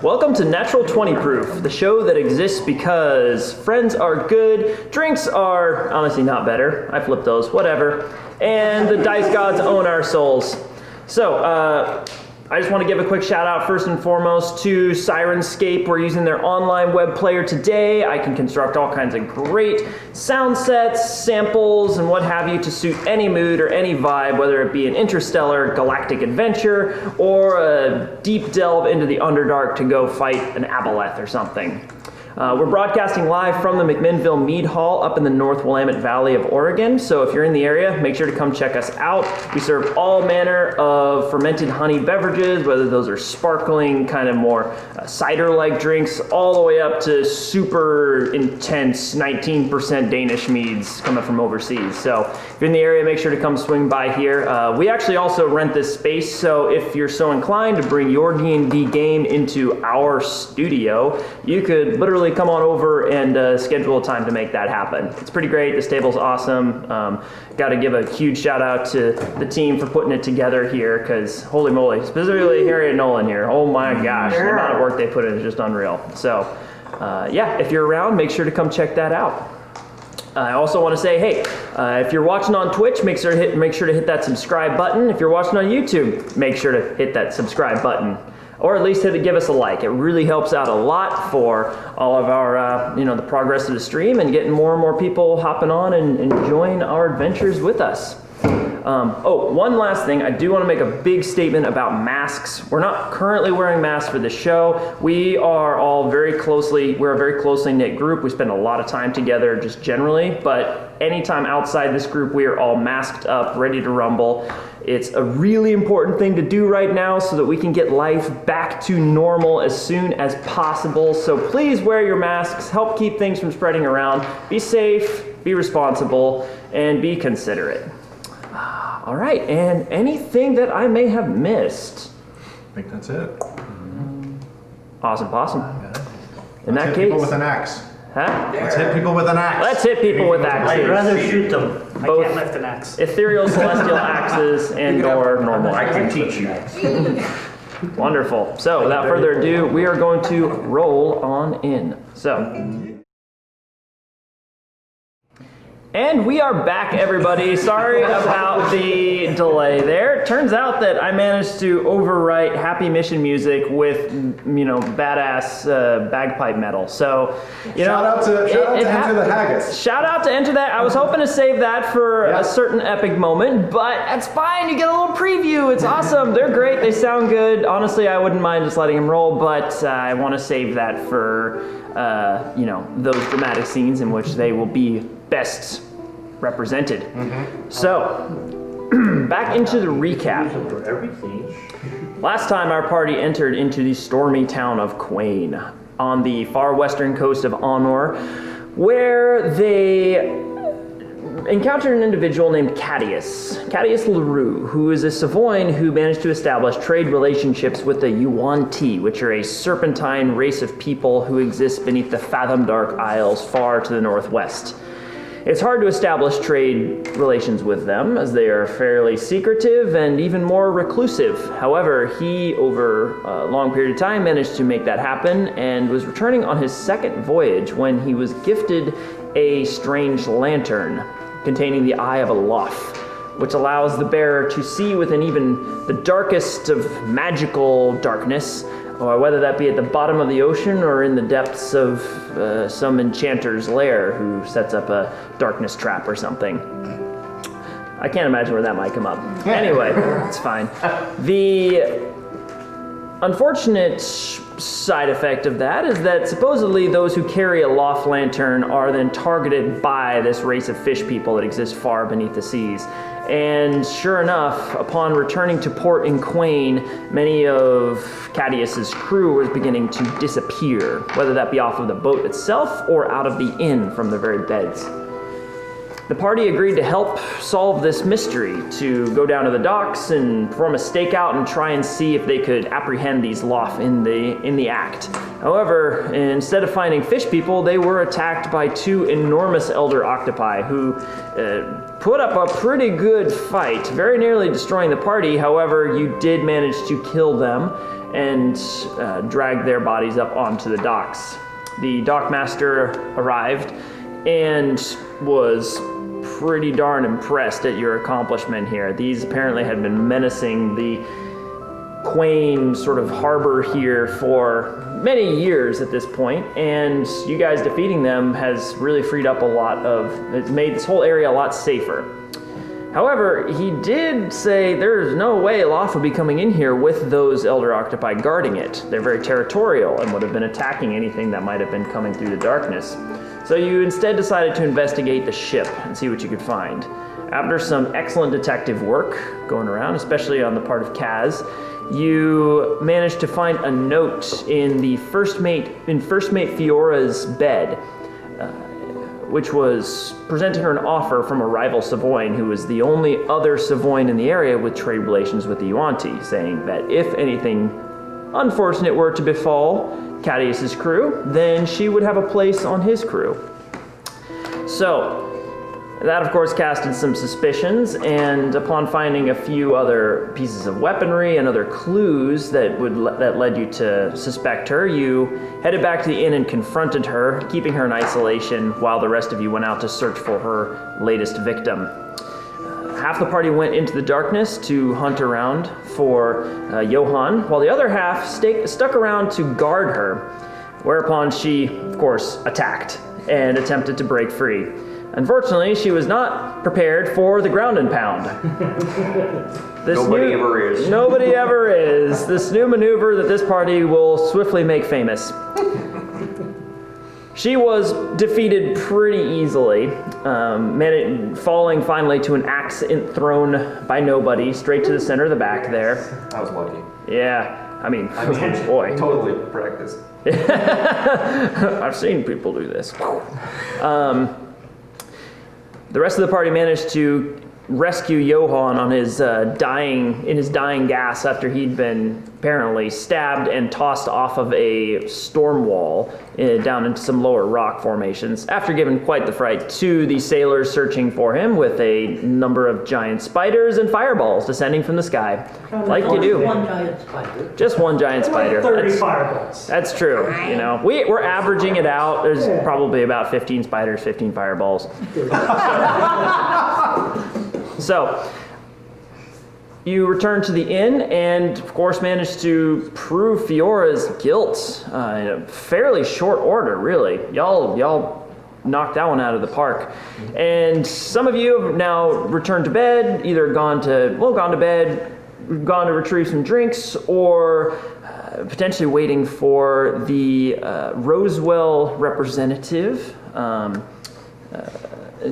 Welcome to Natural 20 Proof, the show that exists because friends are good, drinks are honestly not better. I flipped those, whatever. And the dice gods own our souls. So, I just want to give a quick shout out first and foremost to Sirenscape. We're using their online web player today. I can construct all kinds of great sound sets, samples, and what have you to suit any mood or any vibe, whether it be an interstellar galactic adventure or a deep delve into the Underdark to go fight an aboleth or something. We're broadcasting live from the McMinnville Mead Hall up in the North Willamette Valley of Oregon, so if you're in the area, make sure to come check us out. We serve all manner of fermented honey beverages, whether those are sparkling, kind of more cider-like drinks, all the way up to super intense 19% Danish meads coming from overseas. So if you're in the area, make sure to come swing by here. We actually also rent this space, so if you're so inclined to bring your D&D game into our studio, you could literally come on over and schedule a time to make that happen. It's pretty great. This table's awesome. Got to give a huge shout out to the team for putting it together here, because holy moly, specifically Harry and Nolan here. Oh my gosh, the amount of work they put in is just unreal. So yeah, if you're around, make sure to come check that out. I also want to say, hey, if you're watching on Twitch, make sure to hit that subscribe button. If you're watching on YouTube, make sure to hit that subscribe button. Or at least give us a like. It really helps out a lot for all of our, the progress of the stream and getting more and more people hopping on and enjoying our adventures with us. One last thing. I do want to make a big statement about masks. We're not currently wearing masks for the show. We're a very closely knit group. We spend a lot of time together just generally, but anytime outside this group, we are all masked up, ready to rumble. It's a really important thing to do right now so that we can get life back to normal as soon as possible. So please wear your masks, help keep things from spreading around. Be safe, be responsible, and be considerate. All right, and anything that I may have missed? I think that's it. Awesome, possum. In that case, people with an axe. Huh? Let's hit people with an axe. Let's hit people with axes. I'd rather shoot them. Both I can't lift an axe. ethereal, celestial axes and or normal. I can teach you. Wonderful. So without further ado, we are going to roll on in. So. And we are back, everybody. Sorry about the delay there. Turns out that I managed to overwrite happy mission music with, badass bagpipe metal. So, shout out to Enter the Haggis. Shout out to Enter That. I was hoping to save that for a certain epic moment, but that's fine. You get a little preview. It's awesome. They're great. They sound good. Honestly, I wouldn't mind just letting them roll, but I want to save that for, those dramatic scenes in which they will be best represented. Mm-hmm. So, back into the recap. Last time our party entered into the stormy town of Quain on the far western coast of Anor, where they encountered an individual named Cadius LaRue, who is a Savoyan who managed to establish trade relationships with the Yuan-Ti, which are a serpentine race of people who exist beneath the Fathom Dark Isles far to the northwest. It's hard to establish trade relations with them, as they are fairly secretive and even more reclusive. However, he, over a long period of time, managed to make that happen and was returning on his second voyage when he was gifted a strange lantern containing the Eye of Alof, which allows the bearer to see within even the darkest of magical darkness, or whether that be at the bottom of the ocean or in the depths of some enchanter's lair who sets up a darkness trap or something. I can't imagine where that might come up. Anyway, it's fine. The unfortunate side effect of that is that supposedly those who carry a loft lantern are then targeted by this race of fish people that exist far beneath the seas. And sure enough, upon returning to port in Quain, many of Cadius's crew was beginning to disappear, whether that be off of the boat itself or out of the inn from their very beds. The party agreed to help solve this mystery, to go down to the docks and perform a stakeout and try and see if they could apprehend these Loth in the act. However, instead of finding fish people, they were attacked by two enormous elder octopi who put up a pretty good fight, very nearly destroying the party. However, you did manage to kill them, and dragged their bodies up onto the docks. The dockmaster arrived and was pretty darn impressed at your accomplishment here. These apparently had been menacing the quaint sort of harbor here for many years at this point, and you guys defeating them has really freed up it's made this whole area a lot safer. However, he did say there's no way Loth would be coming in here with those Elder Octopi guarding it. They're very territorial and would have been attacking anything that might have been coming through the darkness. So you instead decided to investigate the ship and see what you could find. After some excellent detective work going around, especially on the part of Kaz, you managed to find a note in First Mate Fiora's bed, which was presenting her an offer from a rival Savoyne who was the only other Savoyne in the area with trade relations with the Yuan-Ti, saying that if anything unfortunate were to befall Cadius's crew, then she would have a place on his crew. So, that of course casted some suspicions, and upon finding a few other pieces of weaponry and other clues that led you to suspect her, you headed back to the inn and confronted her, keeping her in isolation while the rest of you went out to search for her latest victim. Half the party went into the darkness to hunt around for Johann, while the other half stuck around to guard her, whereupon she, of course, attacked and attempted to break free. Unfortunately, she was not prepared for the ground and pound. Nobody ever is. Nobody ever is. This new maneuver that this party will swiftly make famous. She was defeated pretty easily, falling finally to an axe thrown by nobody, straight to the center of the back there. I was lucky. Yeah, I mean boy. Totally practiced. I've seen people do this. The rest of the party managed to rescue Johann on his dying gas after he'd been apparently stabbed and tossed off of a storm wall down into some lower rock formations, after giving quite the fright to the sailors searching for him with a number of giant spiders and fireballs descending from the sky, like you do. One giant spider. Just one giant spider. 30 fireballs. That's true. You know, we're averaging it out. There's probably about 15 spiders, 15 fireballs. So, you return to the inn and, of course, managed to prove Fiora's guilt in a fairly short order, really. Y'all knocked that one out of the park. And some of you have now returned to bed, either gone to bed, gone to retrieve some drinks, or potentially waiting for the Rosewell representative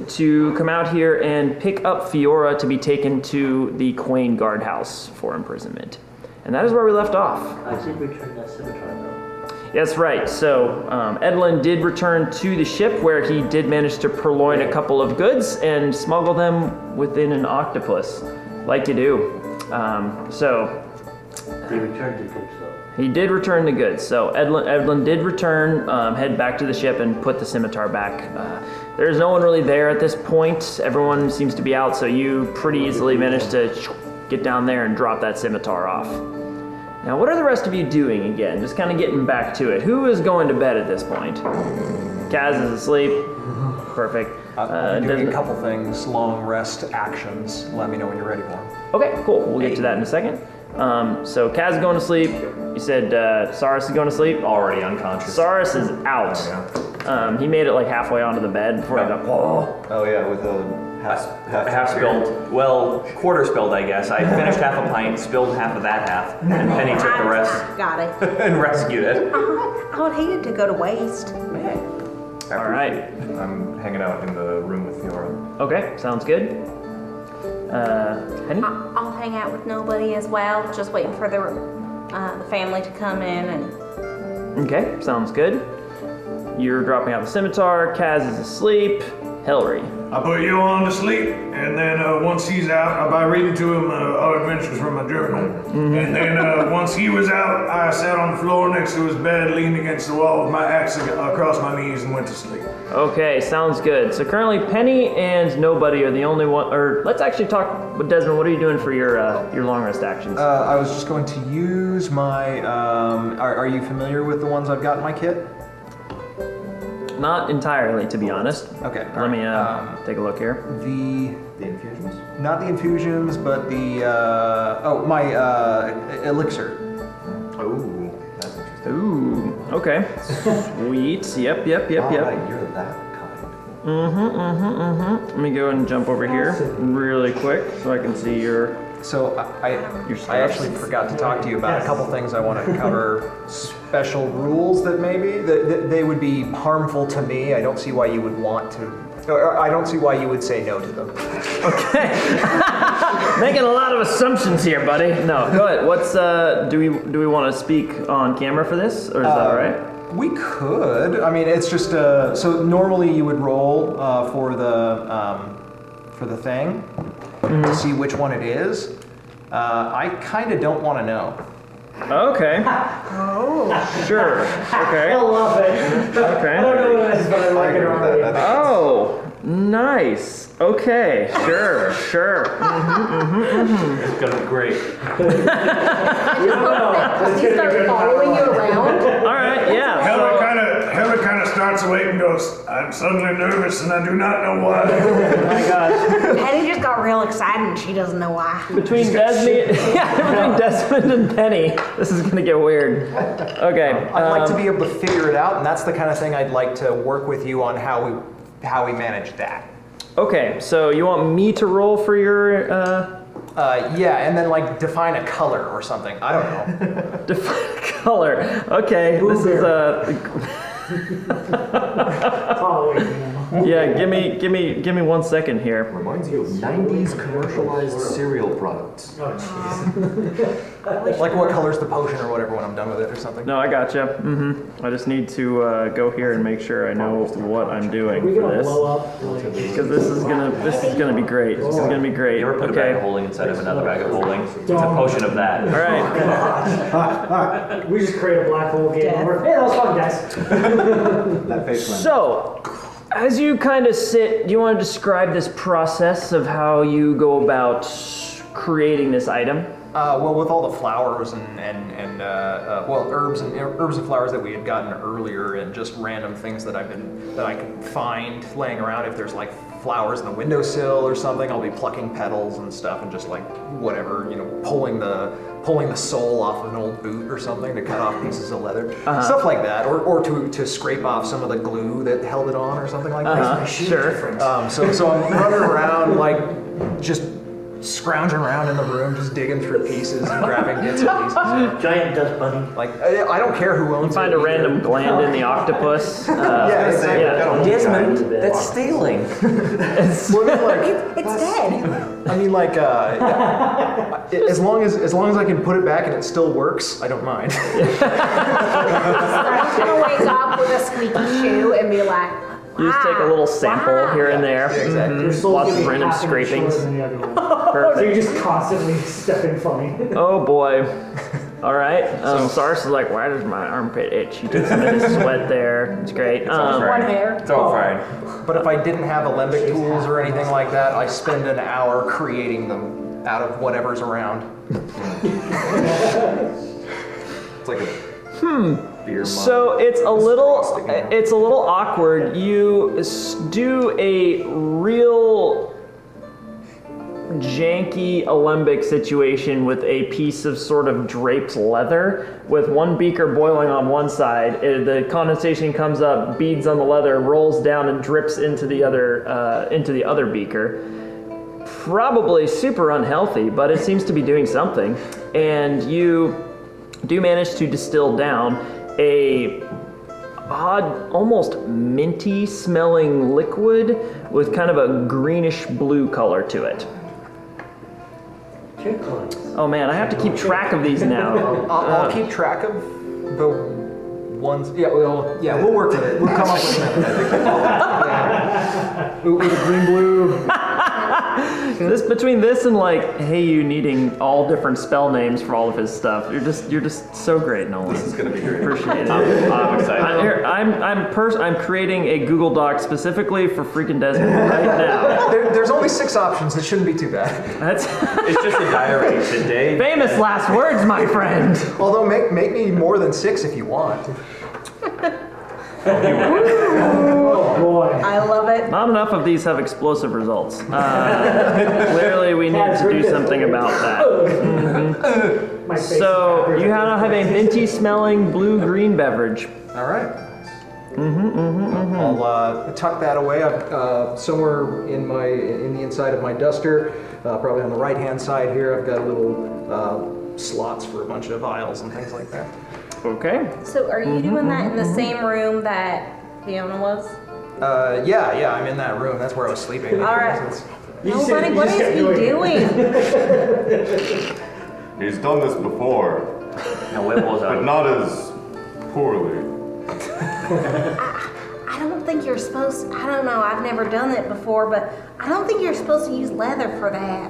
to come out here and pick up Fiora to be taken to the Quain guardhouse for imprisonment. And that is where we left off. I did return that scimitar though. That's right. So Edlin did return to the ship, where he did manage to purloin a couple of goods and smuggle them within an octopus, like you do. They returned the goods though. He did return the goods. So Edlin did return, head back to the ship and put the scimitar back. There's no one really there at this point. Everyone seems to be out, so you pretty easily managed to get down there and drop that scimitar off. Now, what are the rest of you doing again? Just kind of getting back to it. Who is going to bed at this point? Kaz is asleep. Perfect. I'm doing a couple things, long rest actions. Let me know when you're ready for them. Okay, cool. We'll get to that in a second. So Kaz is going to sleep. You said Saris is going to sleep? Already unconscious. Saris is out. He made it like halfway onto the bed before he got, Oh yeah, with a half spilled. Well, quarter spilled, I guess. I finished half a pint, spilled half of that half, and Penny took the rest Got it. and rescued it. I would hate it to go to waste. All right. I'm hanging out in the room with Fiora. Okay, sounds good. Penny? I'll hang out with nobody as well, just waiting for the family to come in and. Okay, sounds good. You're dropping out the scimitar. Kaz is asleep. Hillary. I put you on to sleep, and then once he's out, I read to him our adventures from my journal. And then once he was out, I sat on the floor next to his bed, leaned against the wall with my axe across my knees, and went to sleep. Okay, sounds good. So currently, Penny and Nobody are the only one. Or let's actually talk with Desmond. What are you doing for your long rest actions? I was just going to use my. Are you familiar with the ones I've got in my kit? Not entirely, to be honest. Okay. Let me take a look here. The infusions? Not the infusions, but the my elixir. Ooh, that's interesting. Ooh, okay. Sweet. Yep. Right, you're that kind. Let me go and jump over here really quick so I can see your. So I actually forgot to talk to you about a couple things I want to cover. Special rules that maybe that they would be harmful to me. I don't see why you would want to. Or I don't see why you would say no to them. Okay. Making a lot of assumptions here, buddy. No, go ahead. What's do we want to speak on camera for this, or is that all right? We could. I mean, it's just so normally you would roll for the thing to see which one it is. I kind of don't want to know. Okay. Oh. Sure. Okay. I love it. Okay. I don't know what it is, but I like it already. Oh, nice. Okay. Sure. It's gonna be great. He starts following you around. All right. Yeah. Helen kind of starts awake and goes, I'm suddenly nervous and I do not know why. Oh my gosh. Penny just got real excited and she doesn't know why. Between Desmond and Penny, this is gonna get weird. Okay. I'd like to be able to figure it out, and that's the kind of thing I'd like to work with you on how we manage that. Okay. So you want me to roll for your Yeah, and then like define a color or something. I don't know. define color? Okay. This is Yeah, give me 1 second here. Reminds you of 90s commercialized cereal products. Like what color's the potion or whatever when I'm done with it or something. No, I gotcha. I just need to go here and make sure I know what I'm doing for this, because this is gonna be great. This is gonna be great. You ever put a bag of holding inside of another bag of holding? It's a potion of that. All right. We just create a black hole game over. Hey, that was fun, guys. That face went. So, as you kind of sit, do you want to describe this process of how you go about creating this item? Well, with all the flowers and herbs and flowers that we had gotten earlier, and just random things that I can find laying around. If there's like flowers in the windowsill or something, I'll be plucking petals and stuff, and just like whatever, pulling the sole off of an old boot or something to cut off pieces of leather, stuff like that, or to scrape off some of the glue that held it on or something like that. Sure. So I'm running around like just scrounging around in the room, just digging through pieces and grabbing bits and pieces. Giant dust bunny. Like I don't care who owns it. Find a random gland in the octoctopus. Desmond, that's stealing. It's dead. I mean, like, as long as I can put it back and it still works, I don't mind. I'm gonna wake up with a squeaky shoe and be like, You just take a little sample here and there. Exactly. Lots of random scrapings. So Perfect. you're just constantly stepping funny. Oh boy. All right. Sars is like, why does my armpit itch? He took some of his sweat there. It's great. One hair. It's all fine. But if I didn't have alembic tools or anything like that, I spend an hour creating them out of whatever's around. It's like a beer mug. So it's a little awkward. You do a real janky alembic situation with a piece of sort of draped leather with one beaker boiling on one side. The condensation comes up, beads on the leather, rolls down and drips into the other beaker. Probably super unhealthy, but it seems to be doing something. And you do manage to distill down a odd, almost minty smelling liquid with kind of a greenish blue color to it. Oh man, I have to keep track of these now. I'll keep track of the ones. Yeah, we'll work with it. We'll come up with something. With a green blue. Between this and like, hey, you needing all different spell names for all of his stuff. You're just so great, Nolan. This is gonna be great. Appreciate it. I'm excited. I'm creating a Google Doc specifically for freaking Desmond right now. There's only 6 options. It shouldn't be too bad. It's just a diary. Today. Famous last words, my friend. Although make me more than 6 if you want. Oh boy. I love it. Not enough of these have explosive results. Clearly, we need to do something about that. My face So is you now have a minty-smelling blue-green beverage. All right. I'll tuck that away. I've somewhere in the inside of my duster, probably on the right-hand side here. I've got little slots for a bunch of vials and things like that. Okay. So are you doing that in the same room that Fiona was? Yeah, I'm in that room. That's where I was sleeping. All right. Nobody, you what just is kept he doing doing? He's done this before, No, it was but not as poorly. I don't think you're supposed, I don't know, I've never done it before, but I don't think you're supposed to use leather for that.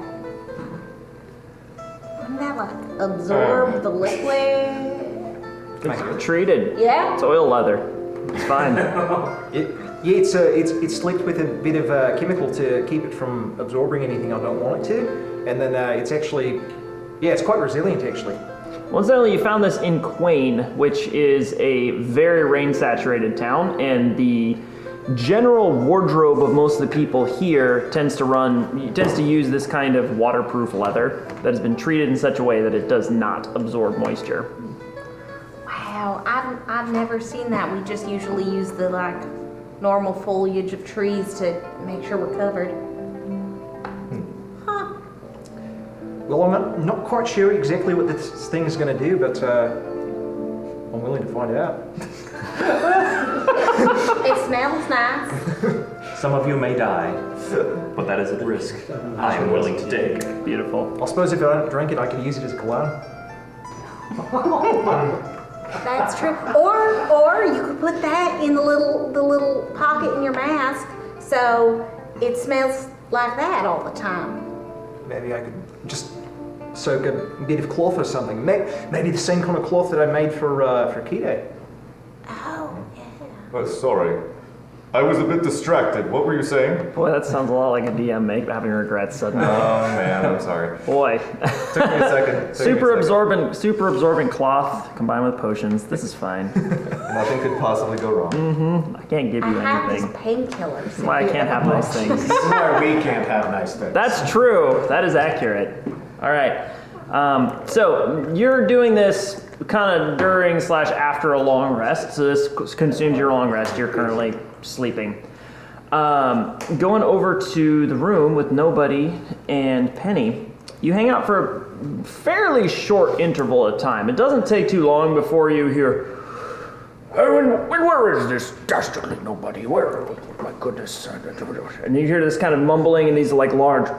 Wouldn't that like absorb the liquid? It's treated. Yeah? It's oil leather. It's fine. It's slicked with a bit of chemical to keep it from absorbing anything I don't want it to, and then it's actually, it's quite resilient actually. Well, incidentally, you found this in Quain, which is a very rain-saturated town, and the general wardrobe of most of the people here tends to use this kind of waterproof leather that has been treated in such a way that it does not absorb moisture. Wow, I've never seen that. We just usually use the like normal foliage of trees to make sure we're covered. Huh. Well, I'm not quite sure exactly what this thing is going to do, but I'm willing to find out. It smells nice. Some of you may die, but that is a risk I am willing to take. Beautiful. I suppose if I don't drink it, I could use it as cologne. That's true. Or you could put that in the little pocket in your mask, so it smells like that all the time. Maybe I could just soak a bit of cloth or something. Maybe the same kind of cloth that I made for Kide. Oh, yeah. Oh, sorry. I was a bit distracted. What were you saying? Boy, that sounds a lot like a DM having regrets suddenly. Oh man, I'm sorry. Boy. Took me a second. Super absorbent cloth combined with potions. This is fine. Nothing could possibly go wrong. I can't give I you have these anything. painkillers. That's why I can't have nice things. This is why we can't have nice things. That's true. That is accurate. All right. So you're doing this kind of during / after a long rest. So this consumes your long rest. You're currently sleeping. Going over to the room with nobody and Penny, you hang out for a fairly short interval of time. It doesn't take too long before you hear, where is this dastardly nobody? Where? My goodness. And you hear this kind of mumbling and these like large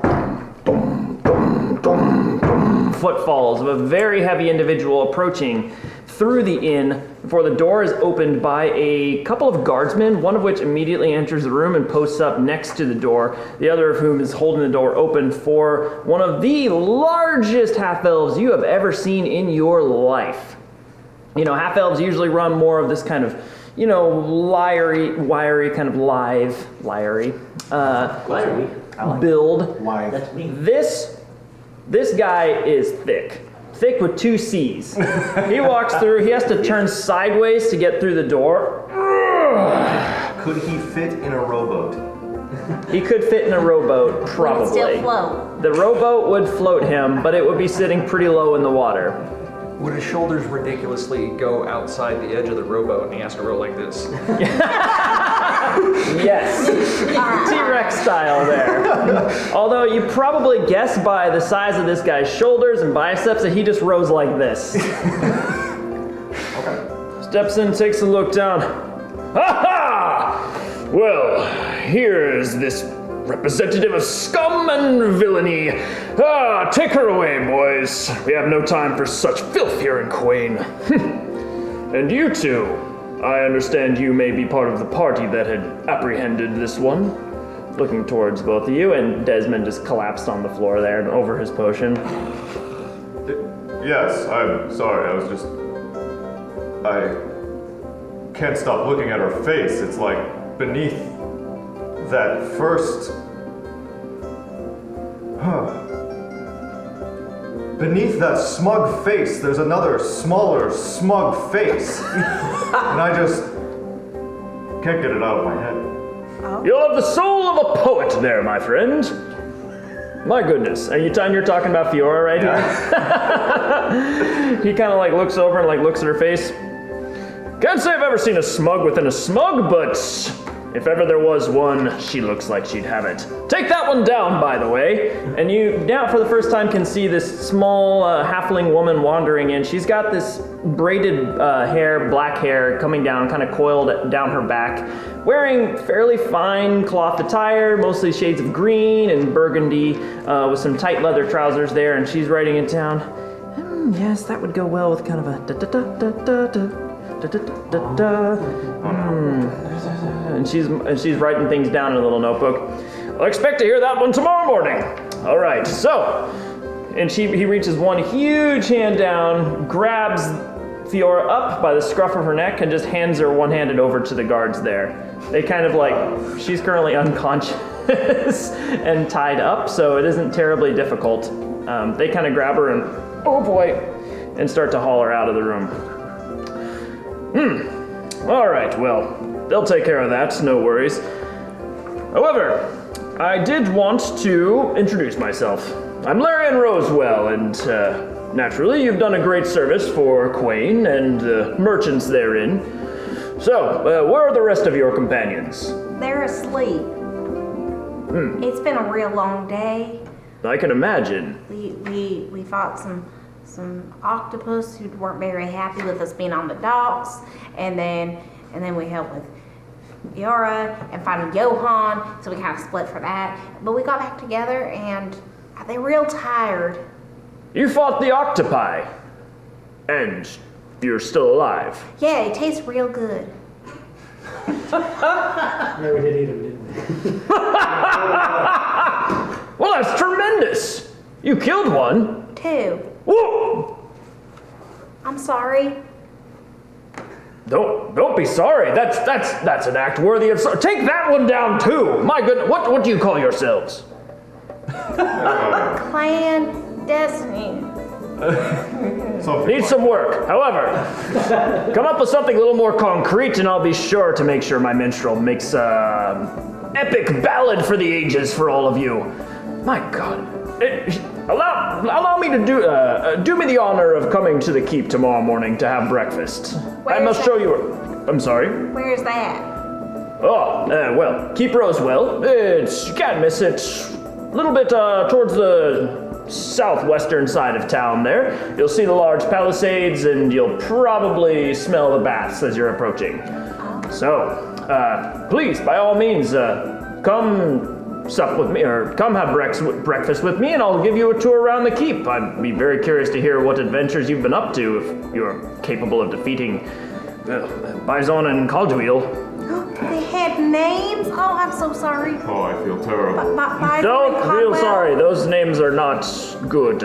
footfalls of a very heavy individual approaching through the inn before the door is opened by a couple of guardsmen, one of which immediately enters the room and posts up next to the door, the other of whom is holding the door open for one of the largest half-elves you have ever seen in your life. You know, half-elves usually run more of this kind of, wiry, kind of build. Live. That's me. This guy is thick with 2 C's. He walks through, he has to turn sideways to get through the door. Could he fit in a rowboat? He could fit in a rowboat, Would it probably. still float? The rowboat would float him, but it would be sitting pretty low in the water. Would his shoulders ridiculously go outside the edge of the rowboat and he has to row like this? Yes, T-Rex style there. Although you probably guess by the size of this guy's shoulders and biceps that he just rows like this. Okay. Steps in, takes a look down. Ha-ha! Well, here's this representative of scum and villainy. Take her away, boys. We have no time for such filth here in Quain. And you two, I understand you may be part of the party that had apprehended this one. Looking towards both of you, and Desmond just collapsed on the floor there and over his potion. Yes, I'm sorry. I can't stop looking at her face. It's like beneath that first. Beneath that smug face, there's another smaller, smug face. And I just can't get it out of my head. You'll have the soul of a poet there, my friend. My goodness. You're talking about Fiora right here? He kind of like looks over and like looks at her face. Can't say I've ever seen a smug within a smug, but if ever there was one, she looks like she'd have it. Take that one down, by the way. And you now for the first time can see this small halfling woman wandering in. She's got this braided hair, black hair, coming down, kind of coiled down her back, wearing fairly fine cloth attire, mostly shades of green and burgundy, with some tight leather trousers there, and she's writing it down. Yes, that would go well with kind of a da-da-da-da-da-da. And she's writing things down in a little notebook. I'll expect to hear that one tomorrow morning. All right, so, and he reaches one huge hand down, grabs Fiora up by the scruff of her neck, and just hands her one-handed over to the guards there. They kind of like, she's currently unconscious and tied up, so it isn't terribly difficult. They kind of grab her and, oh boy, and start to haul her out of the room. All right, well, they'll take care of that, no worries. However, I did want to introduce myself. I'm Larian Rosewell, and naturally, you've done a great service for Quain and the merchants therein. So, where are the rest of your companions? They're asleep. It's been a real long day. I can imagine. We fought some octopus who weren't very happy with us being on the docks, and then we helped with Fiora and finding Johan, so we kind of split for that. But we got back together, and they're real tired. You fought the octopi, and you're still alive. Yeah, it tastes real good. Yeah, we did eat them, didn't we? Well, that's tremendous. You killed one. 2. Whoa! I'm sorry. Don't be sorry. That's an act worthy of sorry. Take that one down too. My goodness, what do you call yourselves? Clan Destiny. Need some work. However, come up with something a little more concrete, and I'll be sure to make sure my minstrel makes epic ballad for the ages for all of you. My God. Allow me to do me the honor of coming to the keep tomorrow morning to have breakfast. I must show you. I'm sorry. Where's that? Oh, well, Keep Rosewell. You can't miss it. A little bit towards the southwestern side of town there. You'll see the large palisades, and you'll probably smell the baths as you're approaching. So, please, by all means, come sup with me, or come have breakfast with me, and I'll give you a tour around the keep. I'd be very curious to hear what adventures you've been up to, if you're capable of defeating Bison and Caldwell. They had names? Oh, I'm so sorry. Oh, I feel terrible. Don't feel sorry. Those names are not good.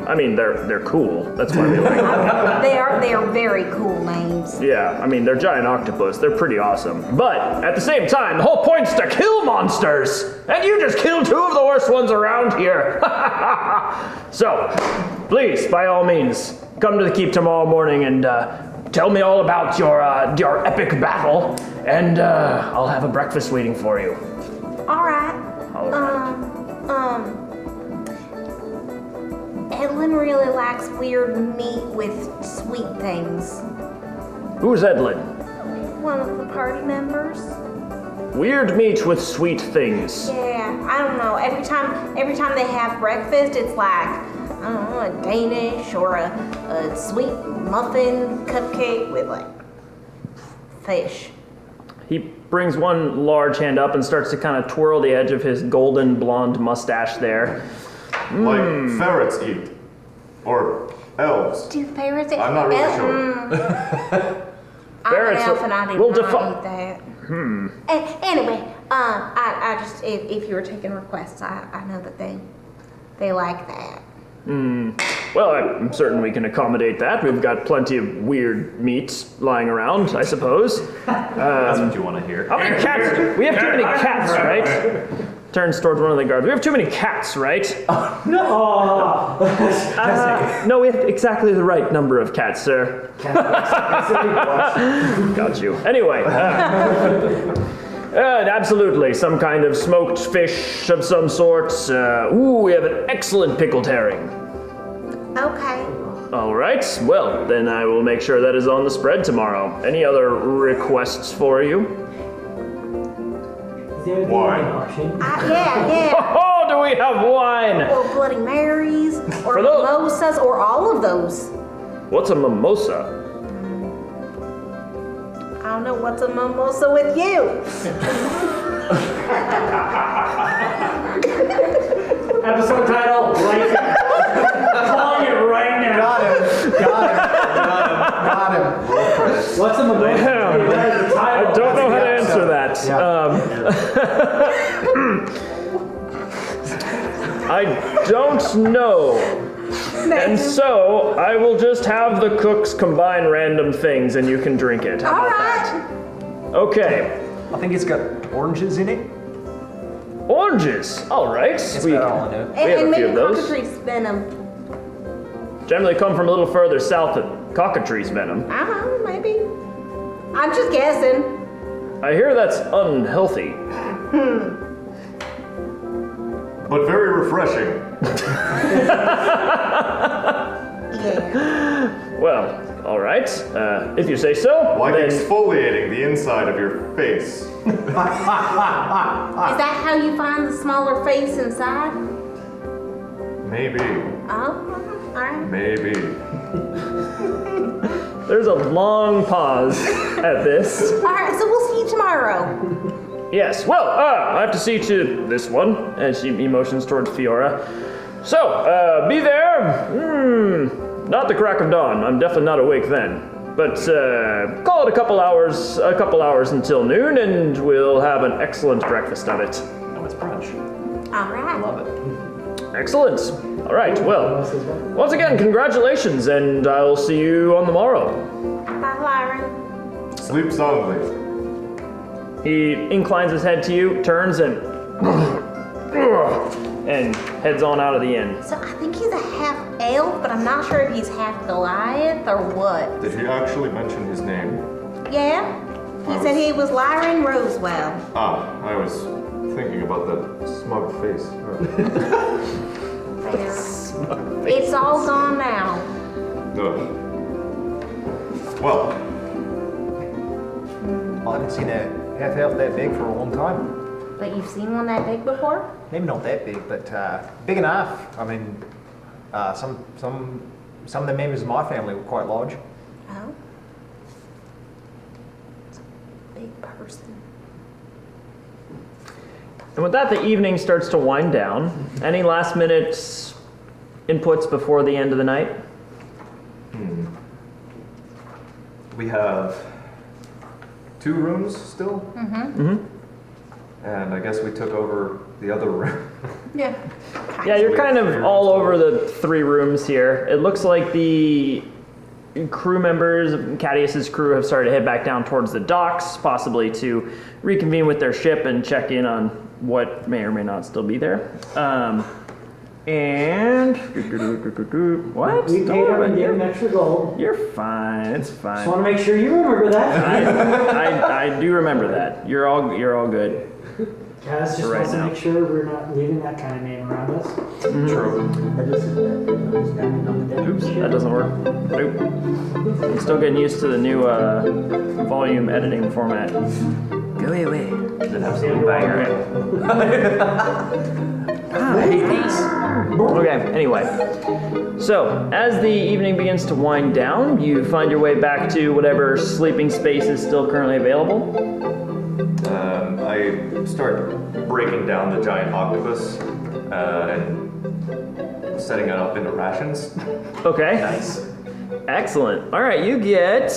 I mean, they're cool. That's why we like them. They are very cool names. Yeah, I mean, they're giant octopus. They're pretty awesome. But at the same time, the whole point's to kill monsters. And you just killed 2 of the worst ones around here. So, please, by all means, come to the keep tomorrow morning and tell me all about your epic battle, and I'll have a breakfast waiting for you. All right. All right. Edlin really likes weird meat with sweet things. Who's Edlin? One of the party members. Weird meat with sweet things. Yeah, I don't know. Every time they have breakfast, it's like, I don't know, a Danish or a sweet muffin cupcake with like fish. He brings one large hand up and starts to kind of twirl the edge of his golden blonde mustache there. Like ferrets eat. Or elves. Do ferrets eat? I'm not really sure. I'm an elf and I did we'll not defi- eat that. Anyway, I just, if you were taking requests, I know that they like that. Well, I'm certain we can accommodate that. We've got plenty of weird meats lying around, I suppose. That's what you want to hear. How many cats? We have too many cats, right? Turns towards one of the guards. We have too many cats, right? No. No, we have exactly the right number of cats, sir. Got you. Anyway, absolutely, some kind of smoked fish of some sort. We have an excellent pickled herring. Okay. All right, well, then I will make sure that is on the spread tomorrow. Any other requests for you? Is there a Wine. option? Yeah. Oh, do we have wine? Or Bloody Marys, or For those- mimosas, or all of those. What's a mimosa? I don't know what's a mimosa with you. Episode title right now. I'm calling it right now. Got him. Roll credits. What's a mimosa? I don't know how to answer that. I don't know. And so I will just have the cooks combine random things and you can drink it. How All about right. that? Okay. I think it's got oranges in it. Oranges. All right. That's We about all I know. have a And few maybe of those. cockatrice venom. generally come from a little further south than cockatrice venom. I don't know, maybe. I'm just guessing. I hear that's unhealthy. But very refreshing. Yeah. Well, all right. If you say so. Like then exfoliating the inside of your face. Is that how you find the smaller face inside? Maybe. Oh, all right. Maybe. there's a long pause at this. All right, so we'll see you tomorrow. Yes. Well, I have to see to this one, and she motions towards Fiora. So, be there. Not the crack of dawn. I'm definitely not awake then. But call it a couple hours until noon, and we'll have an excellent breakfast of it. Oh, it's brunch. All right. Love it. Excellent. All right. Well, once again, congratulations, and I'll see you on the morrow. Bye, Lyron. Sleep soundly. He inclines his head to you, turns, and heads on out of the inn. So I think he's a half elf, but I'm not sure if he's half Goliath or what. Did he actually mention his name? Yeah? He said he was Lyron Rosewell. I was thinking about that smug face. It's all gone now. Well, I haven't seen a half elf that big for a long time. But you've seen one that big before? Maybe not that big, but big enough. I mean, some of the members of my family were quite large. Oh. It's a big person. And with that, the evening starts to wind down. Any last minute inputs before the end of the night? we have 2 rooms still, and I guess we took over the other room. Yeah. Yeah, you're kind of all over the 3 rooms here. It looks like the crew members of Cadius's crew have started to head back down towards the docks, possibly to reconvene with their ship and check in on what may or may not still be there. And what? We paid her and gave him extra gold. You're fine. It's Just fine. want to make sure you remember that. I do remember that. You're all good. Kaz just right wants to now. make sure we're not leaving that kind of name around us. True. Oops, that doesn't work. Nope. I'm still getting used to the new volume editing format. Go away. Did have something banger in. I hate these. Okay, anyway. So, as the evening begins to wind down, you find your way back to whatever sleeping space is still currently available. I start breaking down the giant octopus and setting it up into rations. Okay. Nice. Excellent. All right, you get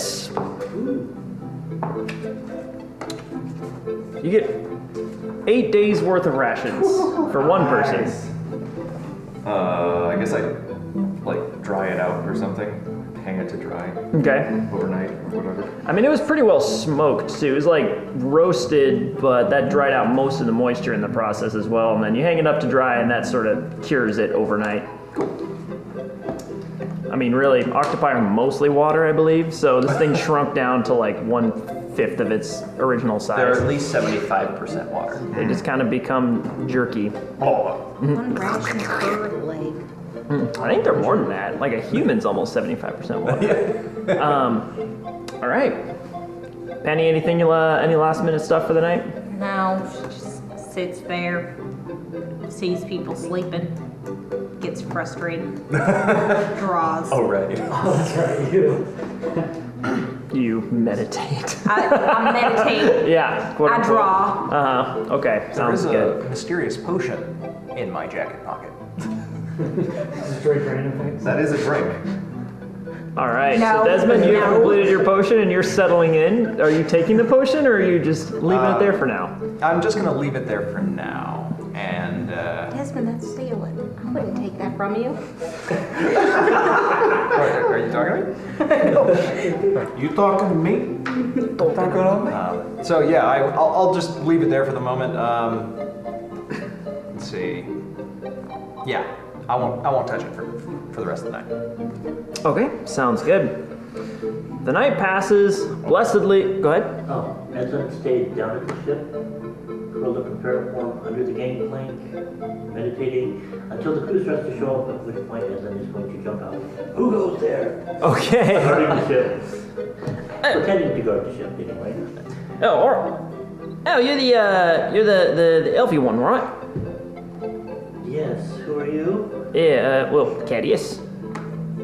You get 8 days worth of rations for one person. I guess I like dry it out or something. Hang it to dry Okay. overnight or whatever. I mean, it was pretty well smoked too. It was like roasted, but that dried out most of the moisture in the process as well. And then you hang it up to dry, and that sort of cures it overnight. I mean, really, octopi are mostly water, I believe. So this thing shrunk down to like 1/5 of its original They're size. at least 75% water. They just kind of become jerky. One ration per leg. I think they're more than that. Like a human's almost 75% water. All right. Penny, anything any last minute stuff for the night? No, she just sits there, sees people sleeping, gets frustrated, draws. Oh, right. That's right, you. You meditate. I meditate. Yeah. Quote I unquote. draw. Okay. There Sounds is good. a mysterious potion in my jacket pocket. Straight random things. That is a drink. All right. No, So Desmond, you've no. completed your potion and you're settling in. Are you taking the potion or are you just leaving it there for now? I'm just gonna leave it there for now. And Desmond, that's stealing. I wouldn't take that from you. are you talking to me? You talking to me? So yeah, I'll just leave it there for the moment. Let's see. Yeah, I won't touch it for the rest of the night. Okay. Sounds good. The night passes blessedly. Go ahead. Oh, Edson stayed down at the ship, curled up in parrot form under the gangplank, meditating until the crew starts to show up, at which point Edson is going to jump out. Who goes there? Okay. Guarding the ship. Pretending to guard the ship, anyway. Oh, all right. Oh, you're the elfy one, right? Yes, who are you? Yeah. Well, Cadius.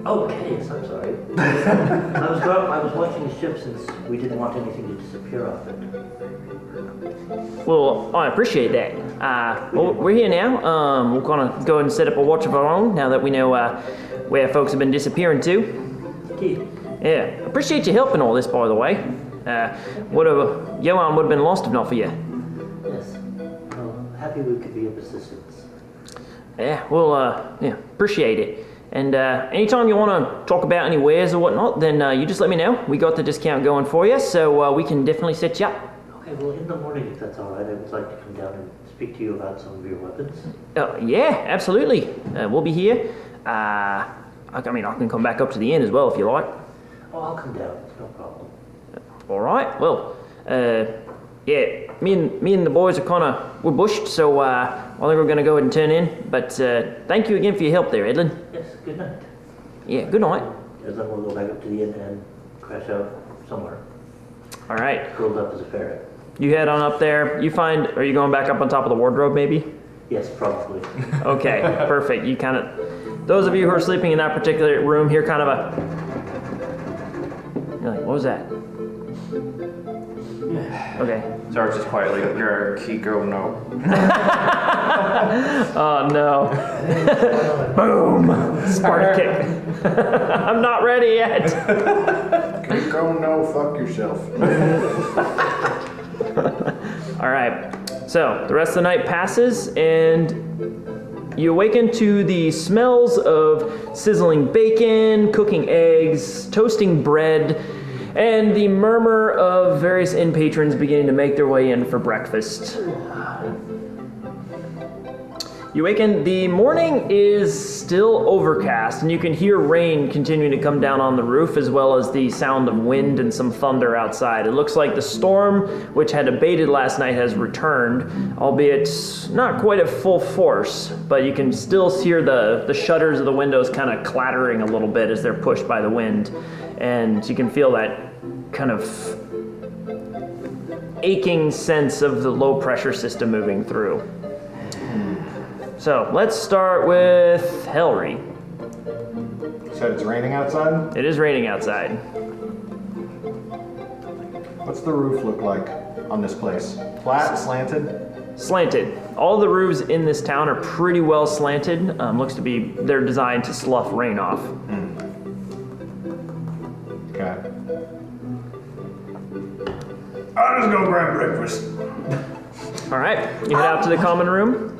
Oh, Cadius, I'm sorry. I was watching the ship since we didn't want anything to disappear off it. Well, I appreciate that. Well, we're here now. We're gonna go and set up a watch of our own now that we know where folks have been disappearing to. Indeed. Yeah, appreciate you helping all this, by the way. Johan would have been lost if not for you. Yes. Well, happy we could be of assistance. Yeah, well, yeah, appreciate it. And anytime you want to talk about any wares or whatnot, then you just let me know. We got the discount going for you, so we can definitely set you up. Okay, well, in the morning, if that's all right, I would like to come down and speak to you about some of your weapons. Yeah, absolutely. We'll be here. I mean, I can come back up to the inn as well if you like. Oh, I'll come down. It's no problem. All right. Well, yeah, me and the boys are we're bushed, so I think we're gonna go ahead and turn in. But thank you again for your help there, Edlin. Yes, good night. Yeah, good night. As then we'll go back up to the inn and crash out somewhere, All right, curled up as a ferret. you head on up there. Are you going back up on top of the wardrobe, maybe? Yes, probably. Okay, perfect. You those of you who are sleeping in that particular room hear kind of you're like, what was that? Okay. Zark's just quietly, your Kiko, no. Oh no. Boom! Spark kick. I'm not ready yet. Go no, fuck yourself. All right. So the rest of the night passes, and you awaken to the smells of sizzling bacon, cooking eggs, toasting bread, and the murmur of various inn patrons beginning to make their way in for breakfast. You awaken, the morning is still overcast, and you can hear rain continuing to come down on the roof, as well as the sound of wind and some thunder outside. It looks like the storm, which had abated last night, has returned, albeit not quite at full force, but you can still hear the shutters of the windows kind of clattering a little bit as they're pushed by the wind, and you can feel that kind of aching sense of the low pressure system moving through. So let's start with Helry. You said it's raining outside? It is raining outside. What's the roof look like on this place? Flat, slanted? Slanted. All the roofs in this town are pretty well slanted. Looks to be, they're designed to slough rain off. Okay. I'll just go grab breakfast. All right, you head out to the common room.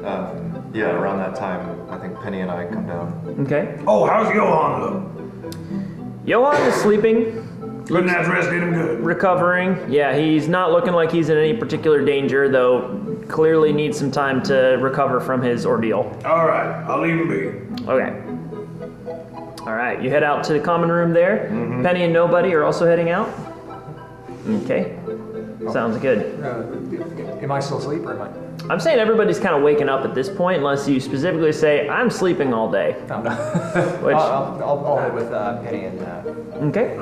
Yeah, around that time, I think Penny and I come down. Okay. Oh, how's Johan look? Johan is sleeping. Good night's rest did him good. Recovering. Yeah, he's not looking like he's in any particular danger, though clearly needs some time to recover from his ordeal. All right, I'll leave him be. Okay. All right, you head out to the common room there. Penny and Nobody are also heading out. Okay. Sounds good. Am I still asleep or am I? I'm saying everybody's kind of waking up at this point, unless you specifically say, I'm sleeping all day. Oh, no. Which, I'll head with Penny and. okay.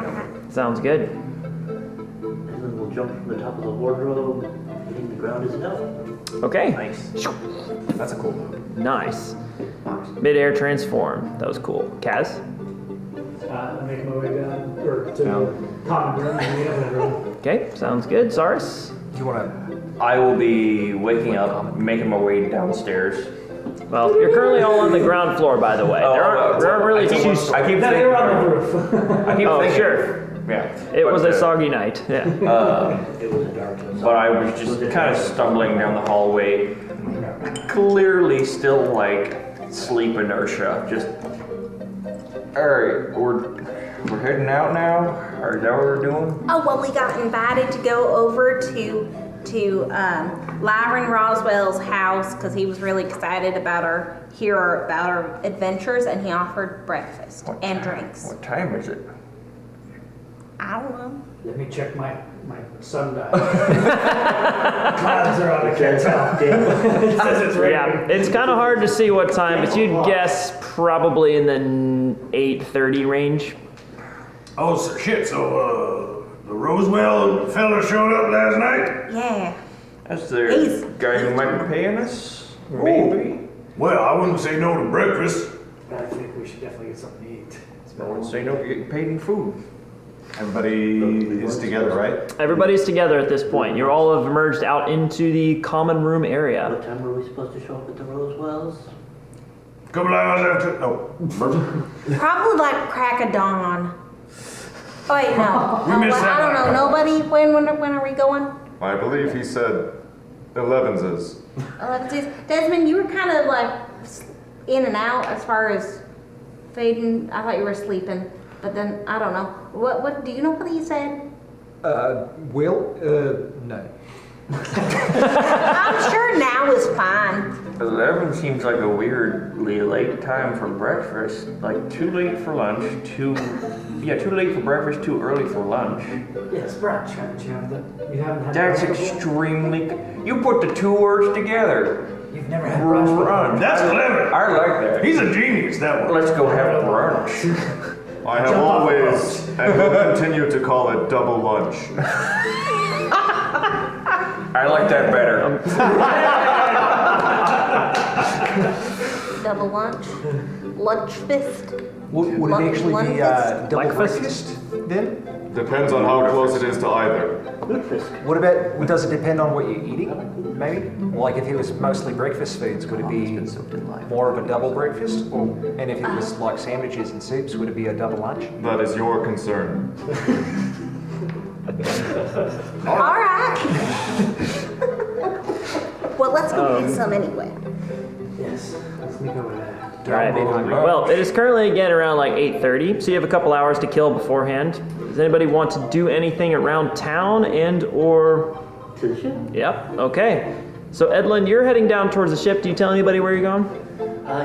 Sounds good. And then we'll jump from the top of the wardrobe. Hitting the ground is enough. Okay. Nice. That's a cool move. Nice. Mid-air transform. That was cool. Kaz? I'm making my way down, or to the common room and the other room. Okay, sounds good. Saris? Do you want to? I will be waking up, making my way downstairs. Well, you're currently all on the ground floor, by the way. There aren't really two... I keep No, thinking. they were on the roof. I keep Oh, thinking. sure. Yeah. It was a soggy night. Yeah. It was a dark one. But I was just kind of stumbling down the hallway, clearly still like sleep inertia. Just, all right, we're heading out now. Or is that what we're doing? Oh, well, we got invited to go over to Lyron Roswell's house because he was really excited about our adventures, and he offered breakfast and drinks. What time is it? I don't know. Let me check my sundial. Clouds are on, I can't tell. It says it's raining. Yeah, it's kind of hard to see what time, but you'd guess probably in the 8:30 range. Oh, so shit, so, the Roswell fella showed up last night? Yeah. That's the He's- guy who might be paying us? Maybe. Well, I wouldn't say no to breakfast. I think we should definitely get something to eat. It's I been a would while. say no to getting paid in food. Everybody is together, right? Everybody's together at this point. You all have emerged out into the common room area. What time were we supposed to show up at the Roswells? Couple hours after, Probably like crack of dawn. Oh, wait, no. We missed that I don't know. one. Nobody? When are we going? I believe he said 11s. 11 Desmond, you were kind of like in and out as far as fading. I thought you were sleeping, but then I don't know. What do you know what he said? No. I'm sure now is fine. 11 seems like a weirdly late time for breakfast. Like too late for lunch, too late for breakfast, too early for lunch. Yes, brunch, haven't you? You haven't had That's brunch before? extremely. You put the two words together. You've never had brunch before? Brunch. that's clever. I like that. He's a genius, that one. Let's go have brunch. I have always and will continue to call it double lunch. I like that better. Double lunch, lunch fist. Would it actually be double Breakfast? breakfast then? Depends on how close it is to either. What about, does it depend on what you're eating, maybe? Like if it was mostly breakfast foods, would it be more of a double breakfast? And if it was like sandwiches and soups, would it be a double lunch? That is your concern. All right. Well, let's go get some anyway. Yes, let's sneak over there. All right. Well, it is currently again around like 8:30, so you have a couple hours to kill beforehand. Does anybody want to do anything around town or? To the ship? Yep. Okay. So Edlin, you're heading down towards the ship. Do you tell anybody where you're going?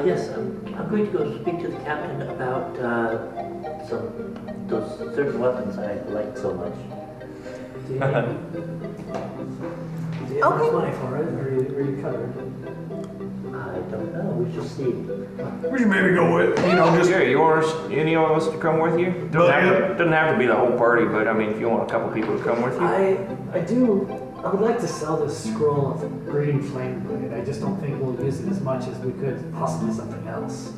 Yes, I'm going to go speak to the captain about those certain weapons I like so much. Do you have Okay. money for it, or are you covered? I don't know. We shall see. We should maybe go with, just Yeah, you want any of us to come with you? Doesn't have to be the whole party, but I mean, if you want a couple people to come with you. I would like to sell this scroll of green flame blade. I just don't think we'll use it as much as we could possibly something else.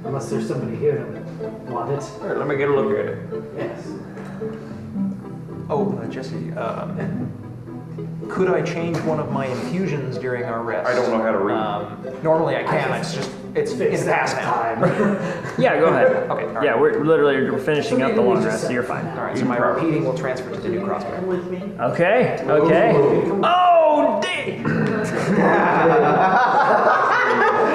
Unless there's somebody here that would want it. All right, let me get a look at it. Yes. Oh, Jesse, could I change one of my infusions during our rest? I don't know how to read. Normally I can, it's in the past now. Yeah, go ahead. Okay, all right. Yeah, we're finishing up the long rest, so you're fine. All right, so my repeating will transfer to the new crossbow. Come with me. Okay. Oh, dang!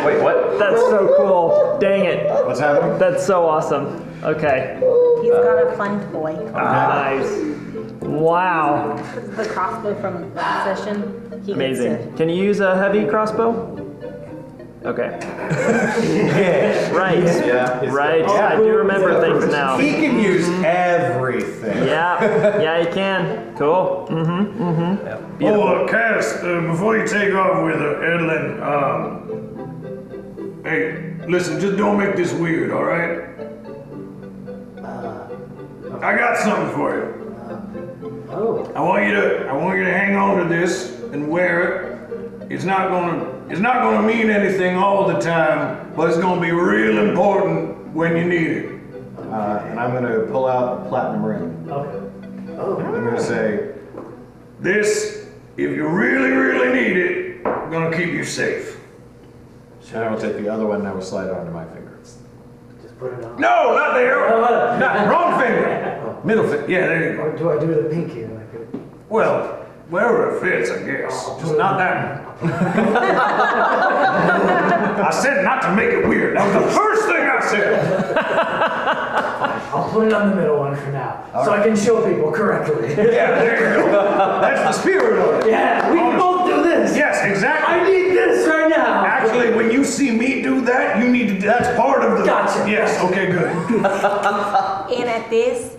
Wait, what? That's so cool. Dang it. What's happening? That's so awesome. Okay. He's got a fun toy. Nice. Wow. This is the crossbow from last session. He gets Amazing. Can you use a heavy crossbow? Okay. Right. Yeah. Right. I do remember things now. He can use everything. Yeah, you can. Cool. Oh, Cass, before you take off with Edlin, hey, listen, just don't make this weird, all right? I got something for you. Oh. I want you to hang on to this and wear it. It's not gonna mean anything all the time, but it's gonna be real important when you need it. And I'm going to pull out a platinum ring. Okay. Oh. I'm going to say, This, if you really, really need it, gonna keep you safe. and I will take the other one and I will slide it onto my finger. Just put it on. No, not there. Not wrong finger. Middle finger. Yeah, there you go. Or do I do the pinky? Like it? Well, wherever it fits, I guess. Just not that one. I said not to make it weird. That was the first thing I said. I'll put it on the middle one for now, so I can show people correctly. Yeah, there you go. That's the spirit of it. Yeah, we can both do this. Yes, exactly. I need this right now. Actually, when you see me do that, you need to. That's part of the. Gotcha. Yes. Okay. Good. And at this,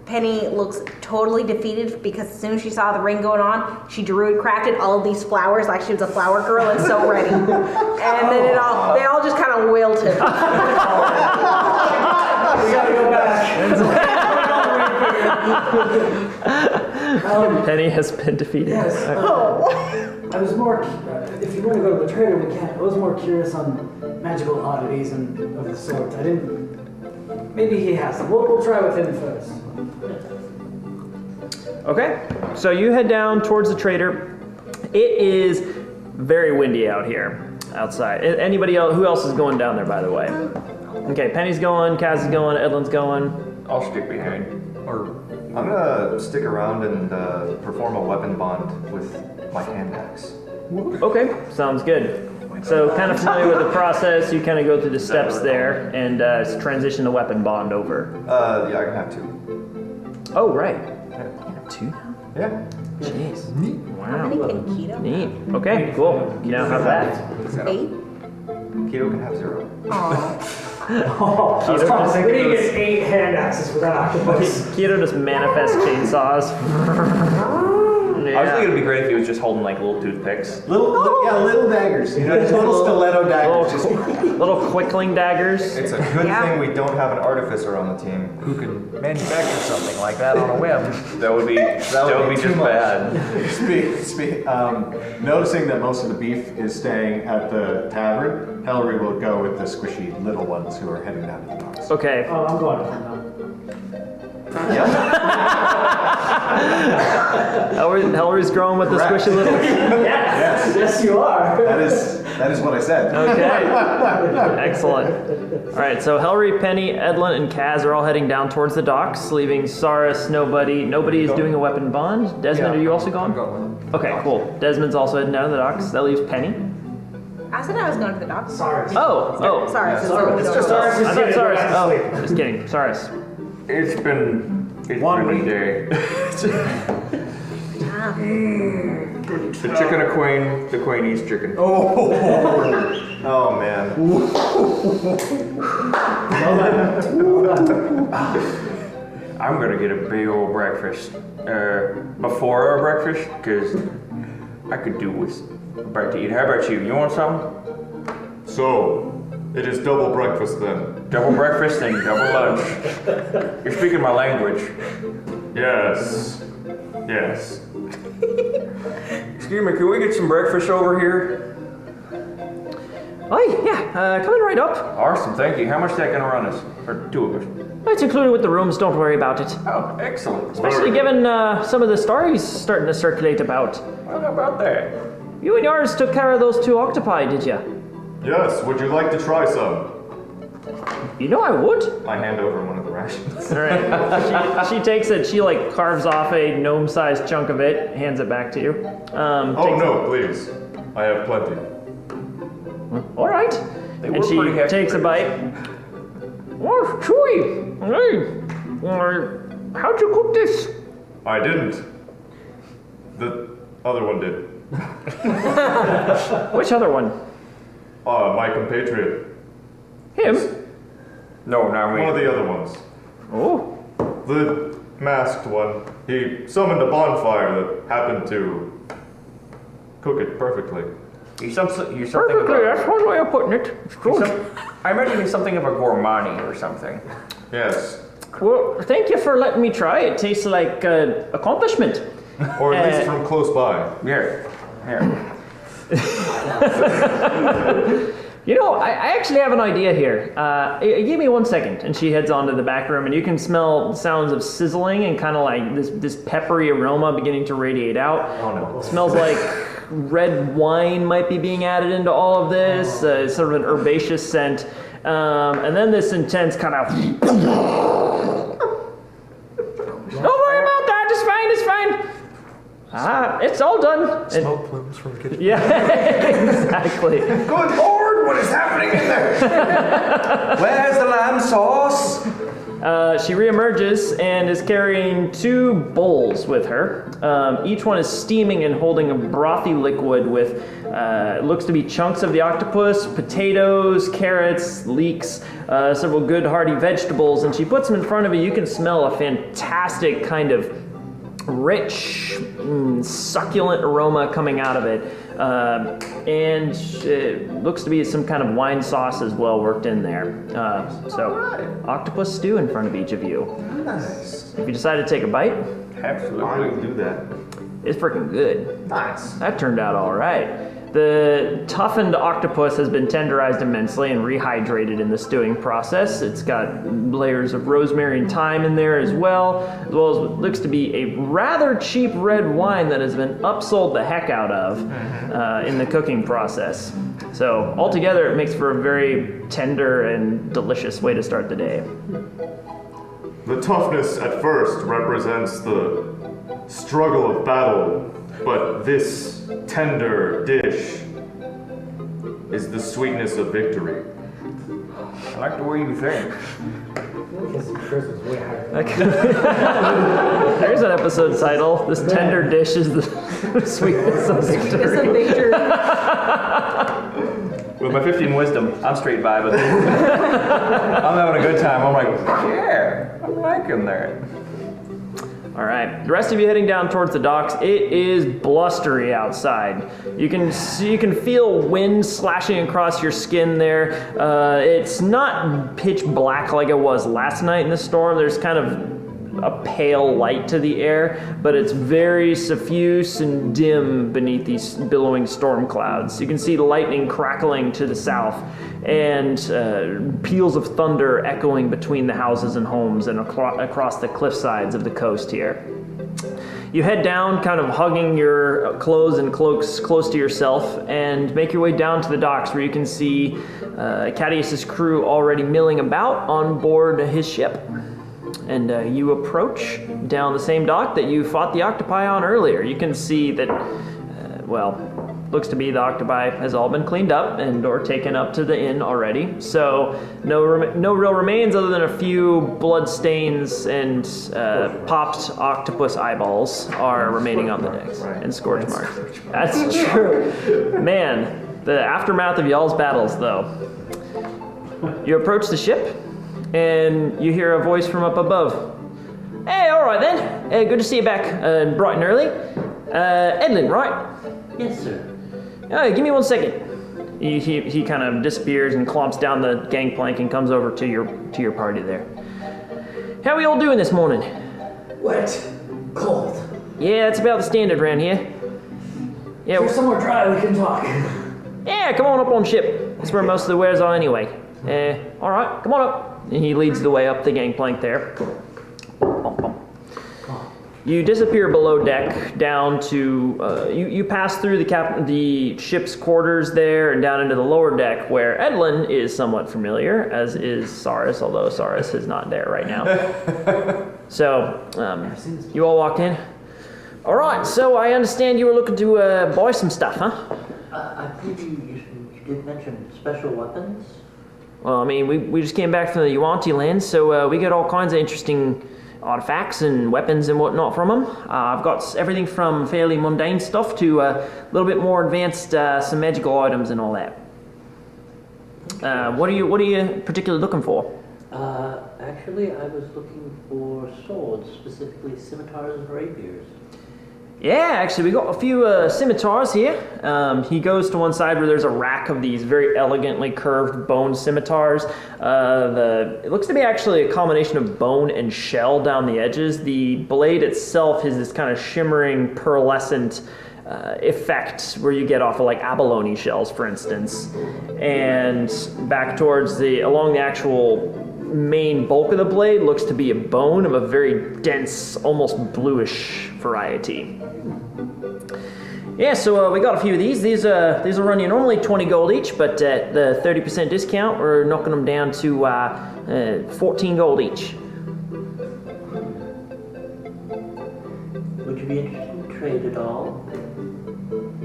Penny looks totally defeated because as soon as she saw the ring going on, she druid crafted all of these flowers like she was a flower girl and so ready. And then they all just kind of wilted. We gotta go back. Penny has been defeated. Yes. I was more. If you want to go to the trader, we can. I was more curious on magical oddities and of the sort. I didn't. Maybe he has them. We'll try with him first. Okay, so you head down towards the trader. It is very windy out here, outside. Anybody else? Who else is going down there, by the way? Okay, Penny's going, Kaz is going, Edlin's going. I'll stick behind. Or I'm going to stick around and perform a weapon bond with my hand axe. Okay, sounds good. So kind of familiar with the process, you kind of go through the steps there and transition the weapon bond over. Yeah, I can have two. Oh, right. You have two now? Yeah. Jeez. How many Wow. can keto? Neat. Okay, cool. You now have that. 8? Keto can have 0. Oh, Keto just, we need to get 8 hand axes for that octopus. Keto just manifests chainsaws. I was thinking it'd be great if he was just holding like little toothpicks. Little daggers. You know, just little stiletto daggers. Just, Little quickling daggers. it's a good thing we don't have an artificer on the team. Who can manufacture something like that on a whim? That would be just too much. bad. Noticing that most of the beef is staying at the tavern, Hillary will go with the squishy little ones who are heading down to the docks. Okay. Oh, I'm going with him now. Hillry's growing with the Correct. squishy little. Yes, you are. That is what I said. Okay. Excellent. All right, so Hillary, Penny, Edlin, and Kaz are all heading down towards the docks, leaving Saris, nobody. Nobody is doing a weapon bond. Desmond, are you also going? I'm going with him. Okay, cool. Desmond's also heading down to the docks. That leaves Penny. I said I was going to the docks. Sorry. Oh. Sorry. It's just Saris is I getting thought Saris. back to Oh, sleep. just kidding. Saris. It's been a day. The chicken a queen, the queen eats chicken. Oh man. I'm gonna get a big old breakfast before our breakfast, because I could do with a bite to eat. How about you? You want something? So, it is double breakfast then. Double breakfast and double lunch. You're speaking my language. Yes. Yes. Excuse me, can we get some breakfast over here? Oh, yeah. Coming right up. Awesome, thank you. How much is that gonna run us? For 2 of us? It's included with the rooms. Don't worry about it. Oh, excellent. Especially given some of the stories starting to circulate about. Well, how about that? You and yours took care of those 2 octopi, did you? Yes, would you like to try some? You know I would. I hand over one of the rations. All right. She takes it. She carves off a gnome-sized chunk of it, hands it back to you. Oh no, please. I have plenty. All right. They And were she pretty hefty takes a bite. Oh, chewy. Hey, how'd you cook this? I didn't. The other one did. Which other one? My compatriot. Him? No, not One of me. the other ones. Oh. The masked one. He summoned a bonfire that happened to cook it perfectly. You're something Perfectly, that's one way of putting it. It's good. I imagine he's something of a gourmand or something. Yes. Well, thank you for letting me try. It tastes like accomplishment. Or at least from close by. Here. You know, I actually have an idea here. Give me 1 second. And she heads on to the back room, and you can smell sounds of sizzling and kind of like this peppery aroma beginning to radiate out. Oh no. It smells like red wine might be being added into all of this, sort of an herbaceous scent. And then this intense kind of... Don't worry about that, it's fine. It's all done. Smoke plumes from the kitchen. Yeah, exactly. Good Lord, what is happening in there? Where's the lamb sauce? She reemerges and is carrying 2 bowls with her. Each one is steaming and holding a brothy liquid with looks to be chunks of the octopus, potatoes, carrots, leeks, several good hearty vegetables, and she puts them in front of you. You can smell a fantastic kind of rich, succulent aroma coming out of it. And it looks to be some kind of wine sauce as well worked in there. Octopus stew in front of each of you. Nice. If you decide to take a bite, Absolutely. I will do that. it's freaking good. Nice. That turned out all right. The toughened octopus has been tenderized immensely and rehydrated in the stewing process. It's got layers of rosemary and thyme in there as well as what looks to be a rather cheap red wine that has been upsold the heck out of in the cooking process. So altogether, it makes for a very tender and delicious way to start the day. The toughness at first represents the struggle of battle, but this tender dish is the sweetness of victory. I like the way you think. His charisma's way higher. There's an episode title. This tender dish is the sweetness of victory. With my 15 wisdom, I'm straight vibing. I'm having a good time. I'm like, yeah, I'm liking that. All right, the rest of you heading down towards the docks. It is blustery outside. You can feel wind slashing across your skin there. It's not pitch black like it was last night in the storm. There's kind of a pale light to the air, but it's very suffuse and dim beneath these billowing storm clouds. You can see lightning crackling to the south and peals of thunder echoing between the houses and homes and across the cliff sides of the coast here. You head down, kind of hugging your clothes and cloaks close to yourself, and make your way down to the docks where you can see Cadius's crew already milling about on board his ship. And you approach down the same dock that you fought the octopi on earlier. You can see that, looks to be the octopi has all been cleaned up and or taken up to the inn already. So no real remains other than a few blood stains and popped octopus eyeballs are remaining on the decks and scorch marks. That's true. Man, the aftermath of y'all's battles, though. You approach the ship, and you hear a voice from up above. Hey, all right then. Good to see you back bright and early. Edlin, right? Yes, sir. Give me 1 second. He kind of disappears and clomps down the gangplank and comes over to your party there. How are we all doing this morning? Wet. Cold. Yeah, it's about the standard around here. Yeah, If there's somewhere dry, we can talk. yeah, come on up on ship. That's where most of the wares are anyway. All right, come on up. And he leads the way up the gangplank there. You disappear below deck down to, you pass through the ship's quarters there and down into the lower deck where Edlin is somewhat familiar, as is Saris, although Saris is not there right now. So, you all walk in. All right, so I understand you were looking to buy some stuff, huh? I believe you did mention special weapons. Well, I mean, we just came back from the Yuan-Ti land, so we got all kinds of interesting artifacts and weapons and whatnot from them. I've got everything from fairly mundane stuff to a little bit more advanced, some magical items and all that. What are you particularly looking for? Actually, I was looking for swords, specifically scimitars and rapiers. Yeah, actually, we got a few scimitars here. He goes to one side where there's a rack of these very elegantly curved bone scimitars. It looks to be actually a combination of bone and shell down the edges. The blade itself has this kind of shimmering, pearlescent effect where you get off of like abalone shells, for instance. And back towards along the actual main bulk of the blade looks to be a bone of a very dense, almost bluish variety. Yeah, so we got a few of these. These will run you normally 20 gold each, but at the 30% discount, we're knocking them down to 14 gold each. Would you be interested in trade at all?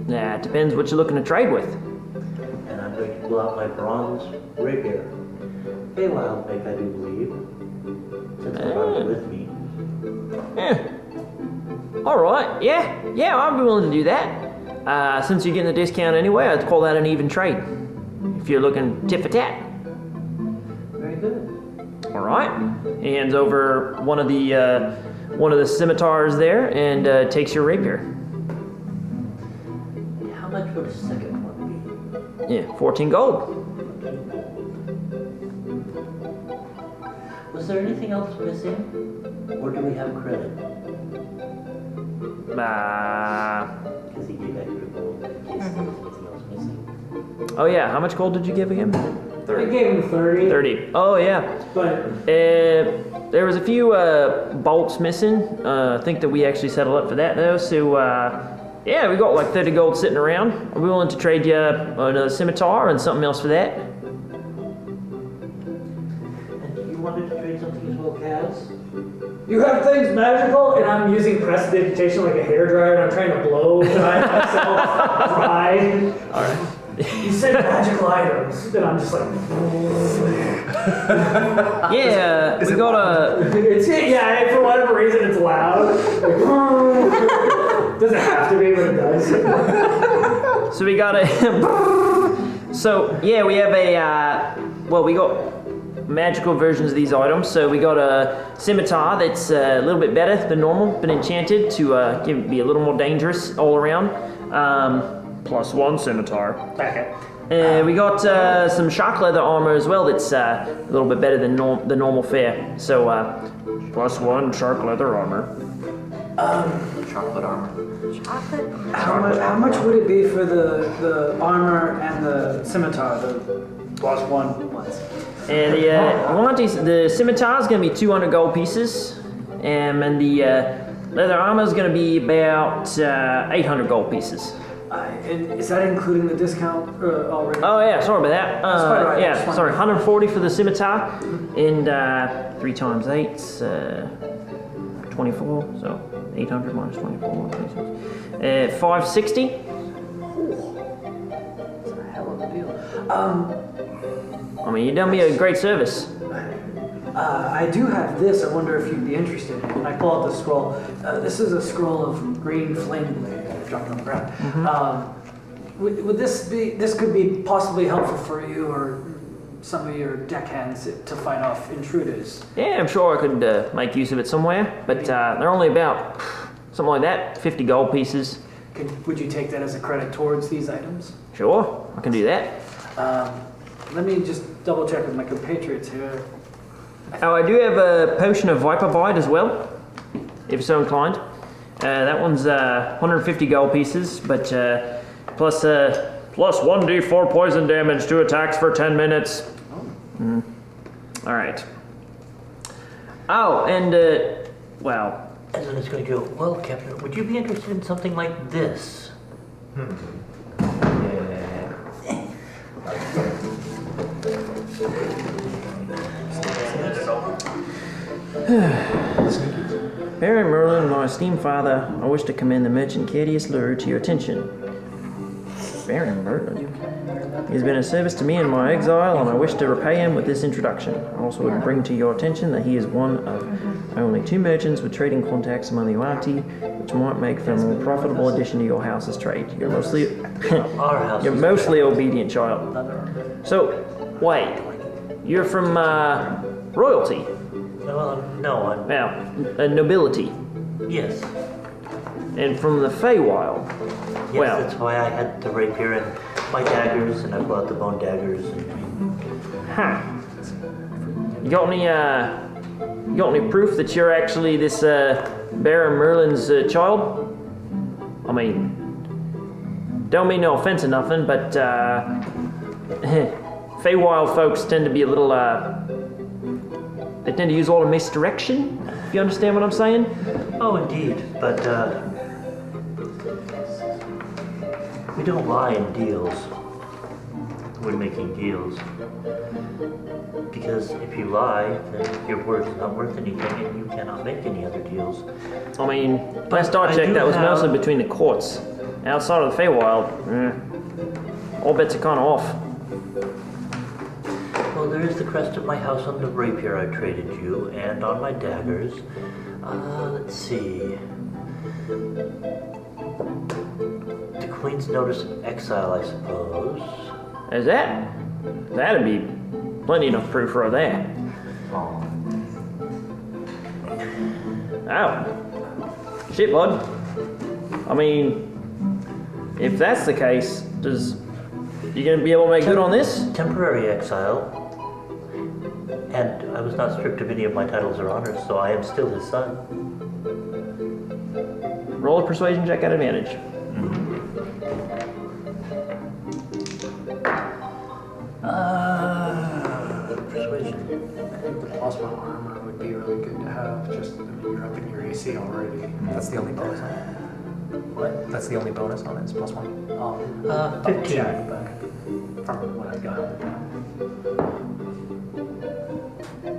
It depends what you're looking to trade with. And I'm going to pull out my bronze rapier. Feywild make, I do believe, since I brought it with me. All right, yeah, I'd be willing to do that. Since you're getting a discount anyway, I'd call that an even trade. If you're looking tit for tat. Very good. All right. He hands over one of the scimitars there and takes your rapier. How much would a second one be? Yeah, 14 gold. Was there anything else missing? Or do we have credit? Because he gave extra gold in case there was anything else missing. Oh yeah, how much gold did you give him? I gave him 30. 30. Oh yeah. But There was a few bolts missing. I think that we actually settled up for that though. So yeah, we got like 30 gold sitting around. Are we willing to trade you another scimitar and something else for that? And you wanted to trade something as well, Kaz? you have things magical, and I'm using prestidigitation like a hairdryer, and I'm trying to blow dry myself dry. All right. You said magical items, and I'm just like. Yeah, we got a. Yeah, for whatever reason, it's loud. Like, doesn't have to be, but it does. So we got a. So yeah, we have a. We got magical versions of these items. So we got a scimitar that's a little bit better than normal, been enchanted to be a little more dangerous all around. +1 scimitar. Okay. We got some shark leather armor as well that's a little bit better than the normal fare. So +1 shark leather armor. Chocolate armor. Chocolate? How much would it be for the armor and the scimitar, the +1 ones? And the scimitar is going to be 200 gold pieces, and the leather armor is going to be about 800 gold pieces. And is that including the discount already? Oh yeah, sorry about that. That's quite all right. Yeah, That's sorry, fine. 140 for the scimitar, and 3 times 8, 24. So 800 minus 24, 560. That's a hell of a deal. I mean, you done me a great service. I do have this. I wonder if you'd be interested in it. And I pull out the scroll. This is a scroll of green flame blade. I dropped it on the ground. Would this could be possibly helpful for you or some of your deckhands to fight off intruders? Yeah, I'm sure I could make use of it somewhere, but they're only about something like that, 50 gold pieces. Would you take that as a credit towards these items? Sure, I can do that. Let me just double check with my compatriots here. Oh, I do have a potion of Viper Bite as well, if so inclined. That one's 150 gold pieces, but plus 1d4 poison damage to attacks for 10 minutes. All right. Oh, and well. And then it's going to go, well, Captain, would you be interested in something like this? Baron Merlin, my esteemed father, I wish to commend the merchant Cadius Lure to your attention. Baron Merlin. He's been of service to me in my exile, and I wish to repay him with this introduction. I also would bring to your attention that he is one of only 2 merchants with trading contacts among the Yuanti, which might make for a more profitable addition to your house's trade. You're mostly obedient, child. So, wait, you're from royalty? No, I'm... Now, nobility? Yes. And from the Feywild? Yes, Well, that's why I had the rapier and my daggers, and I brought the bone daggers. huh. You got any proof that you're actually this Baron Merlin's child? I mean, don't mean no offense or nothing, but Feywild folks tend to be a little they tend to use a lot of misdirection, if you understand what I'm saying. Oh, indeed, but we don't lie in deals. We're making deals. Because if you lie, then your word is not worth anything and you cannot make any other deals. I mean, last I checked, that was mostly between the courts. Outside of the Feywild, all bets are kind of off. Well, there is the crest of my house on the rapier I traded you, and on my daggers. Let's see. The Queen's notice of exile, I suppose. Is that? That'd be plenty enough proof for that. Oh. Shit, bud. I mean, if that's the case, you gonna be able to make good on this? Temporary exile. And I was not stripped of any of my titles or honors, so I am still his son. Roll a persuasion check at advantage. Persuasion. I think the +1 armor would be really good to have. Just, I mean, you're up in your AC already. That's the only bonus on it. What? That's the only bonus on it, is +1. Oh, 15. check, but from what I've got.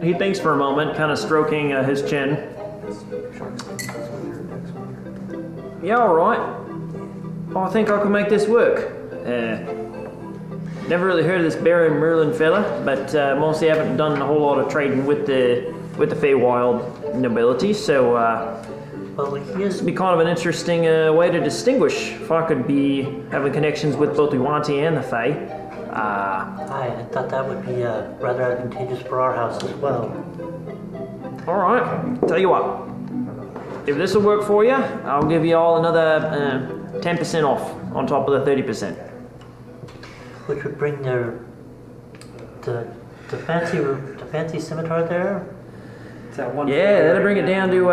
He thinks for a moment, kind of stroking his chin. Yeah, all right. Oh, I think I can make this work. Never really heard of this Baron Merlin fella, but mostly haven't done a whole lot of trading with the Feywild nobility, so Well, he this is. would be kind of an interesting way to distinguish if I could be having connections with both the Yuanti and the Fey. I thought that would be rather advantageous for our house as well. All right, tell you what. If this will work for you, I'll give you all another 10% off on top of the 30%. Which would bring the fancy scimitar there. Is that one? Yeah, that'll bring it down to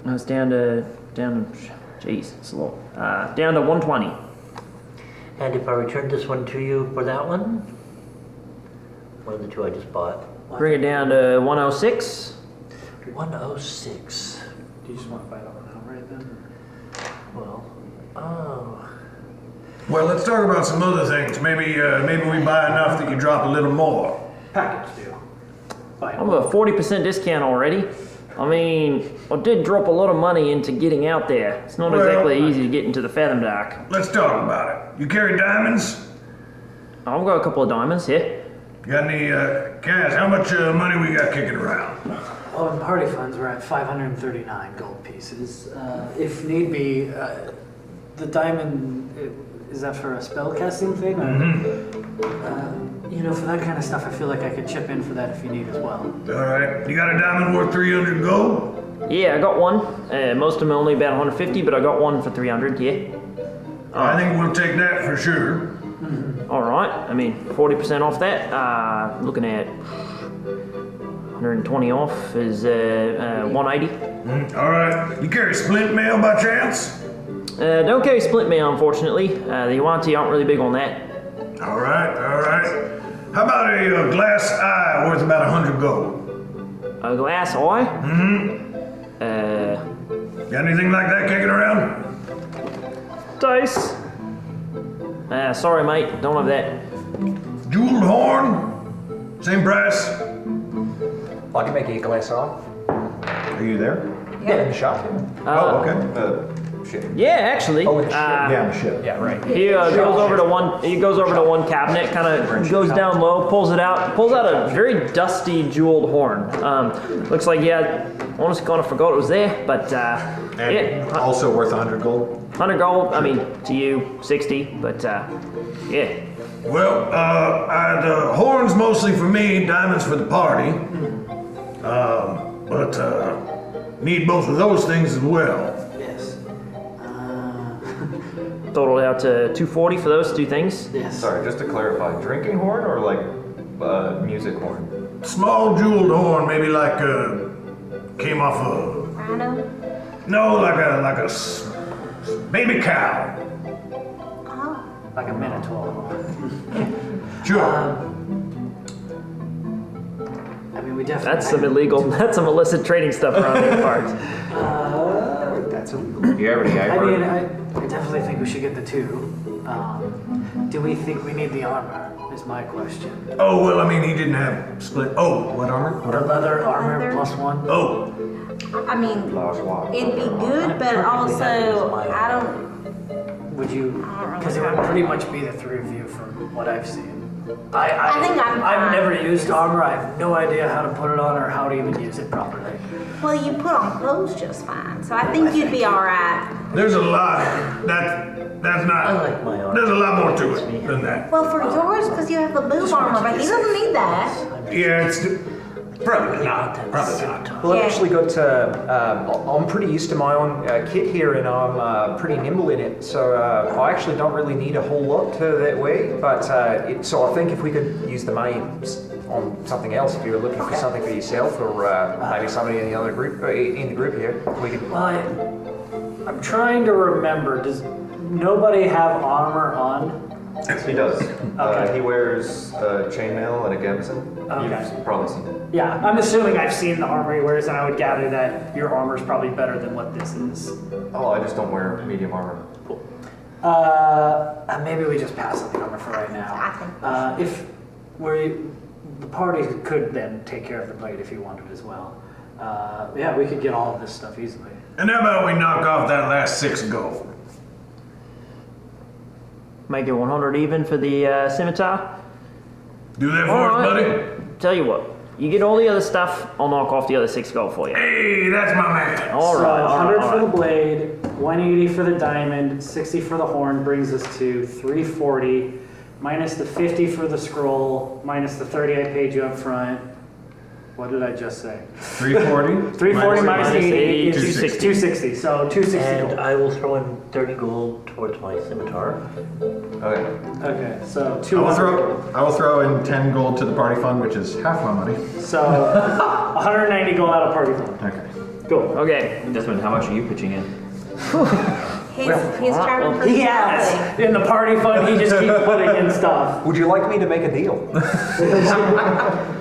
it's down to jeez, it's a lot. Down to 120. And if I return this one to you for that one of the two I just bought. Bring it down to 106. 106. Do you just want to fight on outright then? Well, oh. Well, let's talk about some other things. Maybe we buy enough that you drop a little more. Package deal. Fine. I'm a 40% discount already. I mean, I did drop a lot of money into getting out there. It's not exactly easy to get into the Fathom Dark. Let's talk about it. You carry diamonds? I've got a couple of diamonds here. Got any cash? How much money we got kicking around? Oh, in party funds, we're at 539 gold pieces. If need be, the diamond, is that for a spell casting thing? Or, for that kind of stuff, I feel like I could chip in for that if you need as well. All right. You got a diamond worth 300 gold? Yeah, I got one. Most of them are only about 150, but I got one for 300, yeah. I think we'll take that for sure. All right. I mean, 40% off that. Looking at 120 off is 180. All right. You carry splint mail by chance? Don't carry split mail, unfortunately. The Yuanti aren't really big on that. All right. How about a glass eye worth about 100 gold? A glass eye? Got anything like that kicking around? Dice. Sorry, mate. Don't have that. Jeweled horn? Same price? I can make you a glass off. Are you there? Yeah, in the shop. Oh, okay. ship? Yeah, actually. Oh, with the ship. Yeah, on the ship. Yeah, right. He goes over to one. He goes over to one cabinet, kind of goes down low, pulls out a very dusty jeweled horn. Looks like almost kind of forgot it was there, but And also worth 100 gold. 100 gold. I mean, to you 60, but yeah. Well, the horn's mostly for me, diamonds for the party. But need both of those things as well. Yes. Totaled out to 240 for those two things. Yes. Sorry, just to clarify, drinking horn or like music horn? Small jeweled horn, maybe like came off a Rhino? no, like a baby cow. Oh. Like a minotaur. Sure. I mean, we definitely. That's some illegal. That's some illicit trading stuff around these parts. That's illegal. You already I mean, I definitely think we should get the two. Do we think we need the armor? Is my question. Oh well, I mean he didn't have split. Oh, what armor? The leather armor Leather. +1. Oh, I mean, it'd be good, but also, I don't. Would you? I don't really Because it have would that. pretty much be the three of you from what I've seen. I think I'm I've fine. never used armor. I have no idea how to put it on or how to even use it properly. Well, you put on clothes just fine, so I think you'd be all right. there's a lot. That's not. I like my armor. There's a lot more to it than that. Well, for yours, because you have the boob armor, but he doesn't need that. Yeah, it's probably not. Probably not. Well, I've Yeah. actually got, I'm pretty used to my own kit here and I'm pretty nimble in it. So I actually don't really need a whole lot that way. But so I think if we could use the money on something else, if you were looking for something for yourself or maybe somebody in the other group, in the group here, we could. Well, I'm trying to remember. Does nobody have armor on? He does. Okay. He wears chainmail and a gambeson. Okay. You've probably seen it. Yeah, I'm assuming I've seen the armor he wears, and I would gather that your armor is probably better than what this is. Oh, I just don't wear medium armor. Maybe we just pass on the armor for right now. I think If the party could then take care of the blade if you wanted as well. Yeah, we could get all of this stuff easily. And how about we knock off that last 6 gold? Make it 100 even for the scimitar. Do that for us, buddy. Tell you what, you get all the other stuff, I'll knock off the other 6 gold for you. Hey, that's my man. All So right, all 100 right, all for the right. blade, 180 for the diamond, 60 for the horn brings us to 340, minus the 50 for the scroll, minus the 30 I paid you up front. What did I just say? 340? 340 minus the 80 is 260. 260. So 260 And gold. I will throw in 30 gold towards my scimitar. Okay. Okay, so I will 200. throw 10 gold to the party fund, which is half my money. So 190 gold out of party fund. Okay. Cool. Okay, Desmond, how much are you pitching in? he's charging for He the has in the party fund. He just keeps putting in stuff. Would you like me to make a deal?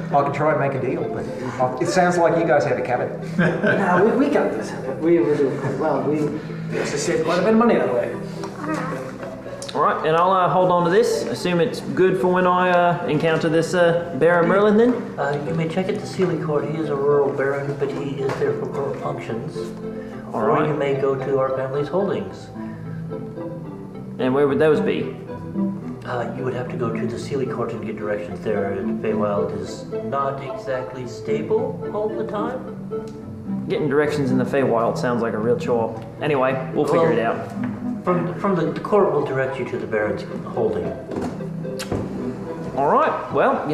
I could try and make a deal, but it sounds like you guys have a cabin. Nah, we got this. We were doing quite well. We actually saved quite a bit of money that way. all right, and I'll hold on to this. Assume it's good for when I encounter this Baron Merlin then? You may check at the Sealy Court. He is a rural baron, but he is there for rural functions. Or right. you may go to our family's holdings. And where would those be? You would have to go to the Sealy Court and get directions there. Feywild is not exactly stable all the time. Getting directions in the Feywild sounds like a real chore. Anyway, we'll figure it out. From the court will direct you to the baron's holding. All right, well,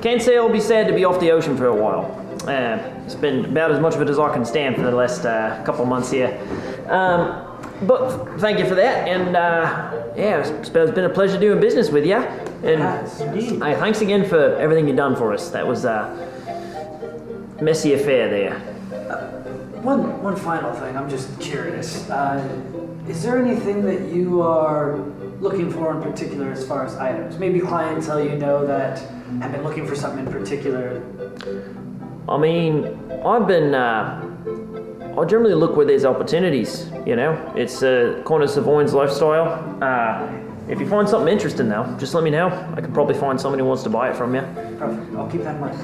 can't say I'll be sad to be off the ocean for a while. It's been about as much of it as I can stand for the last couple months here. But thank you for that, and I suppose it's been a pleasure doing business with you. And Indeed. thanks again for everything you've done for us. That was a messy affair there. One final thing. I'm just curious. Is there anything that you are looking for in particular as far as items? Maybe clientele you know that have been looking for something in particular. I mean, I generally look where there's opportunities, It's Corner Savoy's lifestyle. If you find something interesting though, just let me know. I can probably find someone who wants to buy it from you. Perfect. I'll keep that in mind.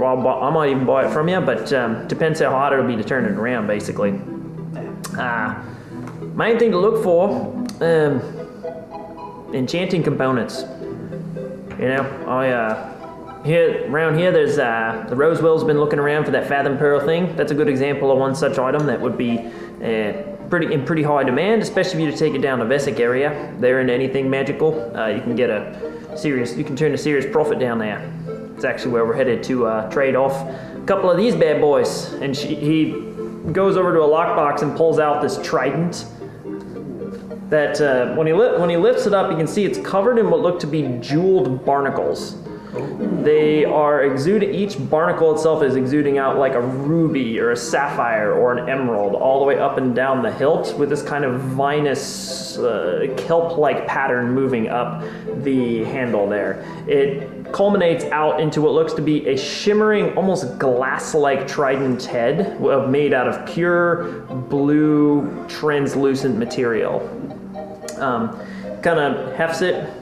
I might even buy it from you, but depends how hard it'll be to turn it around, basically. main thing to look for, enchanting components. You know, around here, there's the Rosewell's been looking around for that Fathom Pearl thing. That's a good example of one such item that would be in pretty high demand, especially if you take it down to Vesic area. They're into anything magical. You can turn a serious profit down there. It's actually where we're headed to trade off a couple of these bad boys. And he goes over to a lockbox and pulls out this trident. That when he lifts it up, you can see it's covered in what look to be jeweled barnacles. They are exuding, each barnacle itself is exuding out like a ruby or a sapphire or an emerald all the way up and down the hilt with this kind of vinous kelp-like pattern moving up the handle there. It culminates out into what looks to be a shimmering, almost glass-like trident head made out of pure blue translucent material. Kind of hefts it.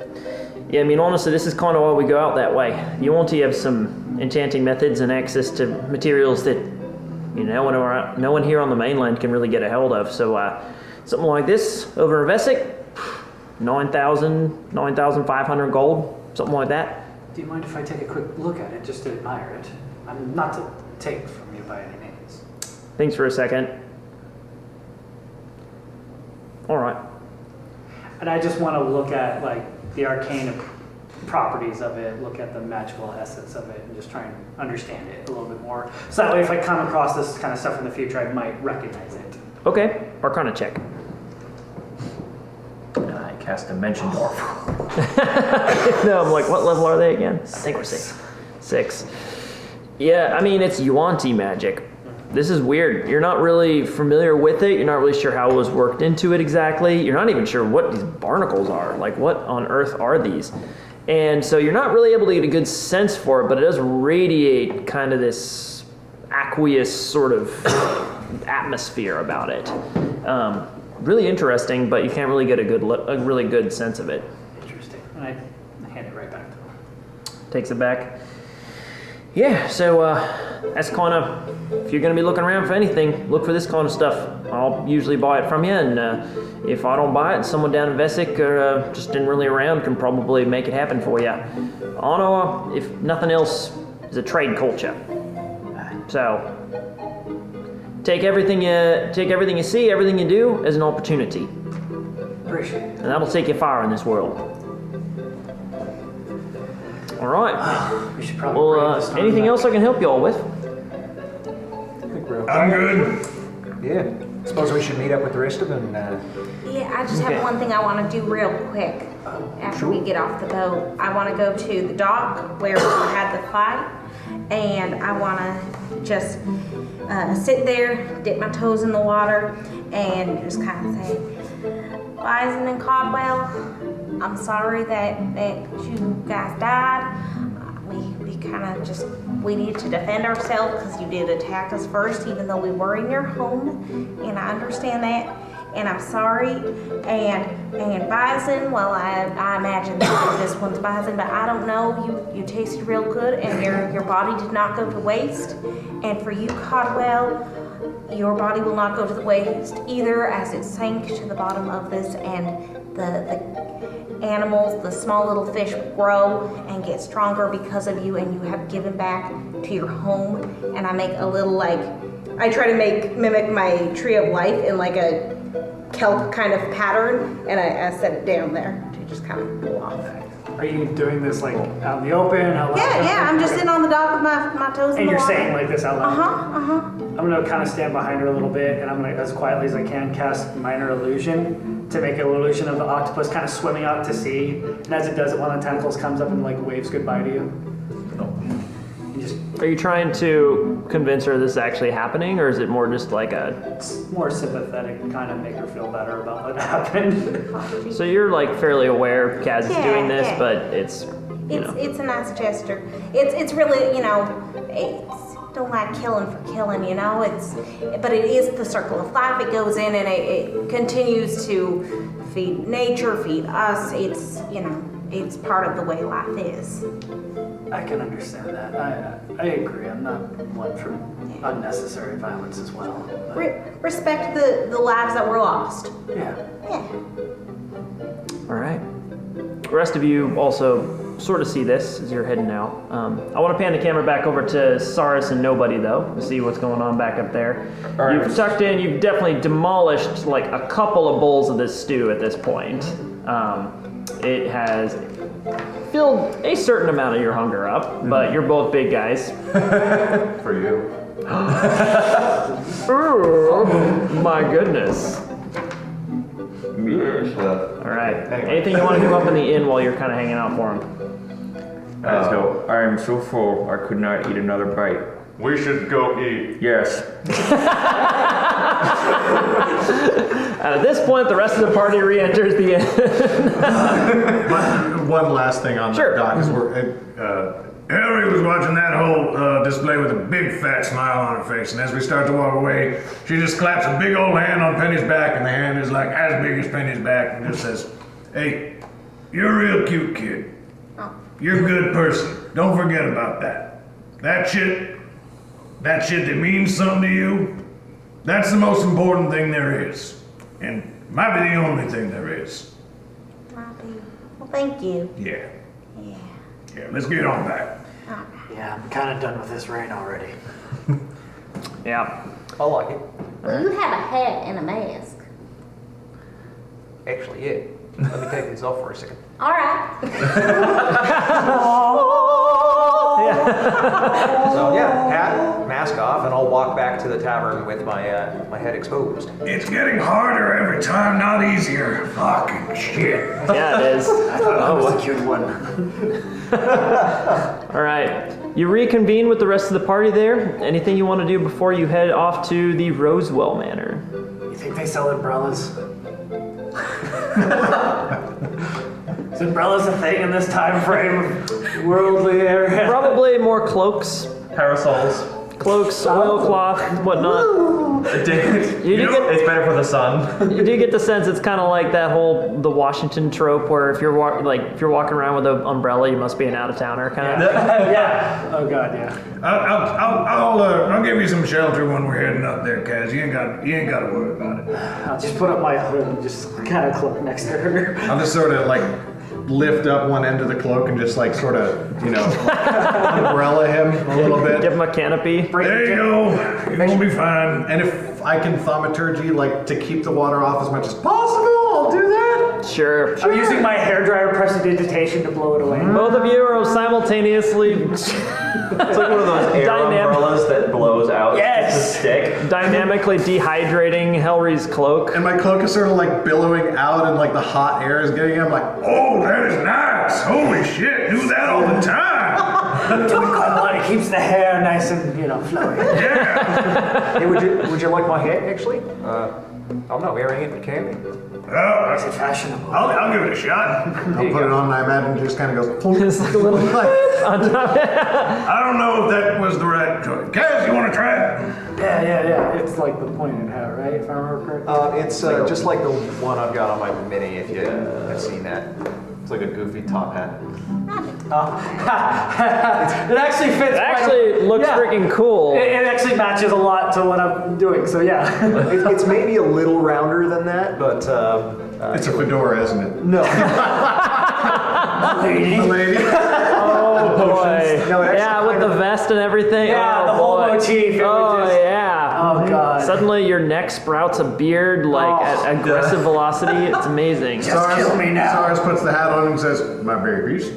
Yeah, I mean, honestly, this is kind of why we go out that way. You want to have some enchanting methods and access to materials that, you know, no one here on the mainland can really get a hold of. So, something like this over in Vesic, 9,500 gold, something like that. Do you mind if I take a quick look at it just to admire it? I'm not to take from you by any means. Thanks for a second. All right. And I just want to look at like the arcane properties of it, look at the magical essence of it, and just try and understand it a little bit more. So that way, if I come across this kind of stuff in the future, I might recognize it. Okay, Arcana check. I cast Dimension Dwarf. No, I'm like, what level are they again? I think we're 6. 6. Yeah, I mean, it's Yuan-Ti magic. This is weird. You're not really familiar with it. You're not really sure how it was worked into it exactly. You're not even sure what these barnacles are. Like, what on earth are these? And so you're not really able to get a good sense for it, but it does radiate kind of this aqueous sort of atmosphere about it. Really interesting, but you can't really get a really good sense of it. Interesting. And I hand it right back to him. Takes it back. Yeah, so that's kind of, if you're going to be looking around for anything, look for this kind of stuff. I'll usually buy it from you, and if I don't buy it, someone down in Vesic or just really around can probably make it happen for you. Anor, if nothing else, is a trade culture. So take everything you see, everything you do as an opportunity. Appreciate it. And that'll take you far in this world. All right. We should probably anything else I can help you all with? I think we're okay. I'm good. Yeah. Suppose we should meet up with the rest of them. Yeah, I just have one thing I want to do real quick after we get off the boat. I want to go to the dock where we had the fight, and I want to just sit there, dip my toes in the water, and just kind of say, Bison and Caldwell, I'm sorry that you guys died. We needed to defend ourselves because you did attack us first, even though we were in your home, and I understand that, and I'm sorry. And Bison, well, I imagine that this one's Bison, but I don't know. You tasted real good, and your body did not go to waste. And for you, Caldwell, your body will not go to the waste either, as it sank to the bottom of this, and the animals, the small little fish grow and get stronger because of you, and you have given back to your home. And I make a little I try to mimic my tree of life in like a kelp kind of pattern, and I set it down there to just kind of go off. Are you doing this like out in the open? Out loud? Yeah, I'm just sitting on the dock with my toes in And the you're water. saying like this out loud? I'm gonna kind of stand behind her a little bit, and I'm gonna, as quietly as I can, cast Minor Illusion to make an illusion of the octopus kind of swimming out to sea. And as it does it, one of the tentacles comes up and like waves goodbye to you. You just, Are you trying to convince her this is actually happening, or is it more just like it's more sympathetic, kind of make her feel better about what happened. So you're like fairly aware Kaz is doing this, Yeah. but it's It's a nice gesture. It's really, it's don't like killing for killing, but it is the circle of life. It goes in and it continues to feed nature, feed us. It's, it's part of the way life is. I can understand that. I agree. I'm not one for unnecessary violence as well. Respect the lives that were lost. Yeah. Yeah. All right. The rest of you also sort of see this as you're heading out. I want to pan the camera back over to Saris and Nobody, though, to see what's going on back up there. All right. You've tucked in, you've definitely demolished like a couple of bowls of this stew at this point. It has filled a certain amount of your hunger up, but you're both big guys. For you. Ooh, my goodness. All All right. Anything you want to do up in the inn while you're kind of hanging out for him? So I am so full, I could not eat another bite. We should go eat. Yes. And at this point, the rest of the party re-enters the inn. One last thing on Sure. that, Doc, is Ellery was watching that whole display with a big fat smile on her face, and as we start to walk away, she just claps a big old hand on Penny's back, and the hand is like as big as Penny's back, and just says, "Hey, you're a real cute kid. You're a good person. Don't forget about that. That shit that means something to you, that's the most important thing there is, and might be the only thing there is." Well, thank you. Yeah, Yeah. let's get on back. Yeah, I'm kind of done with this rain already. Yeah. I like it. Well, you have a hat and a mask. Actually, yeah. Let me take these off for a second. All right. So yeah, hat, mask off, and I'll walk back to the tavern with my my head exposed. It's getting harder every time, not easier. Fucking shit. Yeah, it is. That was a cute one. All right. You reconvene with the rest of the party there. Anything you want to do before you head off to the Rosewell Manor? You think they sell umbrellas? Is umbrellas a thing in this time frame of worldly area? Probably more cloaks. Parasols. Cloaks, oilcloth, whatnot. It's better for the sun. You do get the sense it's kind of like that whole the Washington trope where if you're walking around with an umbrella, you must be an out of towner kind of. Yeah. Oh god, yeah. I'll give you some shelter when we're heading up there, Kaz. You ain't got to worry about it. I'll just put up my hood and just kind of cloak next to her. I'll just sort of like lift up one end of the cloak and just like sort of, umbrella him a little bit. Give him a canopy. There you go. You're gonna be fine. And if I can thaumaturgy, like, to keep the water off as much as possible, I'll do that. Sure. I'm using my hairdryer prestidigitation to blow it away. Both of you are simultaneously It's like one of those air umbrellas that blows out. Yes! It's a stick. dynamically dehydrating Helry's cloak. And my cloak is sort of like billowing out and like the hot air is getting in. I'm like, Oh, that is nice. Holy shit. Do that all the time. It keeps the hair nice and, flowy. Yeah. Hey, would you like my hat actually? I'm not wearing it, but can be. Well, Is it fashionable? I'll give it a shot. I'll put it on and I imagine it just kind of goes, It's like a little on top. I don't know if that was the right choice. Kaz, you want to try it? Yeah. It's like the pointed hat, right? If I remember correctly. It's just like the one I've got on my mini, if you have seen that. It's like a goofy top hat. It actually fits. It actually looks freaking cool. It actually matches a lot to what I'm doing, so yeah. It's maybe a little rounder than that, but it's a fedora, isn't it? no. The lady. Oh boy. No, it actually Yeah, with kind the of- vest and everything. Yeah, oh, the whole boy. motif, it would Oh just- yeah. Oh god. Suddenly your neck sprouts a beard like at aggressive velocity. It's amazing. Just kill me now. Cyrus puts the hat on and says, "My babies."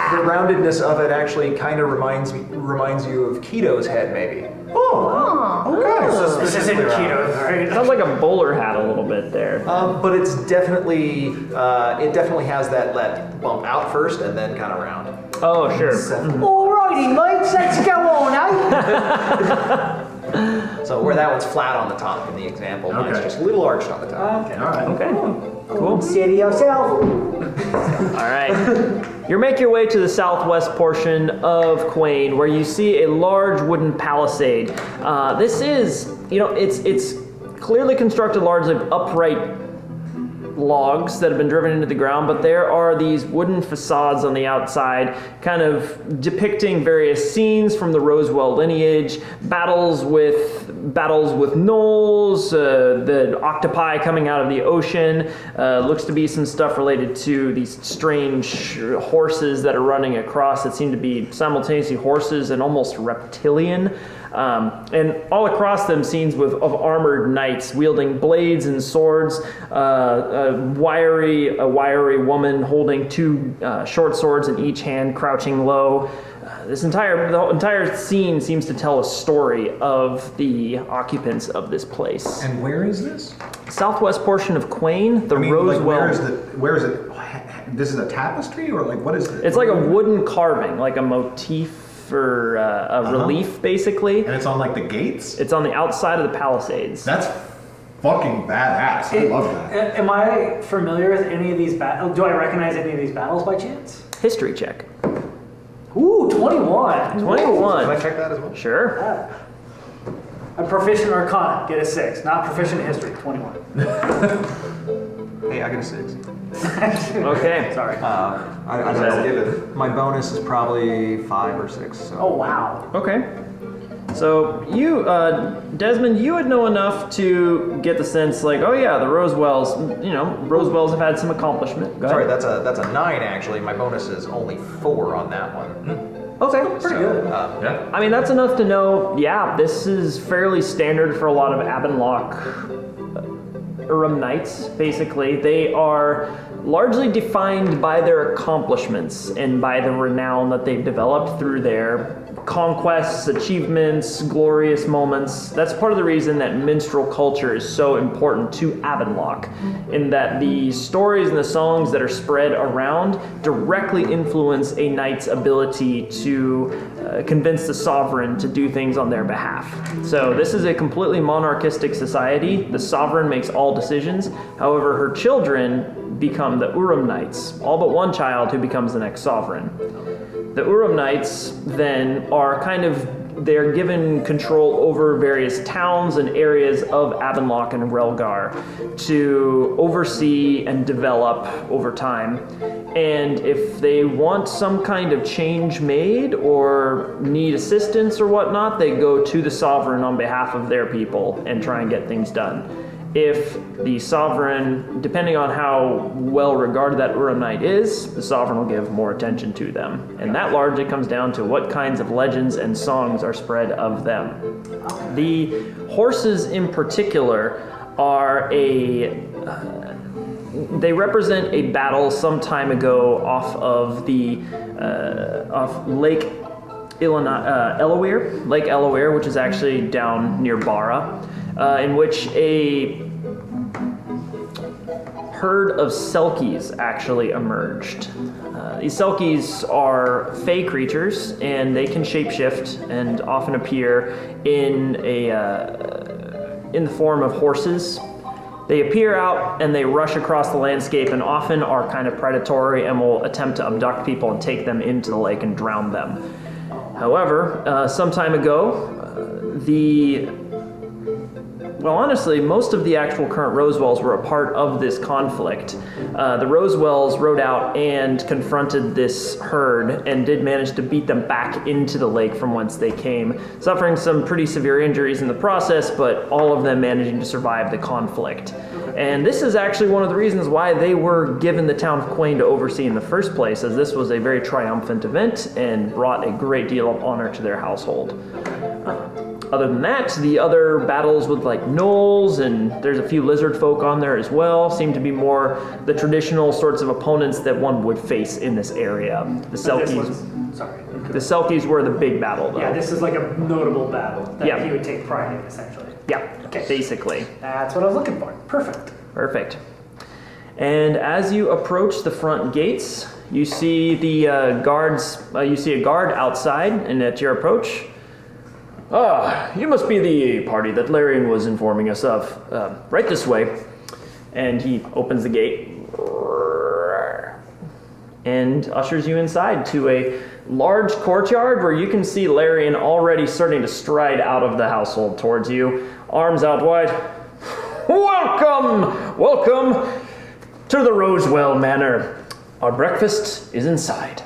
The roundedness of it actually kind of reminds you of Keto's head, maybe. Okay. This isn't keto, right? Sounds like a bowler hat a little bit there. But it's definitely it definitely has that bump out first and then kind of round. Oh sure. Alrighty, mates, let's go on, eh? So where that one's flat on the top in the example, mine's Okay. just a little arched on the top. All right. Okay. Cool. Steady yourself. All right. You make your way to the southwest portion of Quain, where you see a large wooden palisade. This is, it's clearly constructed largely of upright logs that have been driven into the ground, but there are these wooden facades on the outside, kind of depicting various scenes from the Rosewell lineage, battles with gnolls, the octopi coming out of the ocean. Looks to be some stuff related to these strange horses that are running across that seem to be simultaneously horses and almost reptilian. And all across them scenes of armored knights wielding blades and swords, a wiry woman holding two short swords in each hand, crouching low. The entire scene seems to tell a story of the occupants of this place. And where is this? Southwest portion of Quain, Rosewell. Where is it? This is a tapestry, or like what is it? It's like a wooden carving, like a motif or a relief, basically. And it's on like the gates? It's on the outside of the palisades. That's fucking badass. I love that. Am I familiar with any of these battles? Do I recognize any of these battles by chance? History check. Ooh, 21. 21. Can I check that as well? Sure. I'm proficient Arcana, get a 6. Not proficient History, 21. Hey, I got a 6. Okay. Sorry. I don't know. My bonus is probably 5 or 6. So. Oh, wow. Okay. So you, Desmond, you would know enough to get the sense, like, oh yeah, the Rosewells, Rosewells have had some accomplishment. Go Sorry, ahead. that's a 9 actually. My bonus is only 4 on that one. Okay. Pretty good. Yeah. I mean, that's enough to know, yeah, this is fairly standard for a lot of Abendlock Urim Knights, basically. They are largely defined by their accomplishments and by the renown that they've developed through their conquests, achievements, glorious moments. That's part of the reason that minstrel culture is so important to Abendlock, in that the stories and the songs that are spread around directly influence a knight's ability to convince the sovereign to do things on their behalf. So this is a completely monarchistic society. The sovereign makes all decisions. However, her children become the Urim Knights, all but one child who becomes the next sovereign. The Urim Knights then are they're given control over various towns and areas of Abendlock and Relgar to oversee and develop over time. And if they want some kind of change made or need assistance or whatnot, they go to the sovereign on behalf of their people and try and get things done. If the sovereign, depending on how well regarded that Urim Knight is, the sovereign will give more attention to them. And that largely comes down to what kinds of legends and songs are spread of them. The horses in particular are they represent a battle some time ago off of Lake Elaware, which is actually down near Bara. In which a herd of Selkies actually emerged. These Selkies are fey creatures, and they can shapeshift and often appear in the form of horses. They appear out and they rush across the landscape and often are kind of predatory and will attempt to abduct people and take them into the lake and drown them. However, some time ago, honestly, most of the actual current Rosewells were a part of this conflict. The Rosewells rode out and confronted this herd and did manage to beat them back into the lake from whence they came, suffering some pretty severe injuries in the process, but all of them managing to survive the conflict. And this is actually one of the reasons why they were given the town of Quain to oversee in the first place, as this was a very triumphant event and brought a great deal of honor to their household. Other than that, the other battles with like gnolls, and there's a few lizard folk on there as well, seem to be more the traditional sorts of opponents that one would face in this area. The Selkies were the big battle, though. Yeah, this is like a notable battle that he would take pride in, essentially. Yeah, basically. That's what I was looking for. Perfect. And as you approach the front gates, you see the guards. You see a guard outside, and at your approach. You must be the party that Larian was informing us of. Right this way. And he opens the gate and ushers you inside to a large courtyard where you can see Larian already starting to stride out of the household towards you, arms out wide. Welcome! to the Rosewell Manor. Our breakfast is inside.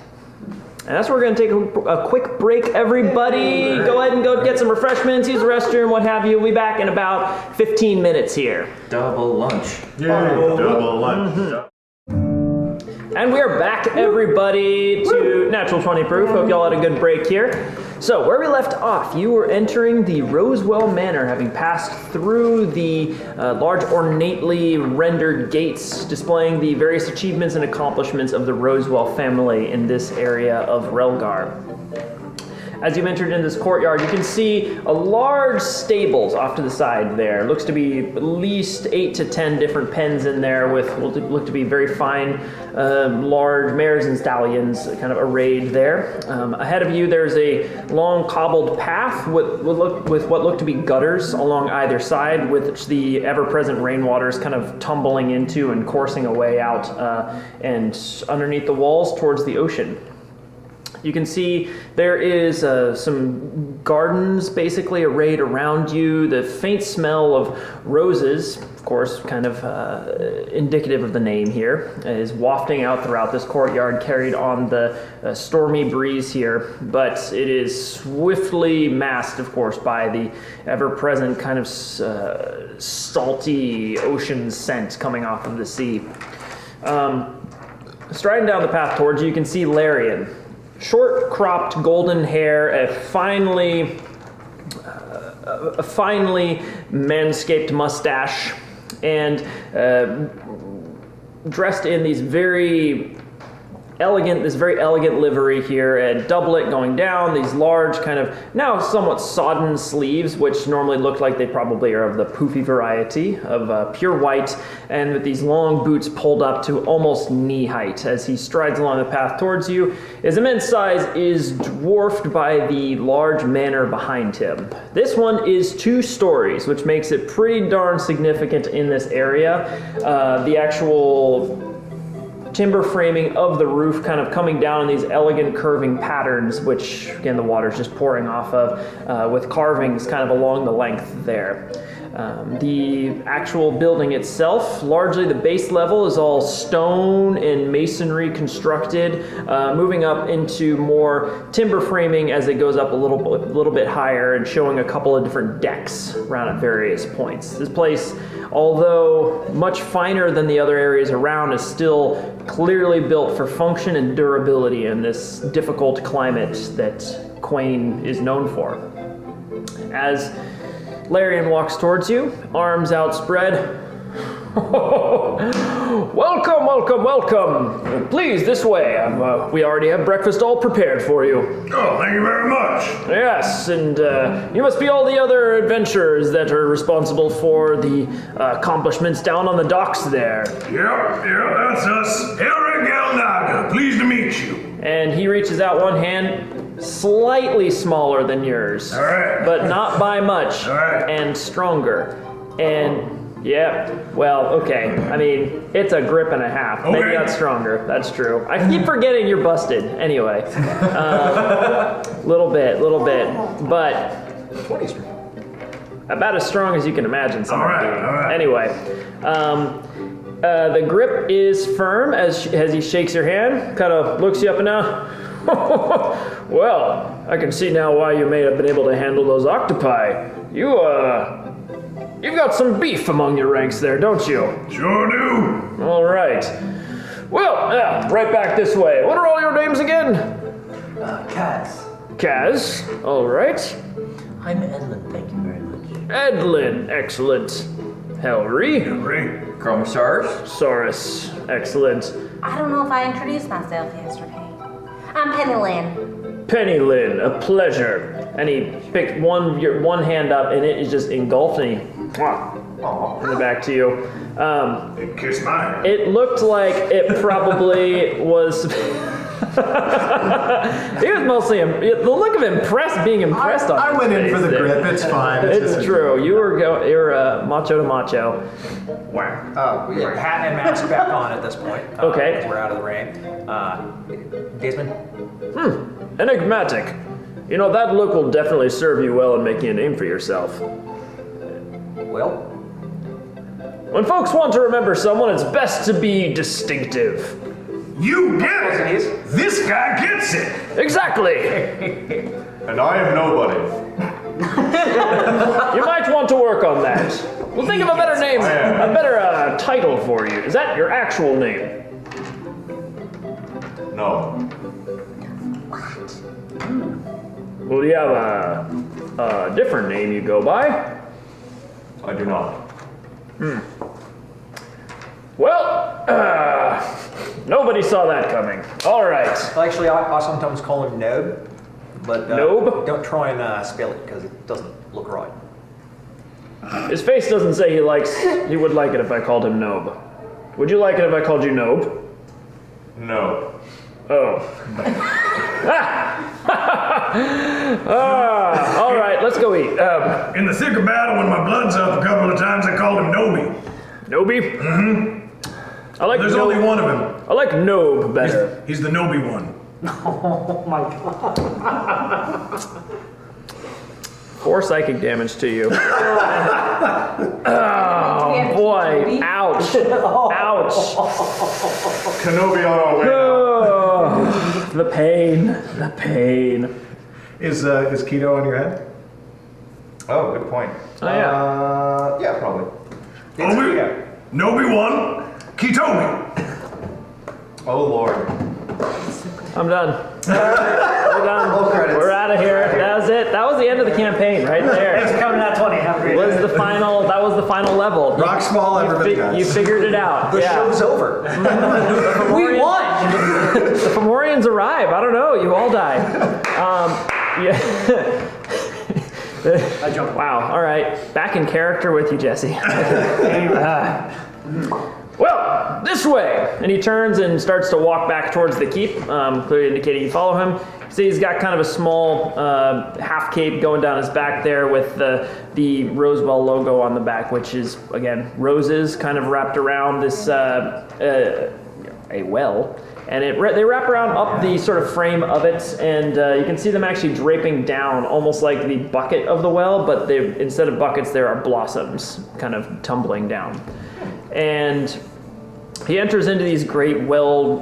And that's where we're going to take a quick break, everybody. Go ahead and go get some refreshments, use the restroom, what have you. We'll be back in about 15 minutes here. Double lunch. Double lunch. And we are back, everybody, to Natural 20 Proof. Hope y'all had a good break here. So, where we left off, you were entering the Rosewell Manor, having passed through the large, ornately rendered gates, displaying the various achievements and accomplishments of the Rosewell family in this area of Relgar. As you entered in this courtyard, you can see a large stables off to the side there. Looks to be at least 8 to 10 different pens in there with what look to be very fine, large mares and stallions kind of arrayed there. Ahead of you, there's a long cobbled path with what look to be gutters along either side, with the ever-present rainwaters kind of tumbling into and coursing away out and underneath the walls towards the ocean. You can see there is some gardens basically arrayed around you. The faint smell of roses, of course, kind of indicative of the name here, is wafting out throughout this courtyard, carried on the stormy breeze here. But it is swiftly masked, of course, by the ever-present kind of salty ocean scent coming off of the sea. Striding down the path towards you, you can see Larian. Short-cropped golden hair, a finely manscaped mustache, and dressed in this very elegant livery here, a doublet going down, these large kind of now somewhat sodden sleeves, which normally look like they probably are of the poofy variety of pure white, and with these long boots pulled up to almost knee height as he strides along the path towards you. His immense size is dwarfed by the large manor behind him. This one is 2 stories, which makes it pretty darn significant in this area. The actual timber framing of the roof kind of coming down in these elegant curving patterns, which again the water's just pouring off of, with carvings kind of along the length there. The actual building itself, largely the base level is all stone and masonry constructed, moving up into more timber framing as it goes up a little bit higher and showing a couple of different decks around at various points. This place, although much finer than the other areas around, is still clearly built for function and durability in this difficult climate that Quain is known for. As Larian walks towards you, arms outspread. Welcome, welcome, welcome. Please, this way. We already have breakfast all prepared for you. Oh, thank you very much. Yes, and you must be all the other adventurers that are responsible for the accomplishments down on the docks there. Yep, that's us. Elric Elnaga, pleased to meet you. And he reaches out one hand, slightly smaller than yours. All right. But not by much. All right. And stronger. And yeah, well, okay. I mean, it's a grip and a half. Okay. Maybe that's stronger. That's true. I keep forgetting you're busted. Anyway. Little bit. But 20 string. about as strong as you can imagine someone being. All right. Anyway. The grip is firm as he shakes your hand, kind of looks you up and down. Well, I can see now why you may have been able to handle those octopi. You've got some beef among your ranks there, don't you? Sure do. All right. Well, right back this way. What are all your names again? Kaz. Kaz. All right. I'm Edlin, thank you very much. Edlin. Excellent. Helry. Chromosars. Saurus. Excellent. I don't know if I introduced myself yesterday. I'm Penny Lynn. Penny Lynn, a pleasure. And he picked one hand up, and it is just engulfed, and he hand it back to you. Kiss my hand. It looked like it probably was. He was mostly the look of being impressed on. I went in for the grip. It's fine. It's true. You're macho to macho. We have hat and mask back on at this point. Okay. Because we're out of the rain. Desmond? Enigmatic. You know, that look will definitely serve you well in making a name for yourself. Well, When folks want to remember someone, it's best to be distinctive. You get it! This guy gets it! Exactly! And I am nobody. You might want to work on that. We'll think of a better name, a better title for you. Is that your actual name? No. Well, do you have a different name you go by? I do not. Well, nobody saw that coming. All right. Actually, I sometimes call him Nob, but Nob? don't try and spell it because it doesn't look right. His face doesn't say he would like it if I called him Nob. Would you like it if I called you Nob? No. Oh. All right, let's go eat. In the thick of battle, when my blood's up a couple of times, I called him Nobi. Nobi? Mm-hmm. I like There's only one of him. I like Nob better. He's the Nobi one. Oh my god. 4 psychic damage to you. Oh boy! Ouch! Ouch! Kenobi on our way now. Oh, the pain! The pain! Is keto on your head? Oh, good point. Oh yeah. Yeah, probably. Nobi one. Kitomi. Oh Lord. I'm done. We're done. We're out of here. That was it. That was the end of the campaign, right there. Thanks for coming at 20. Have a great day. That was the final level. Rock small, everybody does. You figured it out. The show's over. We won! The Fomorians arrive. I don't know. You all die. Yeah. I jumped. Wow. All right. Back in character with you, Jesse. Well, this way! And he turns and starts to walk back towards the keep, clearly indicating you follow him. See, he's got kind of a small half cape going down his back there with the Rosewell logo on the back, which is, again, roses kind of wrapped around this a well. And they wrap around up the sort of frame of it, and you can see them actually draping down, almost like the bucket of the well, but instead of buckets, there are blossoms kind of tumbling down. And he enters into these great well-wrought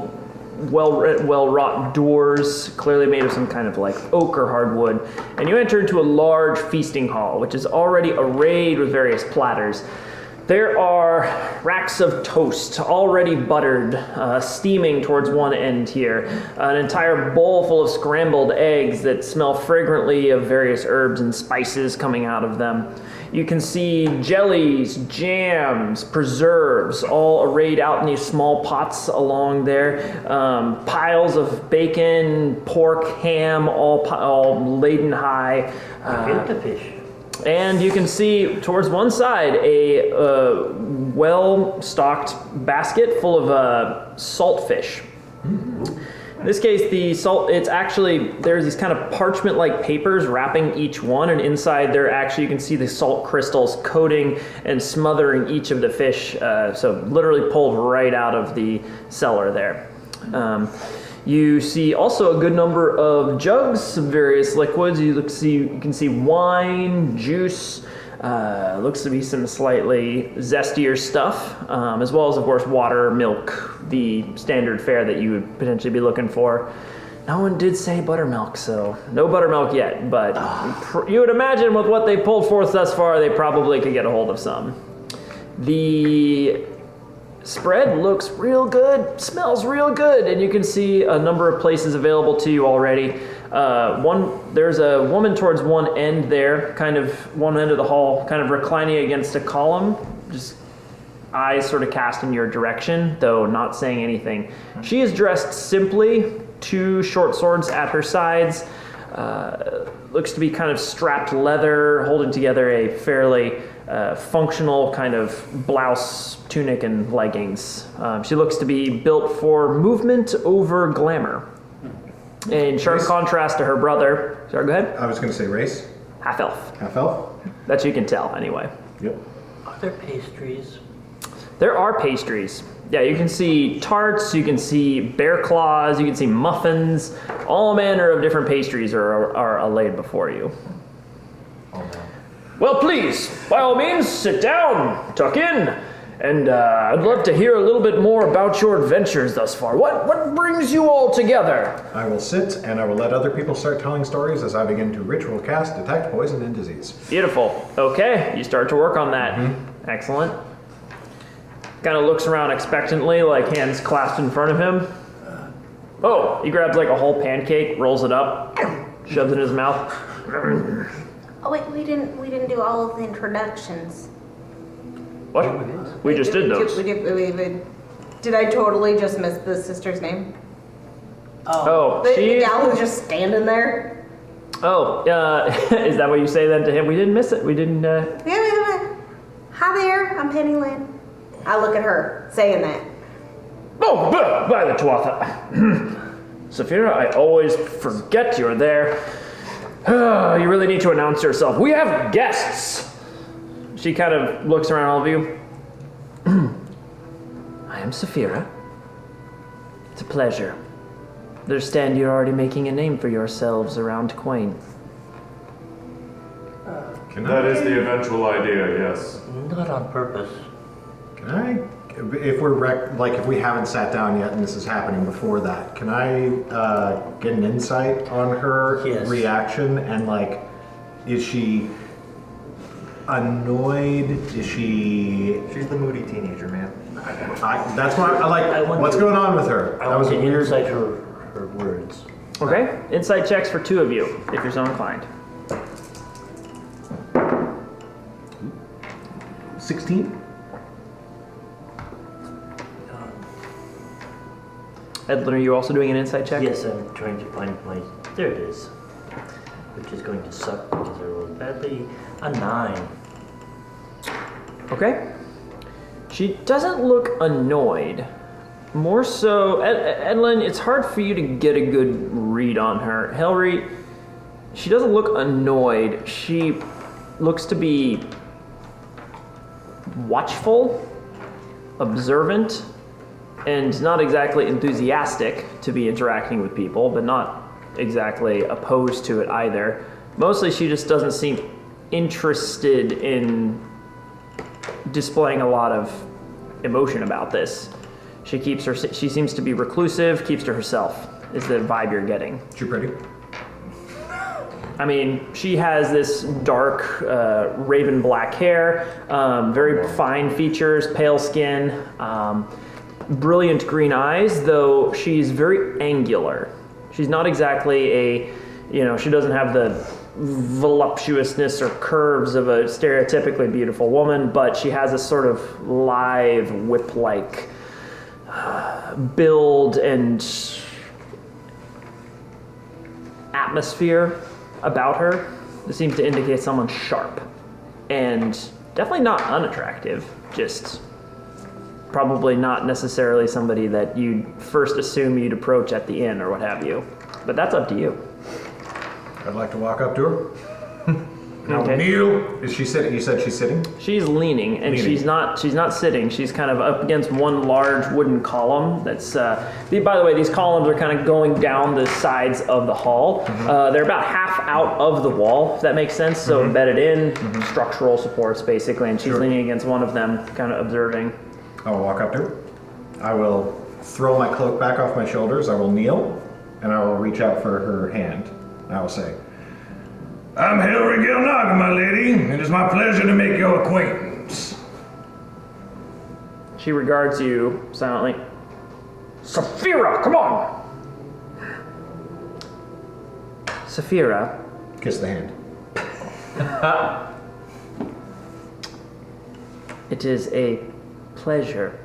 doors, clearly made of some kind of like oak or hardwood. And you enter into a large feasting hall, which is already arrayed with various platters. There are racks of toast, already buttered, steaming towards one end here. An entire bowl full of scrambled eggs that smell fragrantly of various herbs and spices coming out of them. You can see jellies, jams, preserves, all arrayed out in these small pots along there. Piles of bacon, pork, ham, all laden high. Fish. And you can see towards one side a well-stocked basket full of saltfish. In this case, the salt, there's these kind of parchment-like papers wrapping each one, and inside there you can see the salt crystals coating and smothering each of the fish, so literally pulled right out of the cellar there. You see also a good number of jugs of various liquids. You can see wine, juice, looks to be some slightly zestier stuff, as well as, of course, water, milk, the standard fare that you would potentially be looking for. No one did say buttermilk, so no buttermilk yet, but you would imagine with what they pulled forth thus far, they probably could get a hold of some. The spread looks real good, smells real good, and you can see a number of places available to you already. There's a woman towards one end there, kind of one end of the hall, kind of reclining against a column, just eyes sort of cast in your direction, though not saying anything. She is dressed simply, 2 short swords at her sides, looks to be kind of strapped leather, holding together a fairly functional kind of blouse, tunic, and leggings. She looks to be built for movement over glamour. In sharp contrast to her brother. Sorry, go ahead. I was going to say race. Half elf. Half elf? That you can tell, anyway. Yep. Are there pastries? There are pastries. Yeah, you can see tarts, you can see bear claws, you can see muffins. All manner of different pastries are laid before you. Well, please, by all means, sit down, tuck in, and I'd love to hear a little bit more about your adventures thus far. What brings you all together? I will sit and I will let other people start telling stories as I begin to ritual cast detect poison and disease. Beautiful. Okay, you start to work on that. Excellent. Kind of looks around expectantly, like hands clasped in front of him. Oh, he grabs like a whole pancake, rolls it up, shoves it in his mouth. Oh wait, we didn't do all of the introductions. What? We just did those. Did I totally just miss the sister's name? Oh, The she. gal who's just standing there. Oh, is that what you say then to him? We didn't miss it. We didn't. Yeah. Hi there, I'm Penny Lynn. I look at her saying that. Oh, by the Tuatha. Saphira, I always forget you're there. You really need to announce yourself. We have guests. She kind of looks around all of you. I am Saphira. It's a pleasure. Understand you're already making a name for yourselves around Quain. That is the eventual idea, yes. Not on purpose. Can I, if we're if we haven't sat down yet and this is happening before that, can I get an insight on her reaction and like, is she annoyed? Is she? She's the moody teenager, man. That's why I like. What's going on with her? I want to insight her words. Okay, insight checks for 2 of you, if you're so inclined. 16. Edlin, are you also doing an insight check? Yes, I'm trying to find my. There it is. Which is going to suck because I rolled badly. A 9. Okay. She doesn't look annoyed. More so, Edlin, it's hard for you to get a good read on her. Helry, she doesn't look annoyed. She looks to be watchful, observant, and not exactly enthusiastic to be interacting with people, but not exactly opposed to it either. Mostly she just doesn't seem interested in displaying a lot of emotion about this. She seems to be reclusive, keeps to herself, is the vibe you're getting. She pretty? I mean, she has this dark, raven black hair, very fine features, pale skin, brilliant green eyes, though she's very angular. She's not exactly she doesn't have the voluptuousness or curves of a stereotypically beautiful woman, but she has a sort of lithe, whip-like build and atmosphere about her that seems to indicate someone sharp and definitely not unattractive, just probably not necessarily somebody that you'd first assume you'd approach at the inn or what have you. But that's up to you. I'd like to walk up to her. Okay. Kneel. Is she sitting? You said she's sitting? She's leaning, and she's not sitting. She's kind of up against one large wooden column. That's by the way, these columns are kind of going down the sides of the hall. They're about half out of the wall, if that makes sense. So embedded in structural supports, basically, and she's leaning against one of them, kind of observing. I will walk up to her. I will throw my cloak back off my shoulders. I will kneel, and I will reach out for her hand. And I will say, I'm Hilary Gilnaga, my lady. It is my pleasure to make your acquaintance. She regards you silently. Saphira, come on! Saphira. Kiss the hand. It is a pleasure.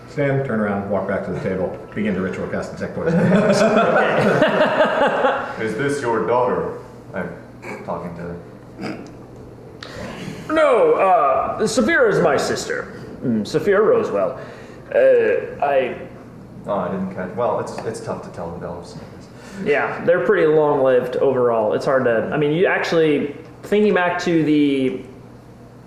Stand, turn around, walk back to the table, begin to ritual cast detect poison. Is this your daughter? I'm talking to her. No, Saphira is my sister. Saphira Rosewell. I didn't catch. Well, it's tough to tell with elves. Yeah, they're pretty long-lived overall. It's hard to. I mean, you actually thinking back to the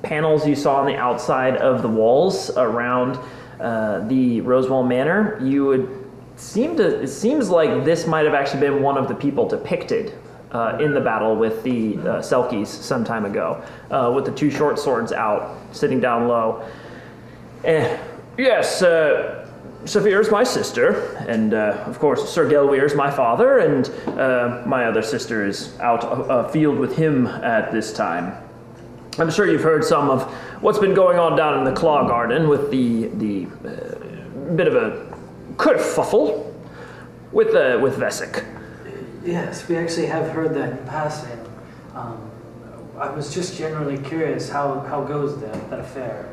panels you saw on the outside of the walls around the Rosewell Manor, you would it seems like this might have actually been one of the people depicted in the battle with the Selkies some time ago, with the 2 short swords out, sitting down low. Yes, Saphir is my sister, and of course Sir Gelweir is my father, and my other sister is out afield with him at this time. I'm sure you've heard some of what's been going on down in the Claw Garden with the bit of a kerfuffle with Vesic. Yes, we actually have heard that in passing. I was just generally curious, how goes that affair?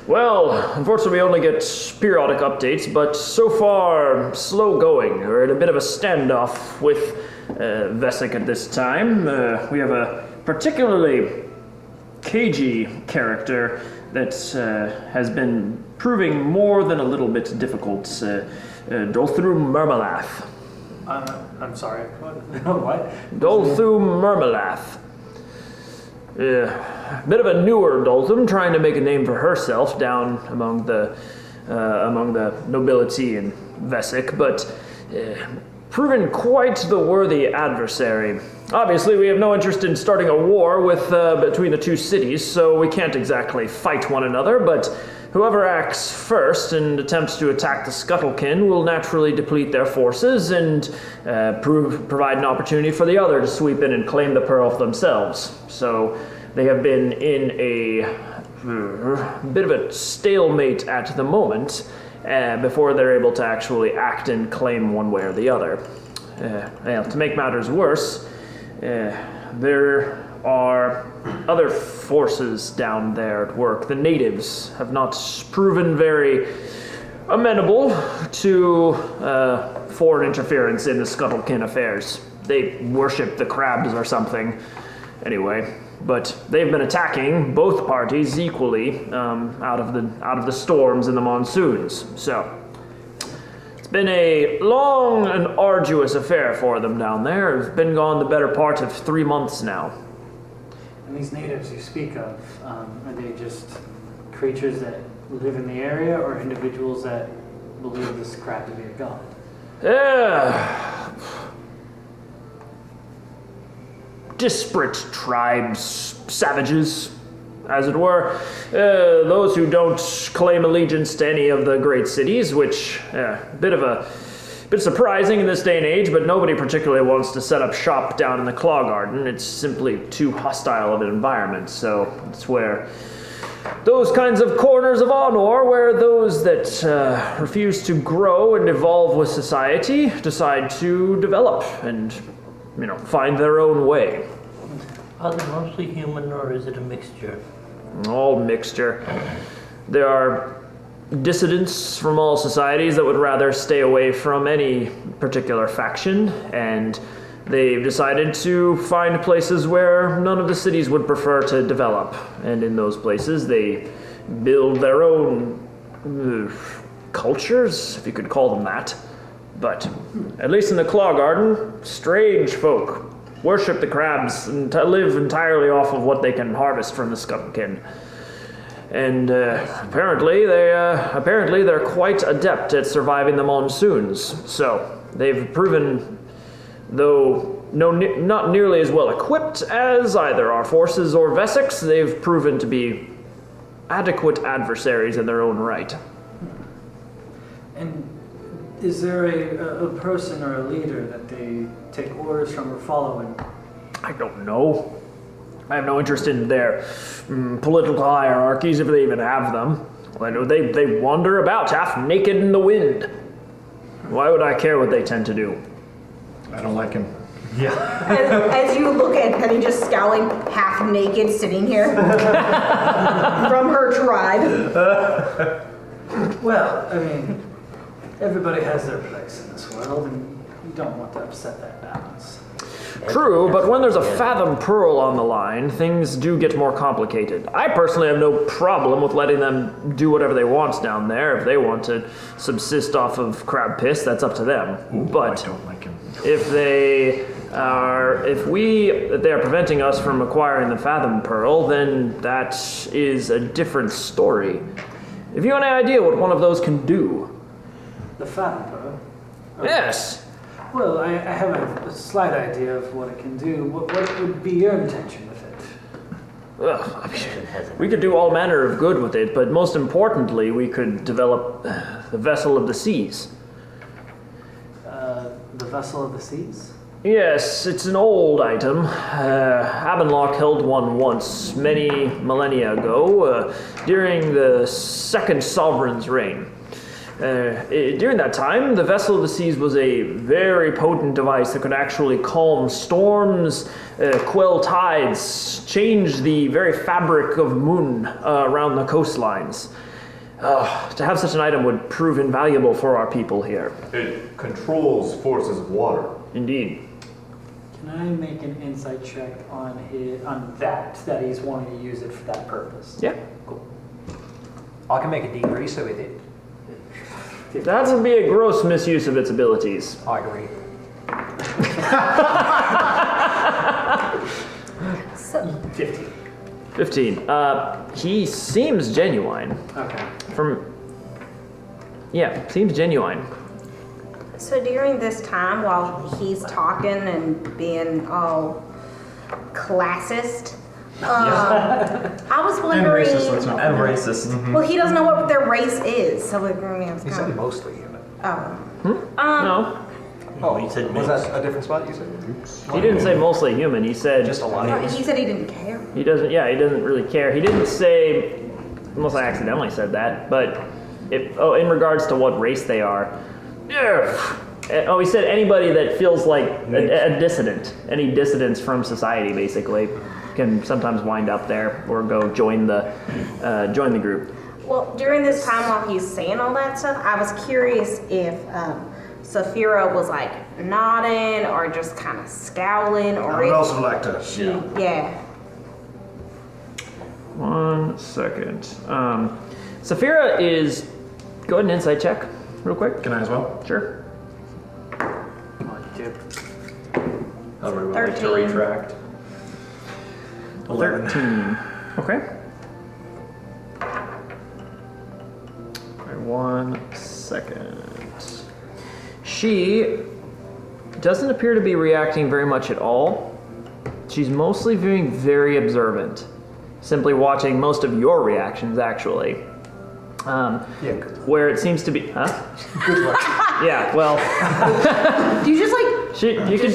Well, unfortunately we only get periodic updates, but so far, slow going. We're in a bit of a standoff with Vesic at this time. We have a particularly cagey character that has been proving more than a little bit difficult, Dolthru Murmalath. I'm sorry, what? Dolthru Murmalath. Bit of a newer Dolthum, trying to make a name for herself down among the nobility in Vesic, but proven quite the worthy adversary. Obviously, we have no interest in starting a war with between the two cities, so we can't exactly fight one another, but whoever acts first and attempts to attack the Scuttlekin will naturally deplete their forces and provide an opportunity for the other to sweep in and claim the pearl for themselves. So they have been in a bit of a stalemate at the moment before they're able to actually act and claim one way or the other. To make matters worse, there are other forces down there at work. The natives have not proven very amenable to foreign interference in the Scuttlekin affairs. They worship the crabs or something. Anyway, but they've been attacking both parties equally out of the storms and the monsoons. So it's been a long and arduous affair for them down there. It's been gone the better part of 3 months now. And these natives you speak of, are they just creatures that live in the area, or individuals that believe this crab to be a god? Disparate tribes, savages, as it were. Those who don't claim allegiance to any of the great cities, which bit surprising in this day and age, but nobody particularly wants to set up shop down in the Claw Garden. It's simply too hostile of an environment, so it's where those kinds of corners of Anor, where those that refuse to grow and evolve with society decide to develop and find their own way. Are they mostly human, or is it a mixture? All mixture. There are dissidents from all societies that would rather stay away from any particular faction, and they've decided to find places where none of the cities would prefer to develop. And in those places, they build their own cultures, if you could call them that. But at least in the Claw Garden, strange folk worship the crabs and live entirely off of what they can harvest from the Scuttlekin. And apparently they're quite adept at surviving the monsoons. So they've proven, though not nearly as well equipped as either our forces or Vesics, they've proven to be adequate adversaries in their own right. And is there a person or a leader that they take orders from or following? I don't know. I have no interest in their political hierarchies, if they even have them. I know they wander about half naked in the wind. Why would I care what they tend to do? I don't like him. Yeah. As you look at Penny just scowling, half naked, sitting here from her tribe. Well, I mean, everybody has their place in this world, and you don't want to upset that balance. True, but when there's a fathom pearl on the line, things do get more complicated. I personally have no problem with letting them do whatever they want down there. If they want to subsist off of crab piss, that's up to them. Ooh, but I don't like him. if they are preventing us from acquiring the fathom pearl, then that is a different story. Have you any idea what one of those can do? The fathom pearl? Yes. Well, I have a slight idea of what it can do. What would be your intention with it? We could do all manner of good with it, but most importantly, we could develop the vessel of the seas. The vessel of the seas? Yes, it's an old item. Abenlock held one once, many millennia ago, during the second sovereign's reign. During that time, the Vessel of the Seas was a very potent device that could actually calm storms, quell tides, change the very fabric of moon around the coastlines. To have such an item would prove invaluable for our people here. It controls forces of water. Indeed. Can I make an insight check on that he's wanting to use it for that purpose? Yeah. Cool. I can make a decrease with it. That would be a gross misuse of its abilities. I agree. So, 15. 15. He seems genuine. Okay. Seems genuine. so during this time, while he's talking and being all classist, I was wondering. And racist, let's not And forget. racist. Well, he doesn't know what their race is, so it was He kind said of. mostly human. Oh. No, Oh, you said Was mixed. that a different spot you said? he didn't say mostly human. He said Just a lot. No, he said he didn't care. he doesn't. Yeah, he doesn't really care. He didn't say, unless I accidentally said that. But in regards to what race they are, yeah. He said anybody that feels like a dissident, any dissidents from society, basically, can sometimes wind up there or go join the group. Well, during this time while he's saying all that stuff, I was curious if Saphira was like nodding or just kind of scowling, I or would if also like to. she, yeah. 1 second. Saphira is. Go ahead and insight check, real quick. Can I as well? Sure. How do we like to 13. retract? 11. 13. Okay. Alright, 1 second. She doesn't appear to be reacting very much at all. She's mostly being very observant, simply watching most of your reactions, actually. Where it seems to be, huh? Good luck. Yeah, well, Do you just like?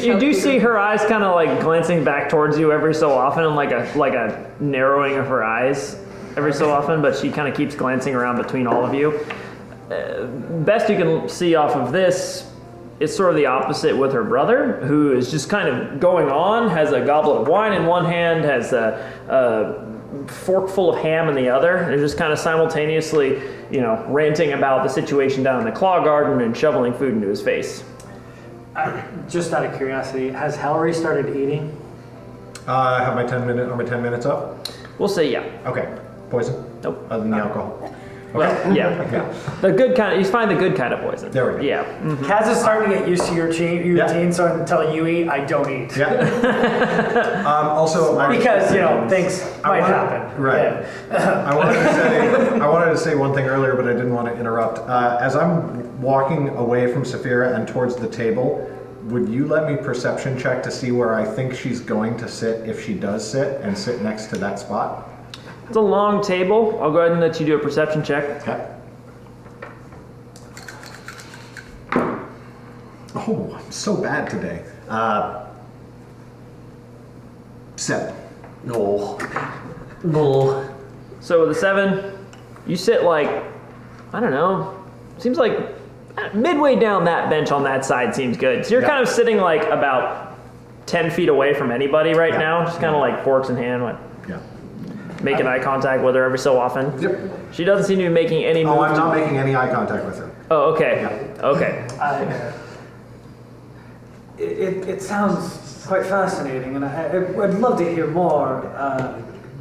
you do see her eyes kind of like glancing back towards you every so often, and like a narrowing of her eyes every so often, but she kind of keeps glancing around between all of you. Best you can see off of this, it's sort of the opposite with her brother, who is just kind of going on, has a goblet of wine in one hand, has a fork full of ham in the other, and just kind of simultaneously, ranting about the situation down in the claw garden and shoveling food into his face. Just out of curiosity, has Hallery started eating? I have my 10 minutes up. We'll say yeah. Okay. Poison? Nope. Other than the alcohol. Well, yeah. The good kind. You find the good kind of poison. There we go. Yeah. Kaz is starting to get used to your routine, Yeah. so I'm telling you eat, I don't eat. Yeah. Also, Because, things might happen. Right. Yeah. I wanted to say one thing earlier, but I didn't want to interrupt. As I'm walking away from Saphira and towards the table, would you let me perception check to see where I think she's going to sit if she does sit and sit next to that spot? It's a long table. I'll go ahead and let you do a perception check. Okay. Oh, I'm so bad today. 7. No. So with a 7, you sit like, I don't know, seems like midway down that bench on that side seems good. So you're Yeah. kind of sitting like about 10 feet away from anybody right Yeah. now, just kind of like forks in hand, Yeah. making eye contact with her every so often. Yep. She doesn't seem to be making any move. Oh, I'm not making any eye contact with her. Oh, okay. Okay. It sounds quite fascinating, and I'd love to hear more.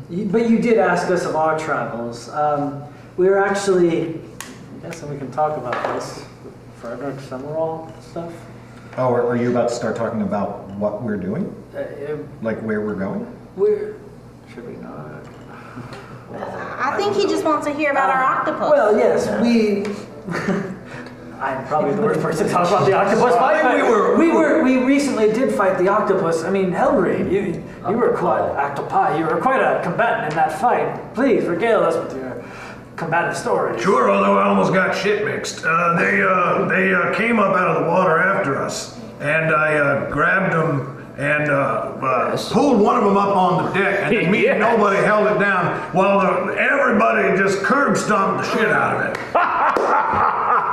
But you did ask us of our travels. We were actually, I guess we can talk about this, Frederick Summerall stuff. Oh, are you about to start talking about what we're doing? Like where we're going? Should we not? I think he just wants to hear about our octopus. Well, yes, we. I'm probably the worst person to talk about the octopus fight. We recently did fight the octopus. I mean, Hellgrave, you were quite octopi. You were quite a combatant in that fight. Please regale us with your combative stories. Sure, although I almost got shit mixed. They came up out of the water after us, and I grabbed them and pulled one of them up on the deck, and then me and nobody held it down while everybody just curb stomped the shit out of it.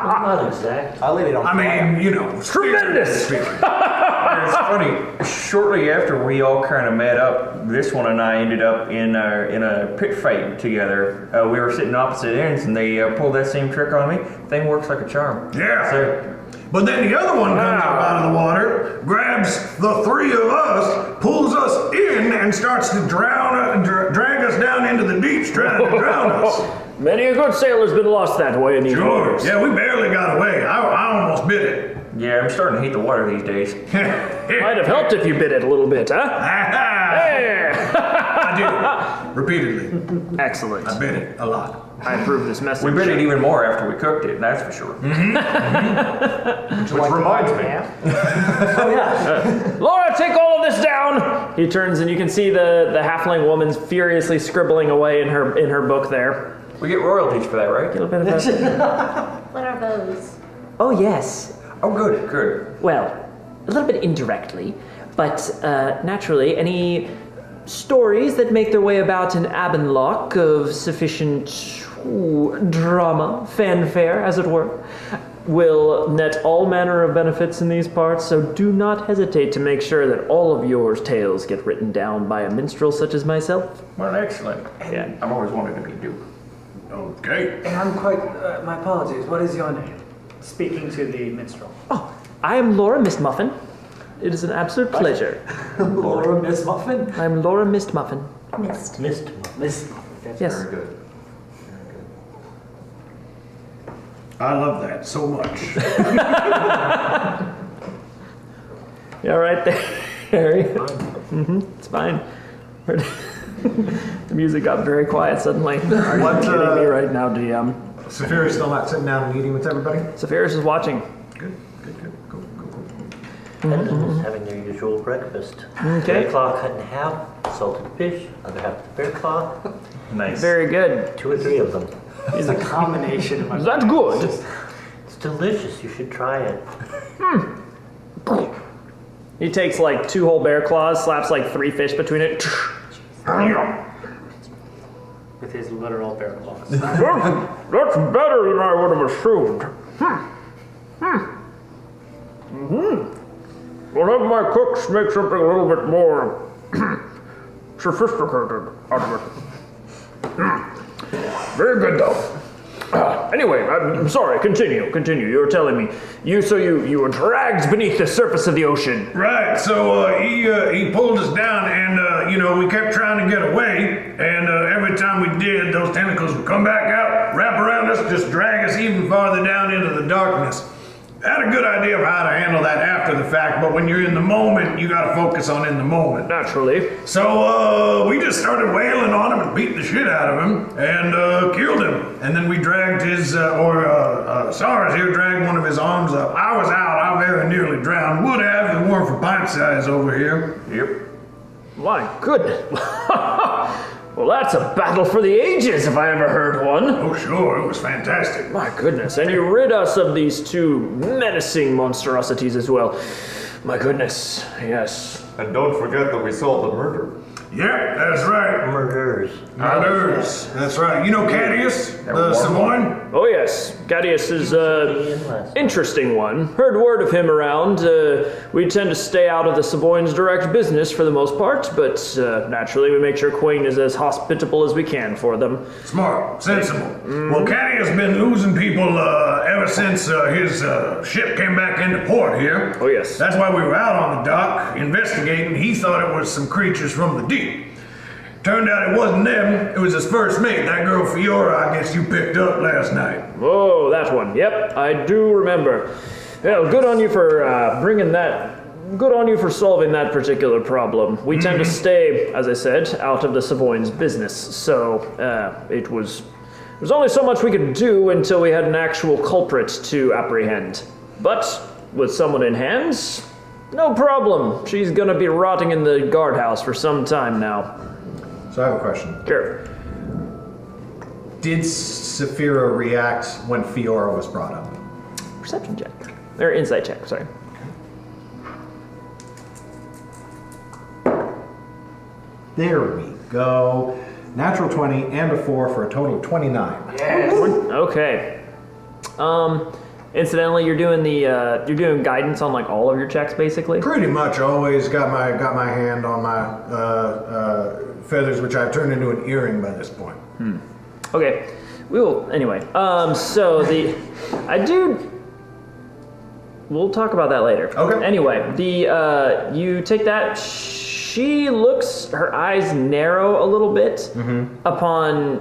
Not exact. I laid it on I mean, you know, Tremendous! It's funny. Shortly after we all kind of met up, this one and I ended up in a pit fight together. We were sitting opposite ends, and they pulled that same trick on me. Thing works like a charm. Yeah. So, But then the other one comes up out of the water, grabs the three of us, pulls us in, and starts to drag us down into the deeps, trying to drown us. Many a good sailor's been lost that way in these Sure. waters. Yeah, we barely got away. I almost bit it. yeah, I'm starting to hate the water these days. Might have helped if you bit it a little bit, huh? Hey! I did. Repeatedly. Excellent. I bit it a lot. I approve this message. We bit it even more after we cooked it, that's for sure. Which reminds me. Oh yeah. Laura, take all of this down! He turns and you can see the halfling woman's furiously scribbling away in her book there. We get royalties for that, right? A little bit of a... What are those? Oh, yes. Oh, good, good. Well, a little bit indirectly, but naturally, any stories that make their way about in Abinlock of sufficient drama, fanfare, as it were, will net all manner of benefits in these parts, so do not hesitate to make sure that all of your tales get written down by a minstrel such as myself. Well, excellent. Yeah. I've always wanted to be Duke. Okay. And I'm quite. My apologies. What is your name? Speaking to the minstrel. Oh, I am Laura Mist Muffin. It is an absolute pleasure. Laura Miss Muffin. I'm Laura Mist Muffin. Mist. Miss Muffin. Yes. Very good. I love that so much. Yeah, right there, Harry. It's fine. The music got very quiet suddenly. Are you What, kidding me right now, DM? Saphira's still not sitting down and eating with everybody? Sephiroth is watching. Good. Cool. And is having their usual breakfast. Okay. Bear claw cut in half, salted fish, other half the bear claw, Nice. Very good. 2 or 3 of them. It's a combination of my. Is that good? It's delicious. You should try it. He takes like 2 whole bear claws, slaps like 3 fish between it. With his literal bear claws. That's better than I would have assumed. We'll have my cooks make something a little bit more sophisticated out of it. Very good though. Anyway, I'm sorry, continue. You were telling me. You were dragged beneath the surface of the ocean. Right, so he pulled us down, and we kept trying to get away, and every time we did, those tentacles would come back out, wrap around us, just drag us even farther down into the darkness. I had a good idea of how to handle that after the fact, but when you're in the moment, you gotta focus on in the moment. Naturally. So we just started wailing on him and beat the shit out of him and killed him. And then we dragged his, Sars here dragged one of his arms up. I was out. I very nearly drowned. Would have if it weren't for pint size over here. Yep. My goodness. Well, that's a battle for the ages if I ever heard one. Oh, sure. It was fantastic. My goodness. And you rid us of these 2 menacing monstrosities as well. My goodness. Yes. And don't forget that we solved the murder. Yeah, that's right. Murderers. Murders. That's right. You know Cadius, the Savoyne? Oh, yes. Gadius is an interesting one. Heard word of him around. We tend to stay out of the Savoyne's direct business for the most part, but naturally we make sure Queen is as hospitable as we can for them. Smart. Sensible. Well, Cadius has been losing people ever since his ship came back into port here. Oh, yes. That's why we were out on the dock investigating. He thought it was some creatures from the deep. Turned out it wasn't them. It was his first mate, that girl Fiora I guess you picked up last night. Oh, that one. Yep, I do remember. Well, good on you for bringing that. Good on you for solving that particular problem. We tend to stay, as I said, out of the Savoyne's business, so it was There's only so much we could do until we had an actual culprit to apprehend. But with someone in hand, no problem. She's gonna be rotting in the guardhouse for some time now. So I have a question. Sure. Did Saphira react when Fiora was brought up? Perception check. Or insight check, sorry. There we go. Natural 20 and a 4 for a total of 29. Okay. Incidentally, you're doing guidance on like all of your checks, basically. Pretty much always got my hand on my feathers, which I've turned into an earring by this point. Okay. We will anyway. We'll talk about that later. Okay. Anyway, you take that. She looks. Her eyes narrow a little bit upon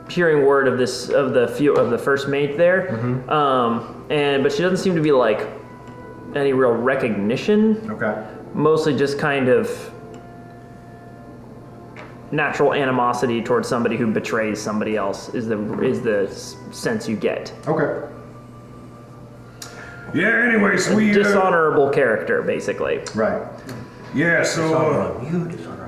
hearing word of the first mate there. But she doesn't seem to be like any real recognition. Okay. Mostly just kind of natural animosity towards somebody who betrays somebody else is the sense you get. Okay. Yeah, anyways, A dishonorable character, basically. Right. Yeah, so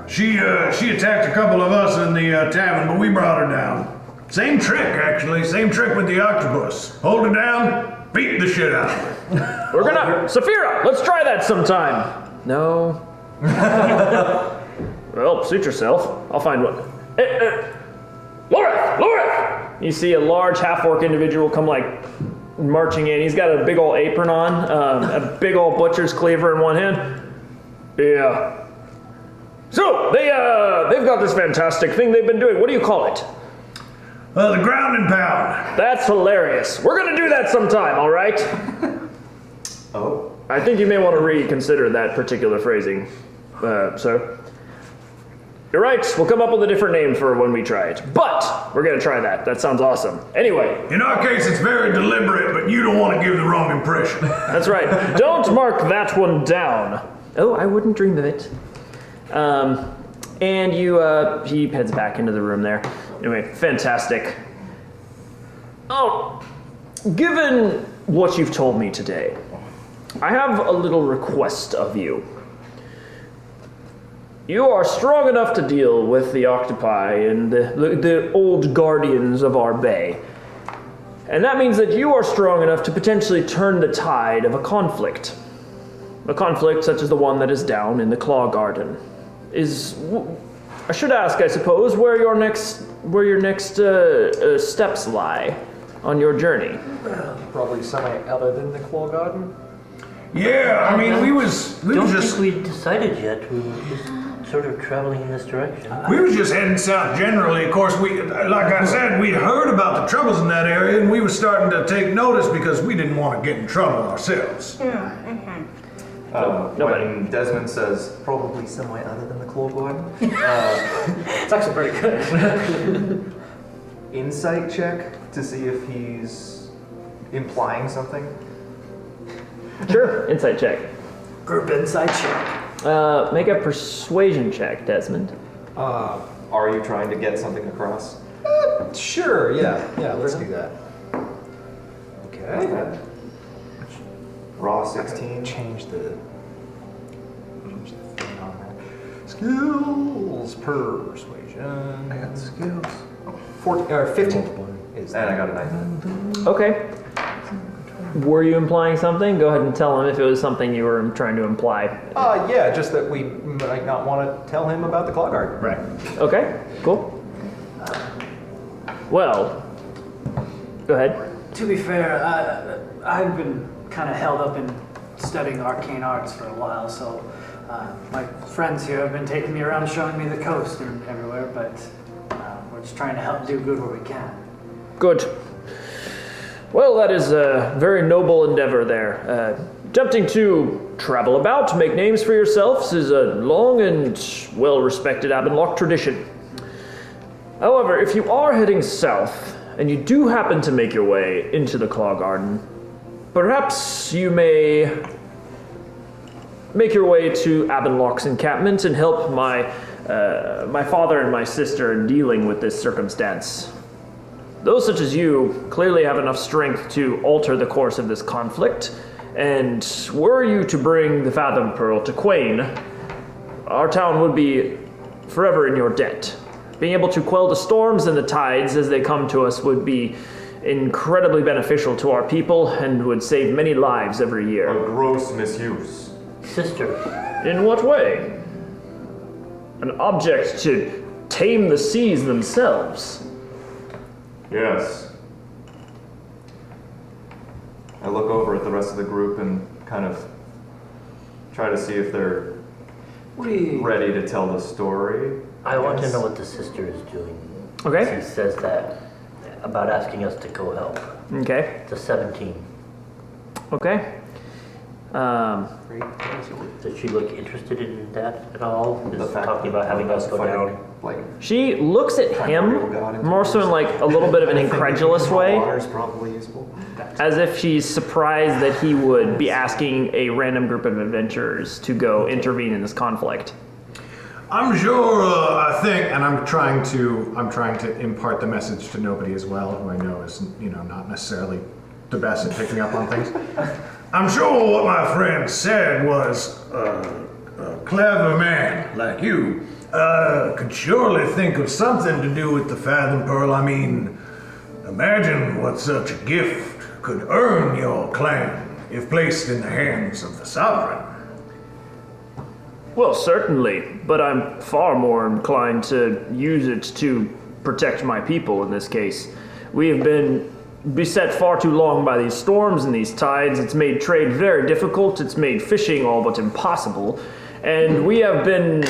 she attacked a couple of us in the tavern, but we brought her down. Same trick, actually. Same trick with the octopus. Hold her down, beat the shit out of her. We're gonna... Saphira, let's try that sometime. No. Well, suit yourself. I'll find one. Loreth! You see a large half-orc individual come like marching in. He's got a big old apron on, a big old butcher's cleaver in one hand. Yeah. So, they've got this fantastic thing they've been doing. What do you call it? The ground and pound. That's hilarious. We're gonna do that sometime, all right? Oh. I think you may want to reconsider that particular phrasing, sir. You're right, we'll come up with a different name for when we try it. But, we're gonna try that. That sounds awesome. Anyway. In our case, it's very deliberate, but you don't want to give the wrong impression. That's right. Don't mark that one down. Oh, I wouldn't dream of it. And he heads back into the room there. Anyway, fantastic. Oh, given what you've told me today, I have a little request of you. You are strong enough to deal with the octopi and the old guardians of our bay. And that means that you are strong enough to potentially turn the tide of a conflict. A conflict such as the one that is down in the Claw Garden. I should ask, I suppose, where your next steps lie on your journey. Probably somewhere other than the Claw Garden. Yeah, I mean, we don't think we decided yet. We were just sort of traveling in this direction. We were just heading south generally. Of course, like I said, we heard about the troubles in that area, and we were starting to take notice because we didn't want to get in trouble ourselves. When Desmond says, probably somewhere other than the Claw Garden, It's actually pretty good. insight check to see if he's implying something. Sure, insight check. Group insight check. Make a persuasion check, Desmond. Are you trying to get something across? Sure, yeah, let's do that. Okay. Raw 16. Change the thing on that. Skills, persuasion. I got skills. 15 is And I got a 9. Okay. Were you implying something? Go ahead and tell him if it was something you were trying to imply. Yeah, just that we might not want to tell him about the Claw Garden. Right. Okay, cool. Well, go ahead. To be fair, I've been kind of held up in studying arcane arts for a while, so my friends here have been taking me around showing me the coast and everywhere, but we're just trying to help do good where we can. Good. Well, that is a very noble endeavor there. Attempting to travel about, make names for yourselves, is a long and well-respected Abendlock tradition. However, if you are heading south, and you do happen to make your way into the Claw Garden, perhaps you may make your way to Abendlock's encampment and help my father and my sister in dealing with this circumstance. those such as you clearly have enough strength to alter the course of this conflict, and were you to bring the Fathom Pearl to Quain, our town would be forever in your debt. Being able to quell the storms and the tides as they come to us would be incredibly beneficial to our people and would save many lives every A year. gross misuse. Sister, In what way? An object to tame the seas themselves. Yes. I look over at the rest of the group and kind of try to see if they're ready to tell the story. I want to guess. know what the sister is doing. Okay. She says that about asking us to go help. Okay. The 17. Okay. Does she look interested in that at all? The Just fact talking about having us go fighting, down. Like, She looks at him more so in like a little bit of an incredulous way, water's probably useful. as if she's surprised that he would be asking a random group of adventurers to go intervene in this conflict. I'm sure, I think, And I'm trying to impart the message to nobody as well, who I know is, not necessarily the best at picking up on things. I'm sure what my friend said was a clever man like you could surely think of something to do with the Fathom Pearl. I mean, imagine what such a gift could earn your clan if placed in the hands of the sovereign. Well, certainly, but I'm far more inclined to use it to protect my people in this case. We have been beset far too long by these storms and these tides. It's made trade very difficult. It's made fishing all but impossible. And we have been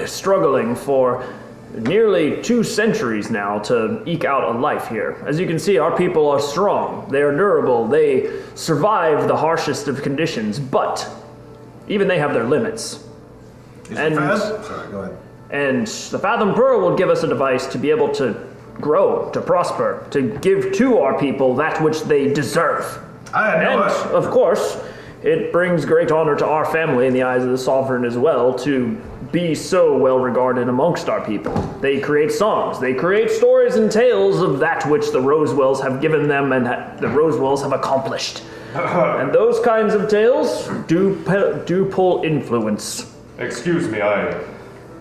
struggling for nearly 2 centuries now to eke out a life here. As you can see, our people are strong. They are durable. They survive the harshest of conditions, but even they have their limits. Sorry, Go ahead. And the Fathom Pearl will give us a device to be able to grow, to prosper, to give to our people that which they deserve. I had no And, of course, it brings great honor to our family in the eyes of the sovereign as well to be so well regarded amongst our people. They create songs, they create stories and tales of that which the Rosewells have given them and the Rosewells have accomplished. And those kinds of tales do pull influence. Excuse me, I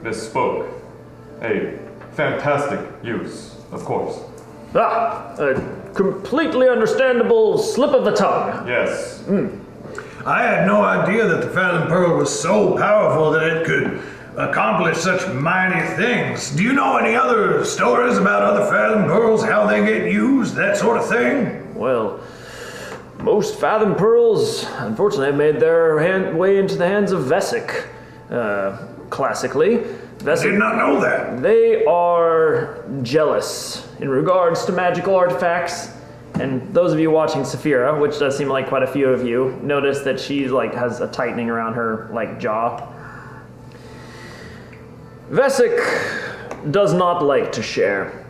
misspoke. A fantastic use, of course. A completely understandable slip of the tongue. Yes. I had no idea that the Fathom Pearl was so powerful that it could accomplish such mighty things. Do you know any other stories about other Fathom Pearls, how they get used, that sort of thing? Well, most Fathom Pearls, unfortunately, have made their way into the hands of Vesic. Classically, I did not know that. They are jealous in regards to magical artifacts. And those of you watching Saphira, which does seem like quite a few of you, notice that she's has a tightening around her jaw. Vesic does not like to share,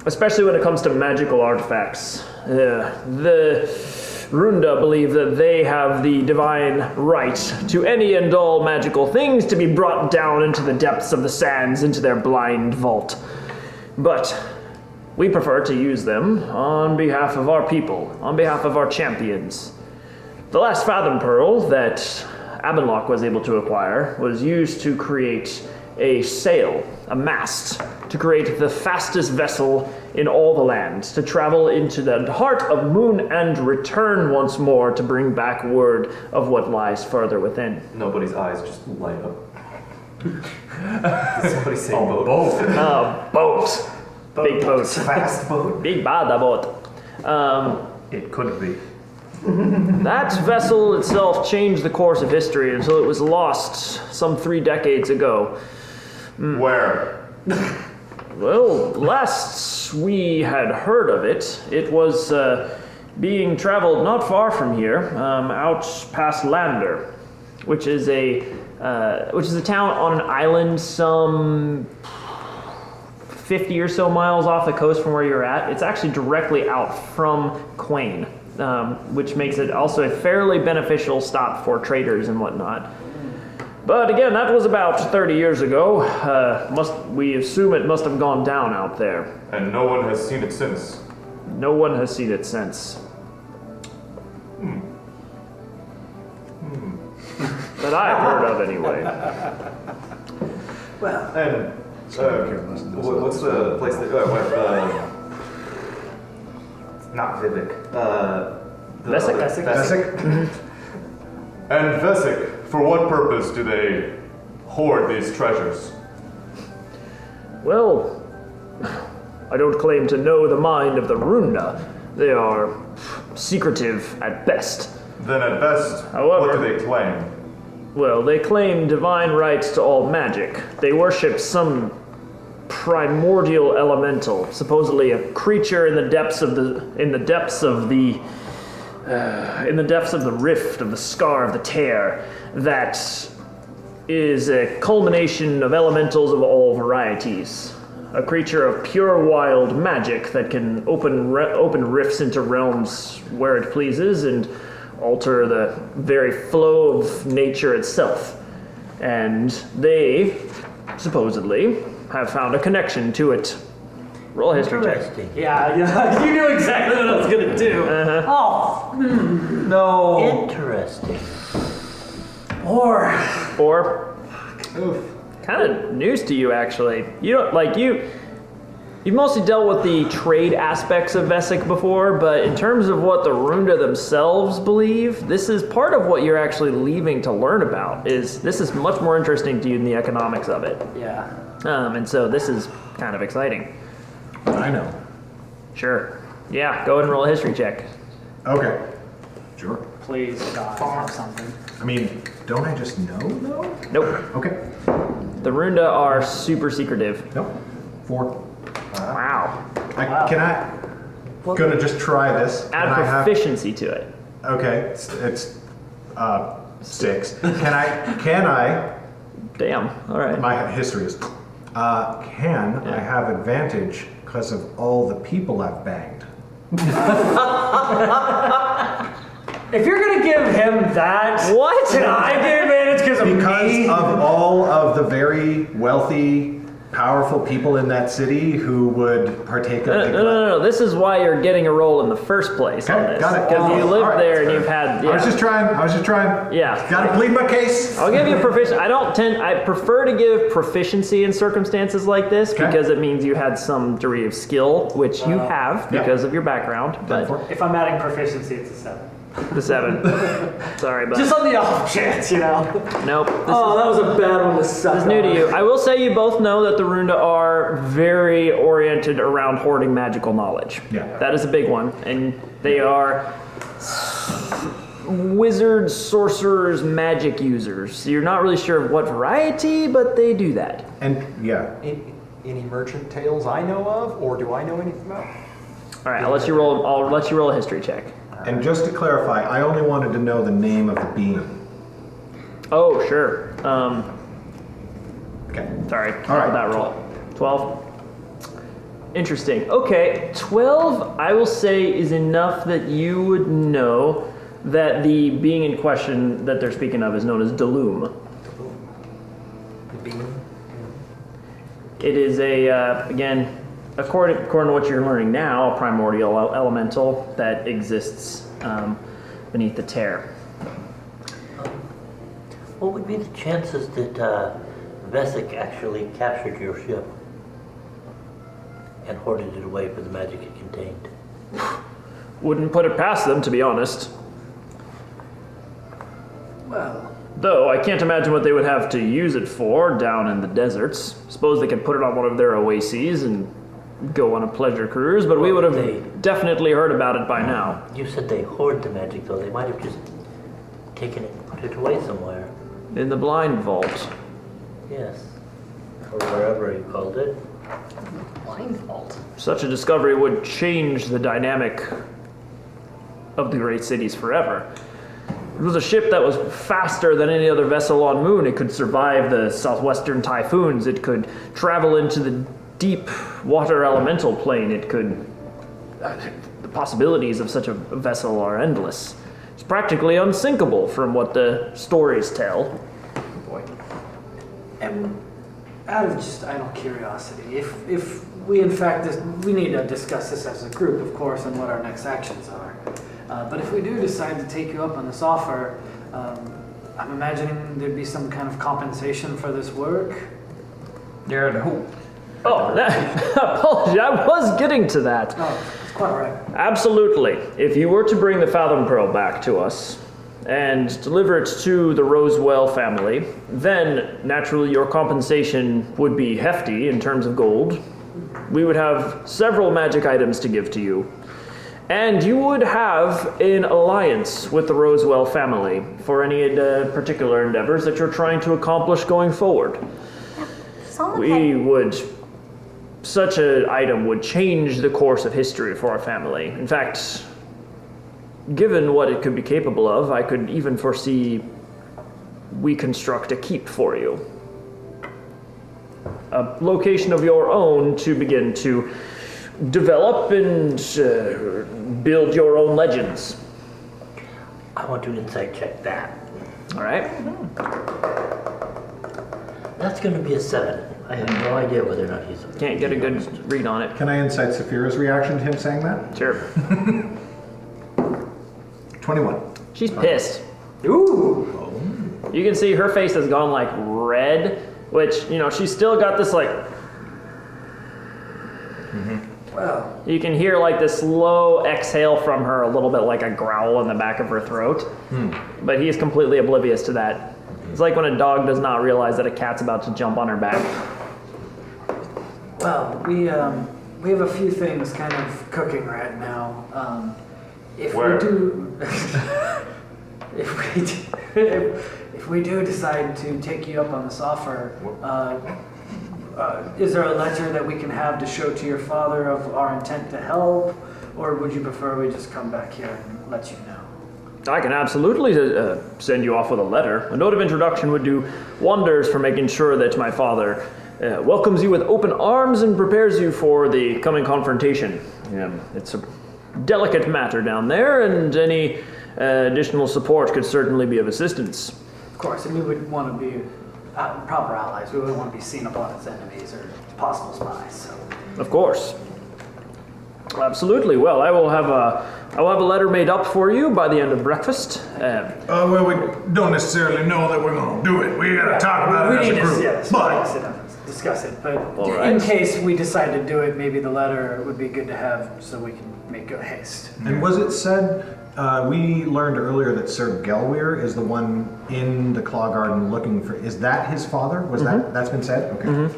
especially when it comes to magical artifacts. The Runda believe that they have the divine right to any and all magical things to be brought down into the depths of the sands, into their blind vault. But we prefer to use them on behalf of our people, on behalf of our champions. The last Fathom Pearl that Abinlock was able to acquire was used to create a sail, a mast, to create the fastest vessel in all the land, to travel into the heart of Moon and return once more to bring back word of what lies further within. Nobody's eyes just light up. Did somebody say boat? Boat. Big boat. Fast boat? Big bada boat. It could be. That vessel itself changed the course of history until it was lost some 3 decades ago. Where? Well, last we had heard of it, it was being traveled not far from here, out past Lander, which is a town on an island some 50 or so miles off the coast from where you're at. It's actually directly out from Quain, which makes it also a fairly beneficial stop for traders and whatnot. But again, that was about 30 years ago. We assume it must have gone down out there. And no one has seen it since. No one has seen it since. That I've heard of, anyway. Well, And what's the place that? Not Vivek. Vesic? Vesic. And Vesic, for what purpose do they hoard these treasures? Well, I don't claim to know the mind of the Runda. They are secretive at best. Then at best, However- what do they claim? Well, they claim divine rights to all magic. They worship some primordial elemental, supposedly a creature in the depths of the rift of the scar of the tear, that is a culmination of elementals of all varieties. A creature of pure wild magic that can open rifts into realms where it pleases and alter the very flow of nature itself. And they, supposedly, have found a connection to it. Roll a history check. Interesting. yeah, you knew exactly what I was gonna do. Oh, no. Interesting. Or, 4. Kind of news to you, actually. You don't You've mostly dealt with the trade aspects of Vesic before, but in terms of what the Runda themselves believe, this is part of what you're actually leaving to learn about. This is much more interesting to you than the economics of it. yeah. And so this is kind of exciting. I know. Sure. Yeah, go ahead and roll a history check. Okay. Sure. Please, God, have something. I mean, don't I just know though? Nope. Okay. The Runda are super secretive. Nope. 4. Wow. Can I? Gonna just try this. Add Can I have- proficiency to it. Okay. It's 6. Can I? Damn. All right. My history is. Can I have advantage because of all the people I've banged? If you're gonna give him that, What? can I get advantage because of Because me? of all of the very wealthy, powerful people in that city who would partake of the. No. This is why you're getting a roll in the first place on Okay, this. got it. Because you live All right, there that's and fair. you've had. I was just trying. Yeah. Gotta plead my case. I'll give you proficiency. I prefer to give proficiency in circumstances like this Okay. because it means you had some degree of skill, which you have yeah. because of your background. But If I'm adding proficiency, it's a 7. the 7. Sorry, but Just on the off chance, you know. nope. This Oh, that was a bad one to suck. is new to on. you. I will say you both know that the Runda are very oriented around hoarding magical knowledge. Yeah. That is a big one, and they are wizards, sorcerers, magic users. You're not really sure of what variety, but they do that. And yeah, Any merchant tales I know of, or do I know anything about? All right, I'll let you roll a history check. and just to clarify, I only wanted to know the name of the being. Oh, sure. Okay. Sorry, All right. that roll. 12. Interesting. Okay, 12, I will say, is enough that you would know that the being in question that they're speaking of is known as Daloom. The beam. It is again, according to what you're learning now, a primordial elemental that exists beneath the tear. What would be the chances that Vesic actually captured your ship and hoarded it away for the magic it contained? Wouldn't put it past them, to be honest. Well, Though I can't imagine what they would have to use it for down in the deserts. Suppose they could put it on one of their oases and go on a pleasure cruise, but we would have definitely heard about it by now. You said they hoard the magic, though. They might have just taken it and put it away somewhere. In the blind vault. Yes. Or wherever you called it. blindfold. Such a discovery would change the dynamic of the great cities forever. It was a ship that was faster than any other vessel on Moon. It could survive the southwestern typhoons. It could travel into the deep water elemental plane. It could... the possibilities of such a vessel are endless. It's practically unsinkable from what the stories tell. Boy. And out of just idle curiosity, if we in fact, we need to discuss this as a group, of course, and what our next actions are. But if we do decide to take you up on this offer, I'm imagining there'd be some kind of compensation for this work. Yeah, I'd hope. Oh, apology, I was getting to that. Oh, it's quite all right. Absolutely. If you were to bring the Fathom Pearl back to us and deliver it to the Rosewell family, then naturally your compensation would be hefty in terms of gold. We would have several magic items to give to you. And you would have an alliance with the Rosewell family for any particular endeavors that you're trying to accomplish going forward. Such an item would change the course of history for our family. In fact, given what it could be capable of, I could even foresee we construct a keep for you. A location of your own to begin to develop and build your own legends. I want to insight check that. All right. That's going to be a 7. I have no idea whether or not he's... Can't get a good read on it. Can I insight Saphira's reaction to him saying that? Sure. 21. She's pissed. Ooh! You can see her face has gone like red, which, she's still got this like... Well, You can hear like this slow exhale from her, a little bit like a growl in the back of her throat. But he is completely oblivious to that. It's like when a dog does not realize that a cat's about to jump on her back. well, we have a few things kind of cooking right now. If Where? we do, if we do decide to take you up on this offer, is there a letter that we can have to show to your father of our intent to help, or would you prefer we just come back here and let you know? I can absolutely send you off with a letter. A note of introduction would do wonders for making sure that my father welcomes you with open arms and prepares you for the coming confrontation. It's a delicate matter down there, and any additional support could certainly be of assistance. Of course, and we would want to be proper allies. We wouldn't want to be seen upon as enemies or possible spies. So. Of course. Absolutely. Well, I will have a letter made up for you by the end of breakfast. Well, we don't necessarily know that we're going to do it. We got to talk about it as a group. Discuss it. But All right. in case we decide to do it, maybe the letter would be good to have so we can make good haste. And was it said, we learned earlier that Sir Gelweir is the one in the Claw Garden looking for, is that his father? Was that's been said? Okay.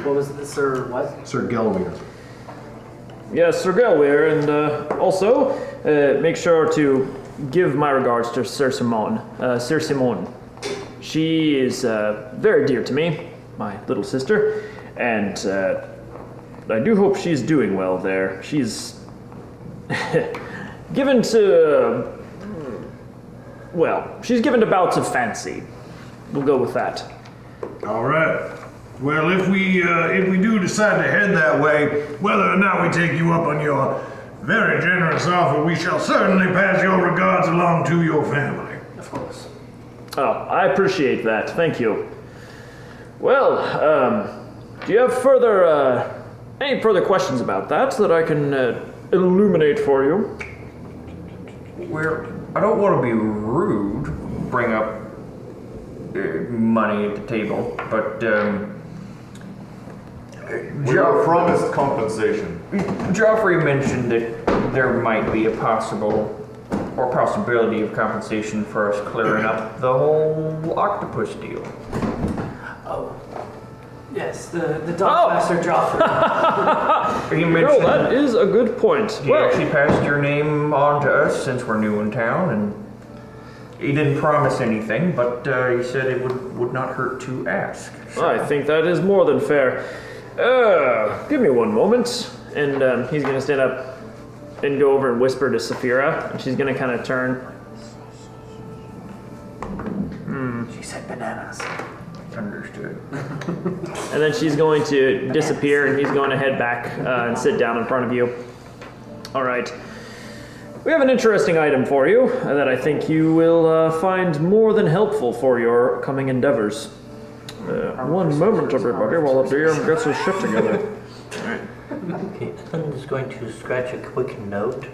What was the Sir what? Sir Gelweir. Yes, Sir Gelweir, and also make sure to give my regards to Sir Simone. Sir Simone. She is very dear to me, my little sister, and I do hope she's doing well there. She's given to, she's given to bouts of fancy. We'll go with that. All right. Well, if we do decide to head that way, whether or not we take you up on your very generous offer, we shall certainly pass your regards along to your family. Of course. Oh, I appreciate that. Thank you. Well, do you have any further questions about that I can illuminate for you? I don't want to be rude, bring up money at the table, but We are promised compensation. Joffrey mentioned that there might be a possibility of compensation for us clearing up the whole octopus deal. Oh. Yes, the Dockmaster Joffrey. He mentioned that is a good point. He actually passed your name on to us since we're new in town, and he didn't promise anything, but he said it would not hurt to ask. So. I think that is more than fair. Give me one moment. And he's going to stand up and go over and whisper to Saphira. And she's going to kind of turn. She said bananas. Understood. And then she's going to disappear, and he's going to head back and sit down in front of you. All right. We have an interesting item for you that I think you will find more than helpful for your coming endeavors. One moment, everybody, while the DM gets his shit together. Okay, Ethan is going to scratch a quick note.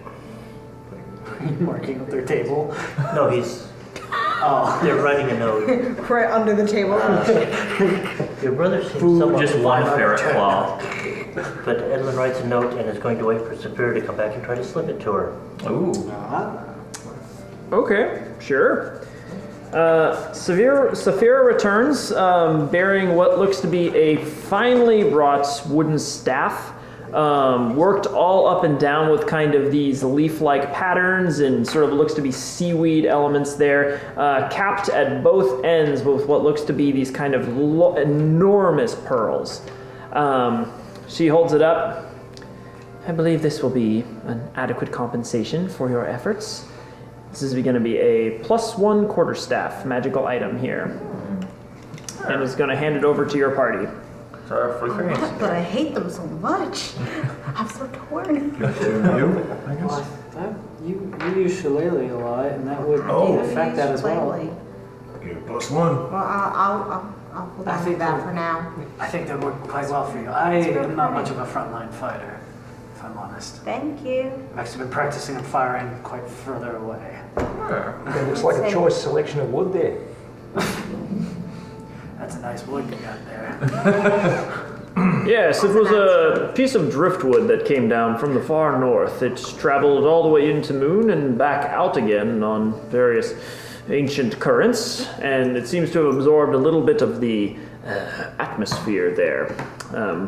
Marking up their table. No, they're writing a note. Right under the table. Your brother seems somewhat Just one ferret claw. But Edlin writes a note and is going to wait for Saphira to come back and try to slip it to her. Ooh. Okay, sure. Saphira returns, bearing what looks to be a finely wrought wooden staff, worked all up and down with kind of these leaf-like patterns and sort of looks to be seaweed elements there, capped at both ends with what looks to be these kind of enormous pearls. She holds it up. I believe this will be an adequate compensation for your efforts. This is going to be a +1 quarterstaff magical item here. And is going to hand it over to your party. But I hate them so much. I'm so torn. You, I guess. You use shillelagh a lot, and that would affect that as well. Give it +1. Well, I'll hold on to that for now. I think that would work quite well for you. I am not much of a frontline fighter, if I'm honest. Thank you. I've actually been practicing on firing quite further away. That looks like a choice selection of wood there. That's a nice wood you got there. Yes, it was a piece of driftwood that came down from the far north. It's traveled all the way into Moon and back out again on various ancient currents, and it seems to have absorbed a little bit of the atmosphere there.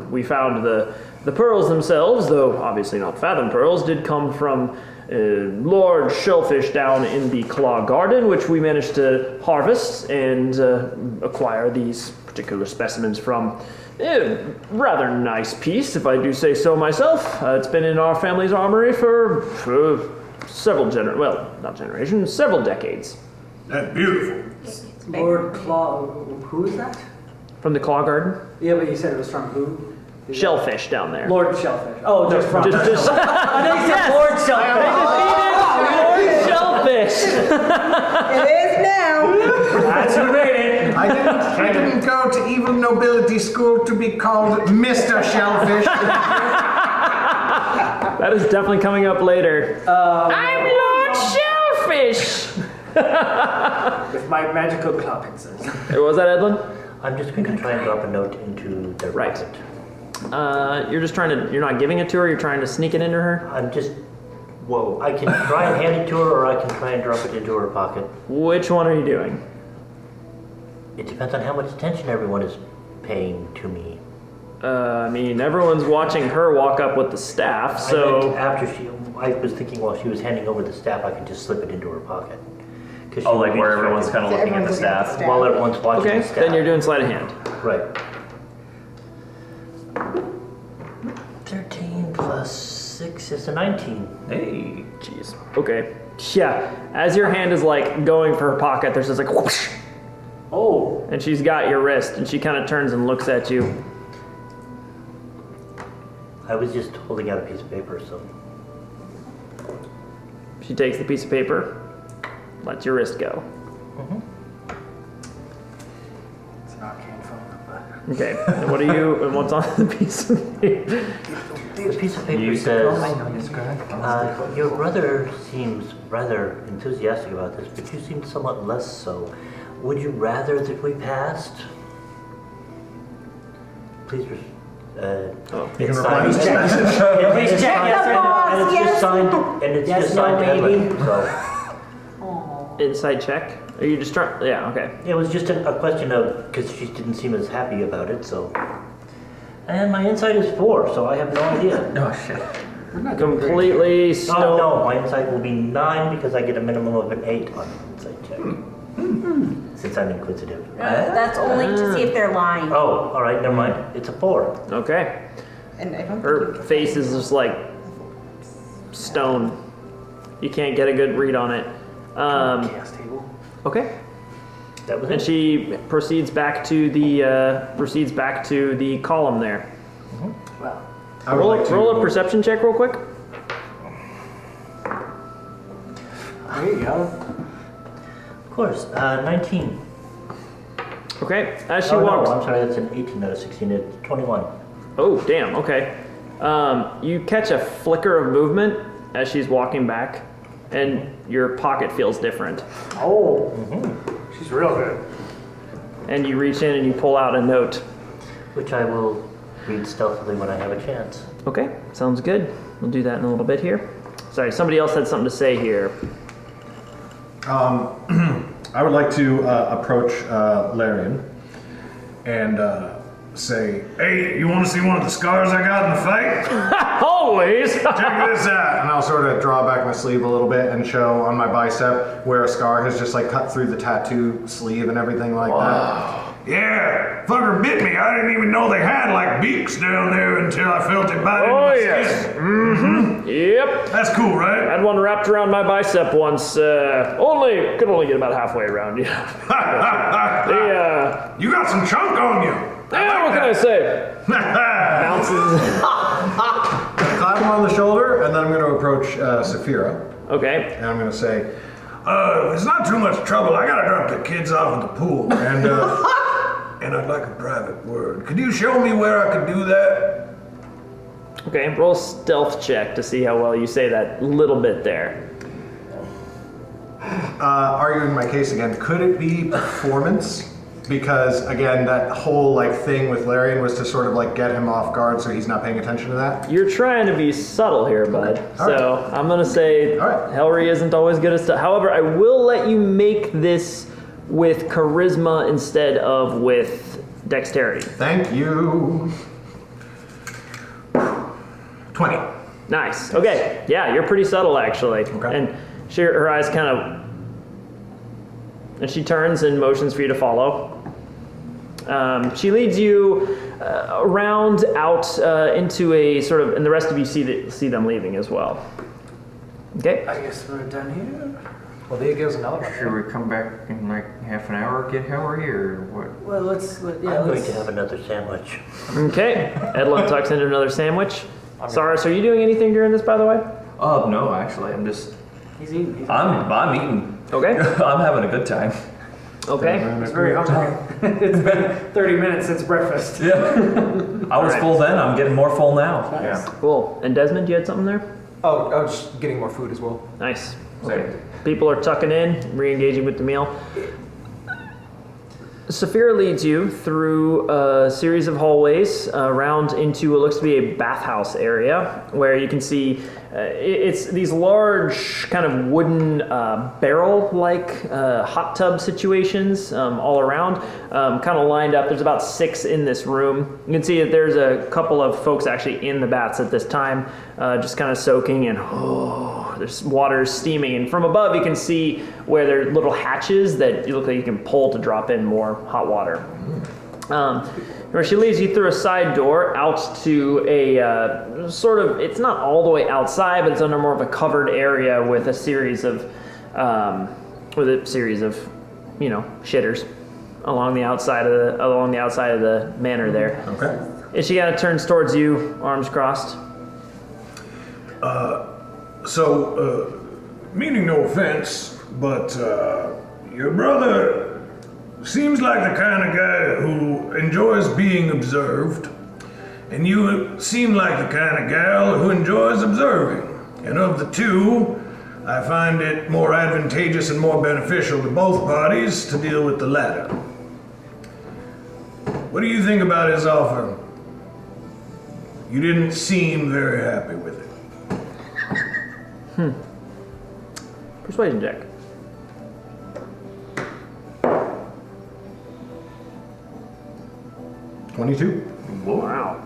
We found the pearls themselves, though obviously not fathom pearls, did come from large shellfish down in the Claw Garden, which we managed to harvest and acquire these particular specimens from. Rather nice piece, if I do say so myself. It's been in our family's armory for several several decades. That's beautiful. Lord Claw, who is that? From the Claw Garden? Yeah, but you said it was from who? Shellfish down there. Lord Shellfish. Oh, just from. Just I know you said Lord Shellfish. Lord Shellfish! It is now. That's who made it. I didn't go to evil nobility school to be called Mr. Shellfish. That is definitely coming up later. I'm Lord Shellfish! With my magical claw pincers. What was that, Edlin? I'm just going to try and drop a note into their pocket. You're not giving it to her, you're trying to sneak it into her? I can try and hand it to her, or I can try and drop it into her pocket. Which one are you doing? It depends on how much attention everyone is paying to me. I mean, everyone's watching her walk up with the staff, so... I was thinking while she was handing over the staff, I could just slip it into her pocket. Oh, like where everyone's kind of looking at the staff? While everyone's watching Okay, the staff. then you're doing sleight of hand. Right. 13 plus 6 is a 19. Hey, jeez. Okay. Yeah, as your hand is like going for her pocket, there's just like whoosh. Oh. And she's got your wrist, and she kind of turns and looks at you. I was just holding out a piece of paper, so... She takes the piece of paper, lets your wrist go. It's an arcane phone number. Okay, and what's on the piece of paper? The piece of paper says, your brother seems rather enthusiastic about this, but you seem somewhat less so. Would you rather that we passed? Please, You can reply. It's just signed, and it's just signed Edlin, so. Inside check? Are you just trying? Yeah, okay. It was just a question of, because she didn't seem as happy about it, so. And my insight is 4, so I have no idea. Oh, shit. Completely Oh, no, my insight will be 9 because I get a minimum of an 8 on an insight check. Since I'm inquisitive. That's only to see if they're lying. Oh, all right, never mind. It's a 4. Okay. And I don't Her face is just like stone. You can't get a good read on it. Chaos table. Okay. That was And it. she proceeds back to the column there. Well, I would like to Roll a perception check real quick. there you go. Of course, 19. Okay, as she Oh, walks. no, I'm sorry, that's an 18, not a 16, it's 21. Oh, damn, okay. You catch a flicker of movement as she's walking back, and your pocket feels different. Oh, she's real good. And you reach in and you pull out a note. Which I will read stealthily when I have a chance. Okay, sounds good. We'll do that in a little bit here. Sorry, somebody else had something to say here. I would like to approach Larian and say, Hey, you want to see one of the scars I got in the fight? Always! Check this out. and I'll sort of draw back my sleeve a little bit and show on my bicep where a scar has just like cut through the tattoo sleeve and everything like that. Yeah, fucker bit me. I didn't even know they had like beaks down there until I felt it bite into Oh, my yes. skin. Yep. That's cool, I right? had one wrapped around my bicep once. Could only get about halfway around. Yeah. You got some chunk on you. Yeah, what can I say? Bounces. Clap him on the shoulder, and then I'm going to approach Saphira, Okay. and I'm going to say, It's not too much trouble. I gotta drop the kids off at the pool, and and I'd like a private word. Could you show me where I could do that? Okay, roll a stealth check to see how well you say that little bit there. arguing my case again, could it be performance? Because again, that whole like thing with Larian was to sort of like get him off guard so he's not paying attention to that. You're trying to be subtle here, bud. So I'm gonna say Helry isn't always good at stuff. However, I will let you make this with charisma instead of with dexterity. Thank you. 20. Nice. Okay. Yeah, you're pretty subtle actually. Okay. And her eyes kind of, and she turns and motions for you to follow. She leads you around out into a sort of, and the rest of you see them leaving as well. Okay. I guess we're done here. Well, there goes another one. Should we come back in like half an hour, get Helry, or what? Well, let's I'm going to have another sandwich. Okay. Edlin tucks into another sandwich. Saras, are you doing anything during this, by the way? No, actually, I'm just. He's eating. I'm eating. Okay. I'm having a good time. Okay. It's very hungry. It's been 30 minutes since breakfast. Yeah. I was full then. I'm getting more full now. Nice. Yeah. Cool. And Desmond, you had something there? Oh, I was just getting more food as well. Nice. Okay. People are tucking in, re-engaging with the meal. Saphira leads you through a series of hallways around into what looks to be a bathhouse area where you can see it's these large kind of wooden barrel-like hot tub situations all around, kind of lined up. There's about 6 in this room. You can see that there's a couple of folks actually in the baths at this time, just kind of soaking and there's water steaming. And from above you can see where there are little hatches that you look like you can pull to drop in more hot water. Where she leads you through a side door out to a sort of, it's not all the way outside, but it's under more of a covered area with a series of, shitters along the outside of the manor there. Okay. And she kind of turns towards you, arms crossed. Meaning no offense, but your brother seems like the kind of guy who enjoys being observed, and you seem like the kind of gal who enjoys observing. And of the two, I find it more advantageous and more beneficial to both parties to deal with the latter. What do you think about his offer? You didn't seem very happy with it. Persuasion check. Wow.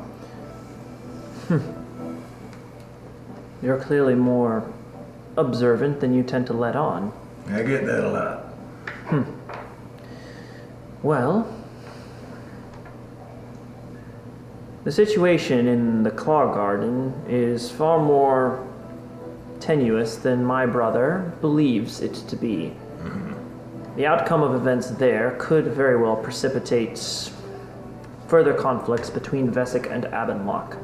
You're clearly more observant than you tend to let on. I get that a lot. Well, the situation in the Claw Garden is far more tenuous than my brother believes it to be. The outcome of events there could very well precipitate further conflicts between Vesic and Abenlock.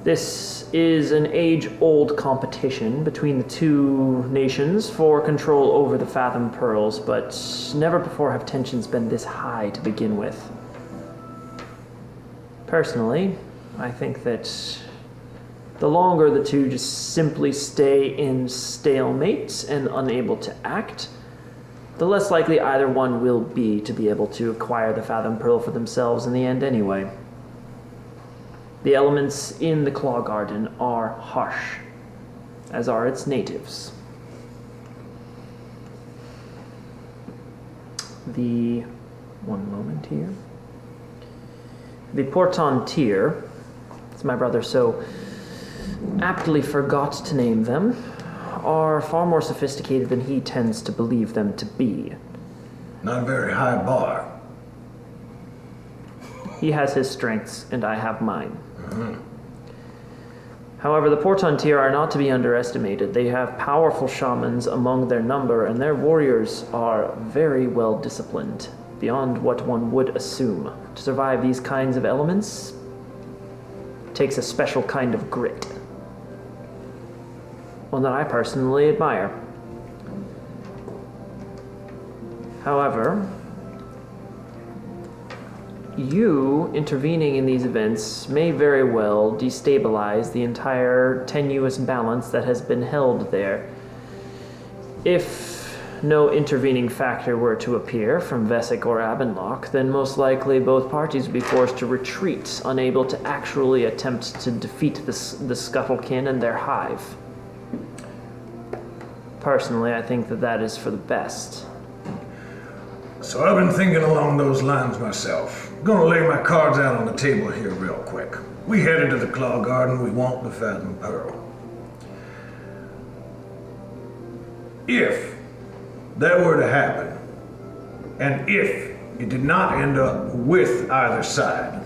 This is an age-old competition between the two nations for control over the Fathom Pearls, but never before have tensions been this high to begin with. Personally, I think that the longer the two just simply stay in stalemate and unable to act, the less likely either one will be to be able to acquire the Fathom Pearl for themselves in the end anyway. The elements in the Claw Garden are harsh, as are its natives. One moment here. The Portantir, as my brother so aptly forgot to name them, are far more sophisticated than he tends to believe them to be. Not a very high bar. He has his strengths, and I have mine. However, the Portantir are not to be underestimated. They have powerful shamans among their number, and their warriors are very well disciplined, beyond what one would assume. To survive these kinds of elements takes a special kind of grit. One that I personally admire. However, you intervening in these events may very well destabilize the entire tenuous balance that has been held there. If no intervening factor were to appear from Vesic or Abendlock, then most likely both parties would be forced to retreat, unable to actually attempt to defeat the Scuttlekin and their hive. Personally, I think that that is for the best. So I've been thinking along those lines myself. I'm gonna lay my cards out on the table here real quick. We headed to the Claw Garden, we want the Fathom Pearl. If that were to happen, and if it did not end up with either side,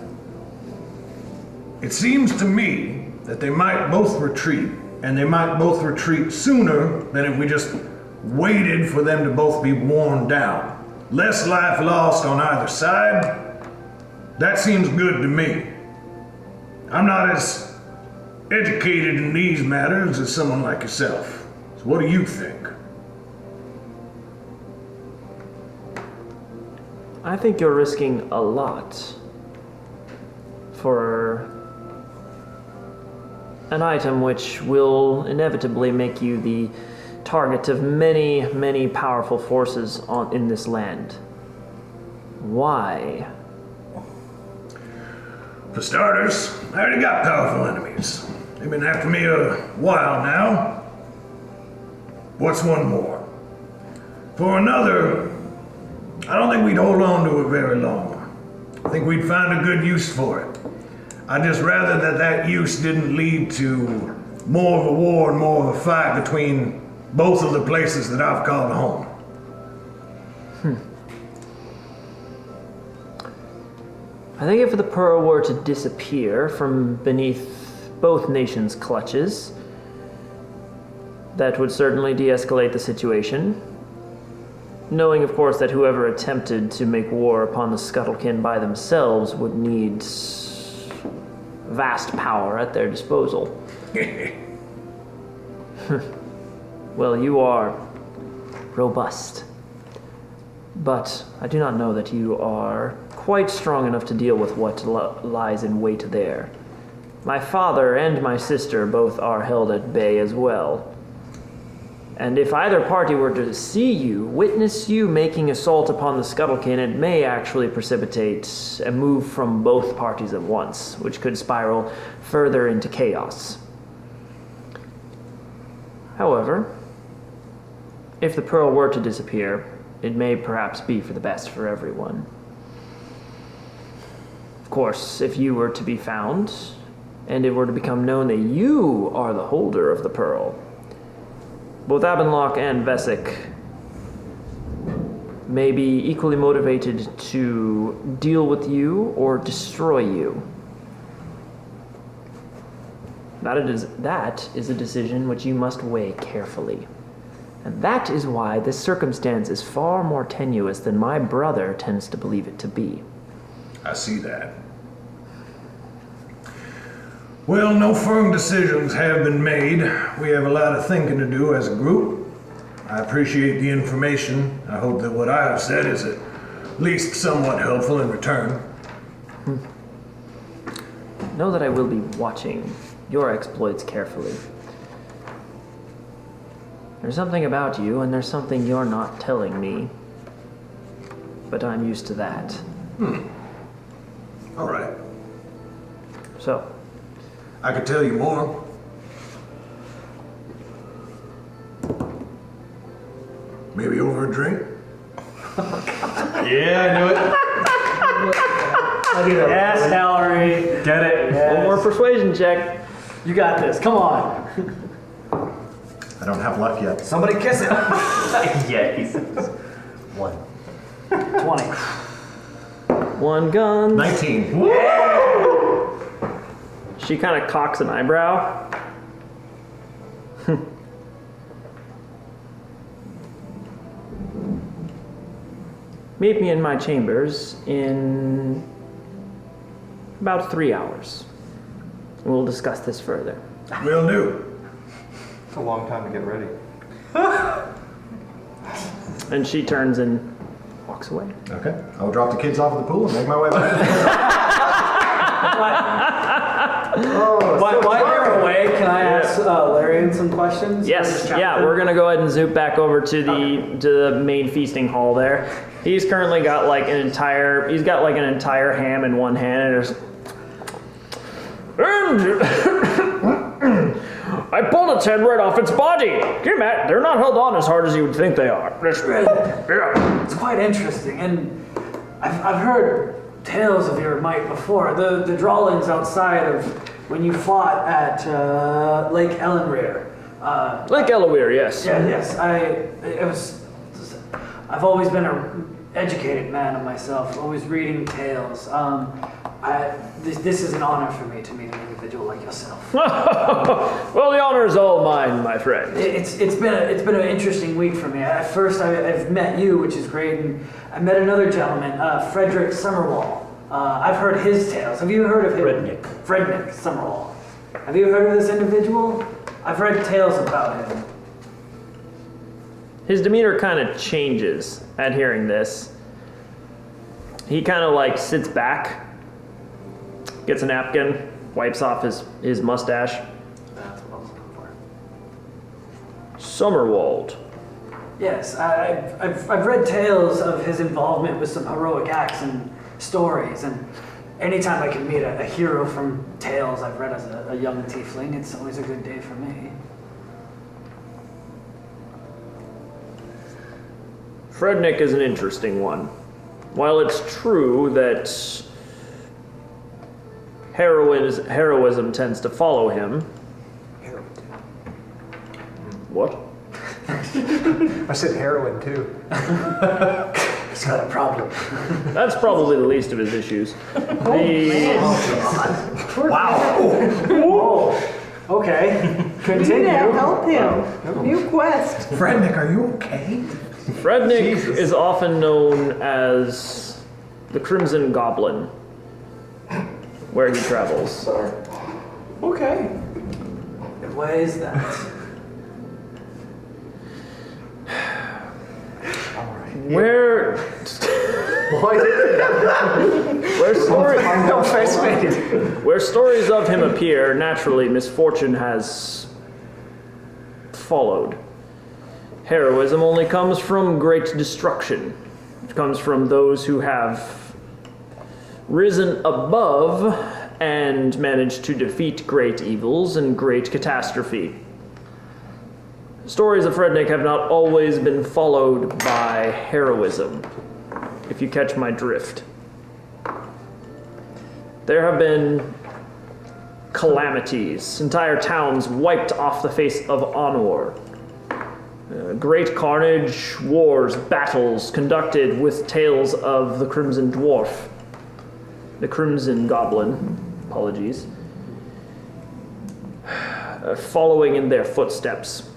it seems to me that they might both retreat, and they might both retreat sooner than if we just waited for them to both be worn down. Less life lost on either side. That seems good to me. I'm not as educated in these matters as someone like yourself. So what do you think? I think you're risking a lot for an item which will inevitably make you the target of many, many powerful forces in this land. Why? For starters, I already got powerful enemies. They've been after me a while now. What's one more? For another, I don't think we'd hold on to it very long. I think we'd find a good use for it. I'd just rather that use didn't lead to more of a war and more of a fight between both of the places that I've called home. I think if the pearl were to disappear from beneath both nations' clutches, that would certainly de-escalate the situation. Knowing, of course, that whoever attempted to make war upon the Scuttlekin by themselves would need vast power at their disposal. Well, you are robust. But I do not know that you are quite strong enough to deal with what lies in wait there. My father and my sister both are held at bay as well. And if either party were to see you, witness you making assault upon the Scuttlekin, it may actually precipitate a move from both parties at once, which could spiral further into chaos. However, if the pearl were to disappear, it may perhaps be for the best for everyone. Of course, if you were to be found, and it were to become known that you are the holder of the pearl, both Abendlock and Vesic may be equally motivated to deal with you or destroy you. That is a decision which you must weigh carefully. And that is why this circumstance is far more tenuous than my brother tends to believe it to be. I see that. Well, no firm decisions have been made. We have a lot of thinking to do as a group. I appreciate the information. I hope that what I have said is at least somewhat helpful in return. Know that I will be watching your exploits carefully. There's something about you, and there's something you're not telling me. But I'm used to that. All right. So, I could tell you more. Maybe over a drink? Yeah, I knew it. Yes, Mallory. Get it. Yes. one more persuasion check. You got this. Come on. I don't have luck yet. Somebody kiss it. Yeah, he says. 1. 20. One gun. 19. She kind of cocks an eyebrow. Meet me in my chambers in about 3 hours. We'll discuss this further. Will do. It's a long time to get ready. And she turns and walks away. Okay. I'll drop the kids off at the pool and make my way back. While you're away, can I ask Larian some questions? Yes, yeah, we're gonna go ahead and zoom back over to the main feasting hall there. He's currently got like an entire ham in one hand, and I pulled its head right off its body. Can you imagine? They're not held on as hard as you would think they are. It's quite interesting, and I've heard tales of your might before. The drawlings outside of when you fought at Lake Ellenrear. Lake Ellenrear, yes. Yeah, yes. I've always been an educated man of myself, always reading tales. This is an honor for me to meet an individual like yourself. Well, the honor is all mine, my friend. It's been an interesting week for me. At first, I've met you, which is great, and I met another gentleman, Frederick Summerwall. I've heard his tales. Have you heard of him? Frederick Summerwall. Have you heard of this individual? I've read tales about him. His demeanor kind of changes at hearing this. He kind of like sits back, gets a napkin, wipes off his mustache. That's what I was looking for. Summerwald. Yes, I've read tales of his involvement with some heroic acts and stories, and anytime I can meet a hero from tales I've read as a young tiefling, it's always a good day for me. Frednick is an interesting one. While it's true that heroism tends to follow him. What? I said heroin too. He's got a problem. That's probably the least of his issues. Wow. Whoa. Okay. Continue. Help him. New quest. Frednick, are you okay? Frednick is often known as the Crimson Goblin, where he travels. Okay. Why is that? Where stories of him appear, naturally misfortune has followed. Heroism only comes from great destruction. It comes from those who have risen above and managed to defeat great evils and great catastrophe. Stories of Frednick have not always been followed by heroism, if you catch my drift. There have been calamities, entire towns wiped off the face of Anor. Great carnage, wars, battles conducted with tales of the Crimson Dwarf, the Crimson Goblin, apologies, following in their footsteps.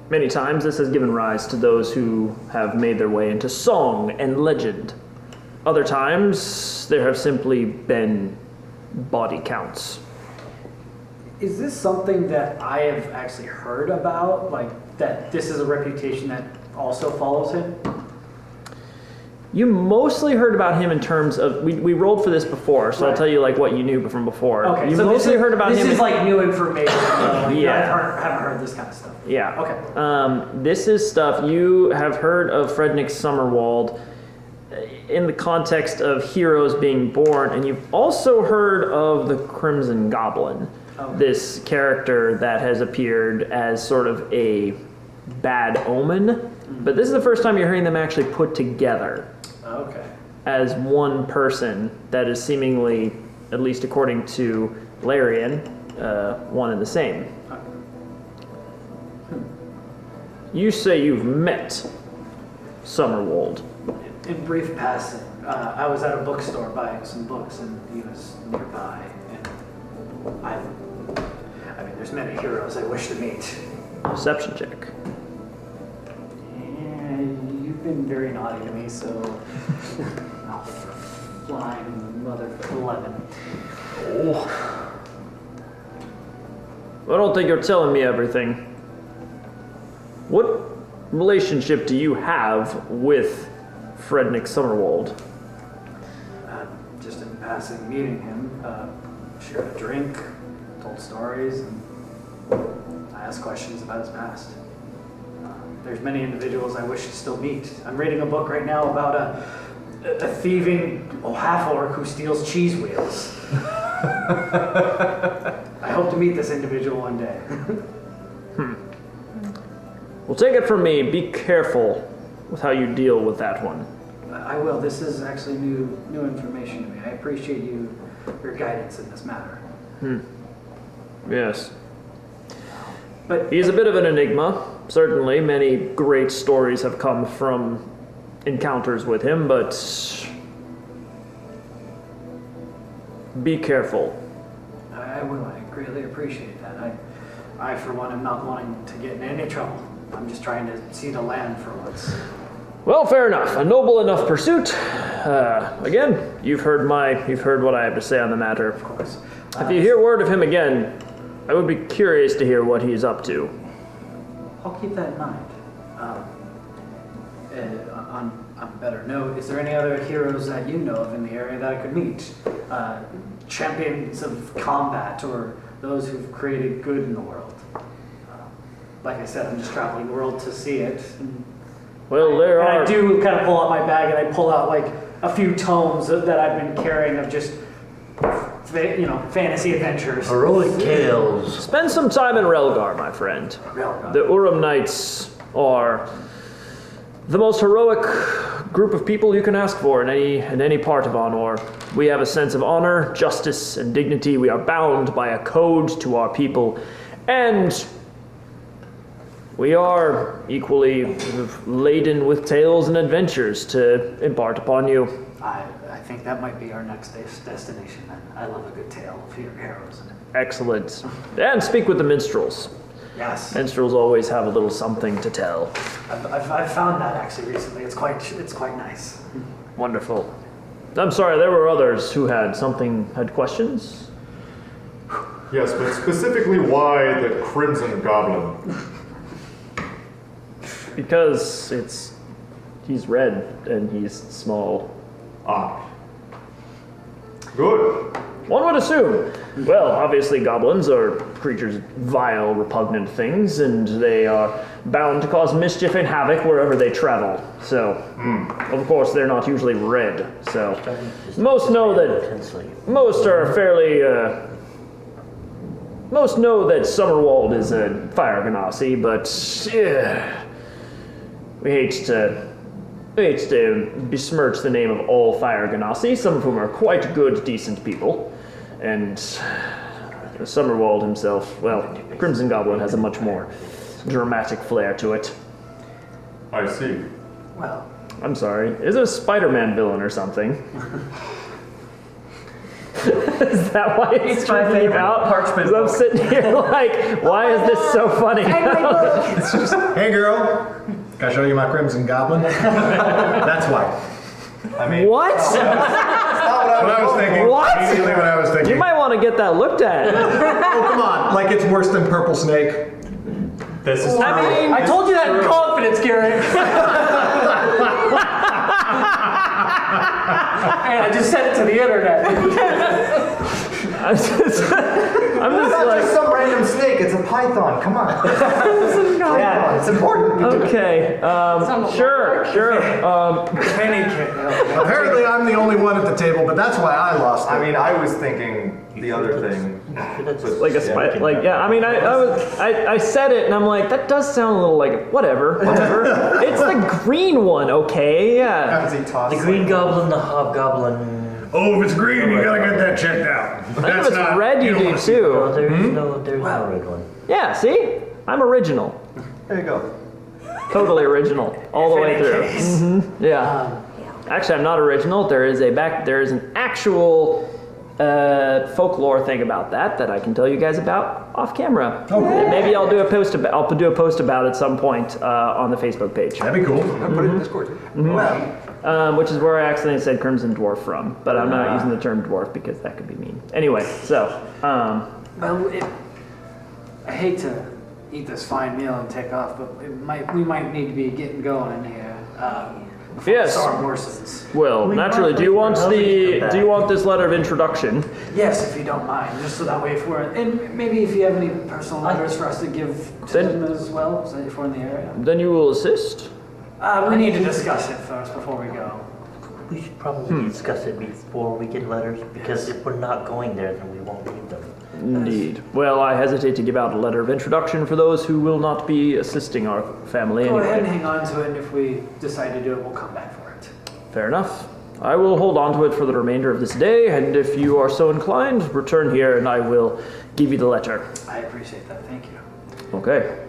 Many times this has given rise to those who have made their way into song and legend. Other times there have simply been body counts. Is this something that I have actually heard about? Like, that this is a reputation that also follows him? You mostly heard about him in terms of, we rolled for this before, so I'll tell you like what you knew from before. Okay, you so mostly heard about him. This is like new information. Yeah. I haven't heard this kind of stuff. Yeah. Okay. This is stuff you have heard of Frednick Summerwald in the context of heroes being born, and you've also heard of the Crimson Goblin, this character that has appeared as sort of a bad omen, but this is the first time you're hearing them actually put together. Okay. As one person that is seemingly, at least according to Larian, one and the same. You say you've met Summerwald. In brief passing, I was at a bookstore buying some books, and he was nearby. And I mean, there's many heroes I wish to meet. Perception check. And you've been very naughty to me, so I'll flying mother 11. Oh. I don't think you're telling me everything. What relationship do you have with Frednick Summerwald? Just in passing, meeting him, shared a drink, told stories, and I asked questions about his past. There's many individuals I wish to still meet. I'm reading a book right now about a thieving half-orc who steals cheese wheels. I hope to meet this individual one day. Well, take it from me, be careful with how you deal with that one. I will. This is actually new information to me. I appreciate your guidance in this matter. Yes. But he's a bit of an enigma. Certainly, many great stories have come from encounters with him, but be careful. I will. I greatly appreciate that. I, for one, am not wanting to get in any trouble. I'm just trying to see the land for once. Well, fair enough. A noble enough pursuit. Again, you've heard what I have to say on the matter. Of course. If you hear word of him again, I would be curious to hear what he's up to. I'll keep that in mind. On a better note, is there any other heroes that you know of in the area that I could meet? Champions of combat, or those who've created good in the world? Like I said, I'm just traveling the world to see it. Well, there are. I do kind of pull out my bag, and I pull out like a few tomes that I've been carrying of just, fantasy adventures. Heroic tales. Spend some time in Relgar, my friend. Relgar. The Urim Knights are the most heroic group of people you can ask for in any part of Anor. We have a sense of honor, justice, and dignity. We are bound by a code to our people, and we are equally laden with tales and adventures to impart upon you. I think that might be our next destination then. I love a good tale of heroes. Excellent. And speak with the minstrels. Yes. Minstrels always have a little something to tell. I've found that actually recently. It's quite nice. Wonderful. I'm sorry, there were others who had questions? Yes, but specifically why the Crimson Goblin? Because he's red and he's small. Ah. Good. One would assume. Well, obviously goblins are creatures, vile, repugnant things, and they are bound to cause mischief and havoc wherever they travel. So, of course, they're not usually red. So, most know that most know that Summerwald is a fire ganassi, but we hate to besmirch the name of all fire ganassi, some of whom are quite good, decent people. And Summerwald himself, well, Crimson Goblin has a much more dramatic flair to it. I see. Well, I'm sorry. Is it a Spider-Man villain or something? Is that why it's my tripping you favorite out? parchment 'Cause I'm sitting here like, why is this so funny? It's just, hey girl, can I show you my Crimson Goblin? That's why. I mean, What? That's not what I was thinking. What? Immediately what I was thinking. You might want to get that looked at. Oh, come on. Like it's worse than Purple Snake. This is I told you that in confidence, Garrett. And I just sent it to the internet. I'm just It's not like, just some random snake, it's a python. Come on. Python, it's important. okay, sure. Penny can't help. Apparently, I'm the only one at the table, but that's why I lost it. I mean, I was thinking the other thing. like a spy, like yeah. I mean, I said it, and I'm like, that does sound a little like whatever. It's the green one, okay? Yeah. As he tossed The Green Goblin, the Hobgoblin. Oh, if it's green, you gotta get that checked out. I think if it's red, you don't do wanna see- too. There's no red one. Yeah. See, I'm original. There you go. Totally original, all the way through. Yeah. Actually, I'm not original. There is an actual folklore thing about that I can tell you guys about off camera. Oh, cool. And maybe I'll do a post about it at some point on the Facebook page. That'd be cool. Put it in Discord. Which is where I accidentally said Crimson Dwarf from, but I'm not using the term dwarf because that could be mean. Anyway, so Well, I hate to eat this fine meal and take off, but we might need to be getting going here. yes. Sorry, Morsons. Well, naturally, do you want this letter of introduction? Yes, if you don't mind, just so that way if we're, and maybe if you have any personal letters for us to give to Then- them as well, so if we're in the area. Then you will assist. We need to discuss it first before we go. We should probably discuss it before we get letters, because if we're not going there, then we won't read them. Indeed. Well, I hesitate to give out a letter of introduction for those who will not be assisting our family Go ahead and anyway. hang on to it, and if we decide to do it, we'll come back for it. Fair enough. I will hold on to it for the remainder of this day, and if you are so inclined, return here and I will give you the letter. I appreciate that, thank you. Okay.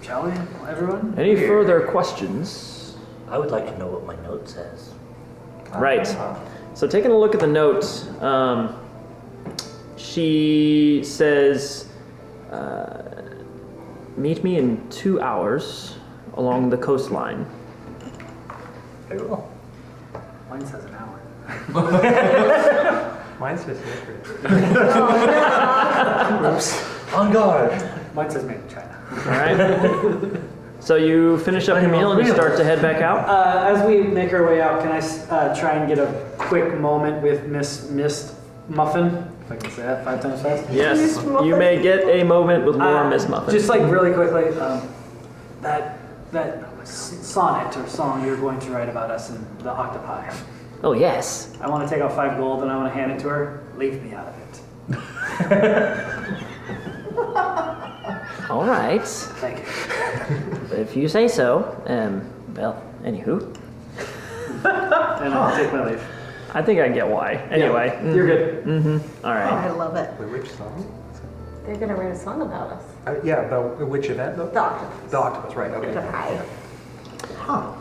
Shall we, everyone? Any further questions? I would like to know what my note says. Right. So taking a look at the note, she says, meet me in 2 hours along the coastline. Very well. Mine says an hour. Mine says secret. On guard. Mine says made in China. All right. So you finish up your meal and you start to head back out? As we make our way out, can I try and get a quick moment with Miss Mist Muffin? If I can say that 5 times fast. Yes, you may get a moment with Laura Miss Muffin. Just like really quickly, that sonnet or song you're going to write about us and the octopi. Oh, yes. I want to take out 5 gold and I want to hand it to her. Leave me out of it. All right. Thank you. If you say so. Well, anywho. And I'll take my leave. I think I get why. Anyway. Yeah, you're good. All right. I love it. Which song? They're gonna write a song about us. Yeah, about which event though? The octopus. The octopus, right, okay. Octopi.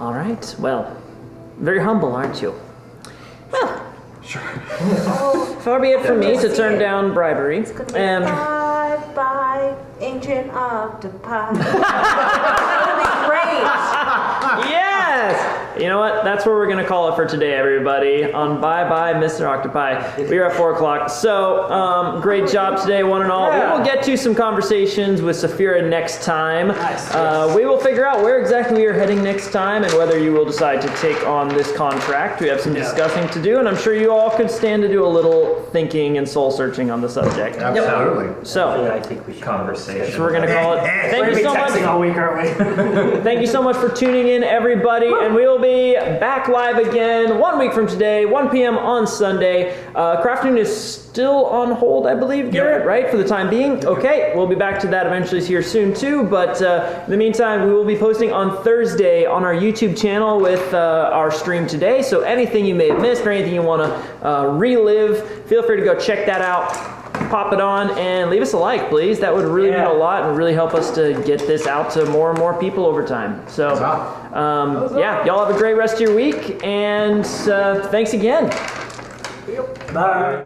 All right. Well, very humble, aren't you? Well, Sure. far be it from me to turn down bribery. It's gonna be bye, ancient octopi. That'll be great. Yes! You know what? That's where we're going to call it for today, everybody. On Bye Bye, Mr. Octopi. We are at 4 o'clock. So, great job today, one and all. Yeah. We will get to some conversations with Saphira next time. Nice, yes. We will figure out where exactly we are heading next time and whether you will decide to take on this contract. We have some discussing to do, and I'm sure you all could stand to do a little thinking and soul searching on the subject. Absolutely. So, I think we should. Conversation. so we're going to call it. Thank you so much. Texting all week, aren't we? Thank you so much for tuning in, everybody, and we will be back live again 1 week from today, 1 p.m. on Sunday. Crafting is still on hold, I believe, Garrett, right, for the time being? Okay, we'll be back to that eventually here soon, too, but in the meantime, we will be posting on Thursday on our YouTube channel with our stream today, so anything you may have missed or anything you want to relive, feel free to go check that out. Pop it on and leave us a like, please. That would really mean a lot and really help us to get this out to more and more people over time. So, yeah, y'all have a great rest of your week, and thanks again. Bye.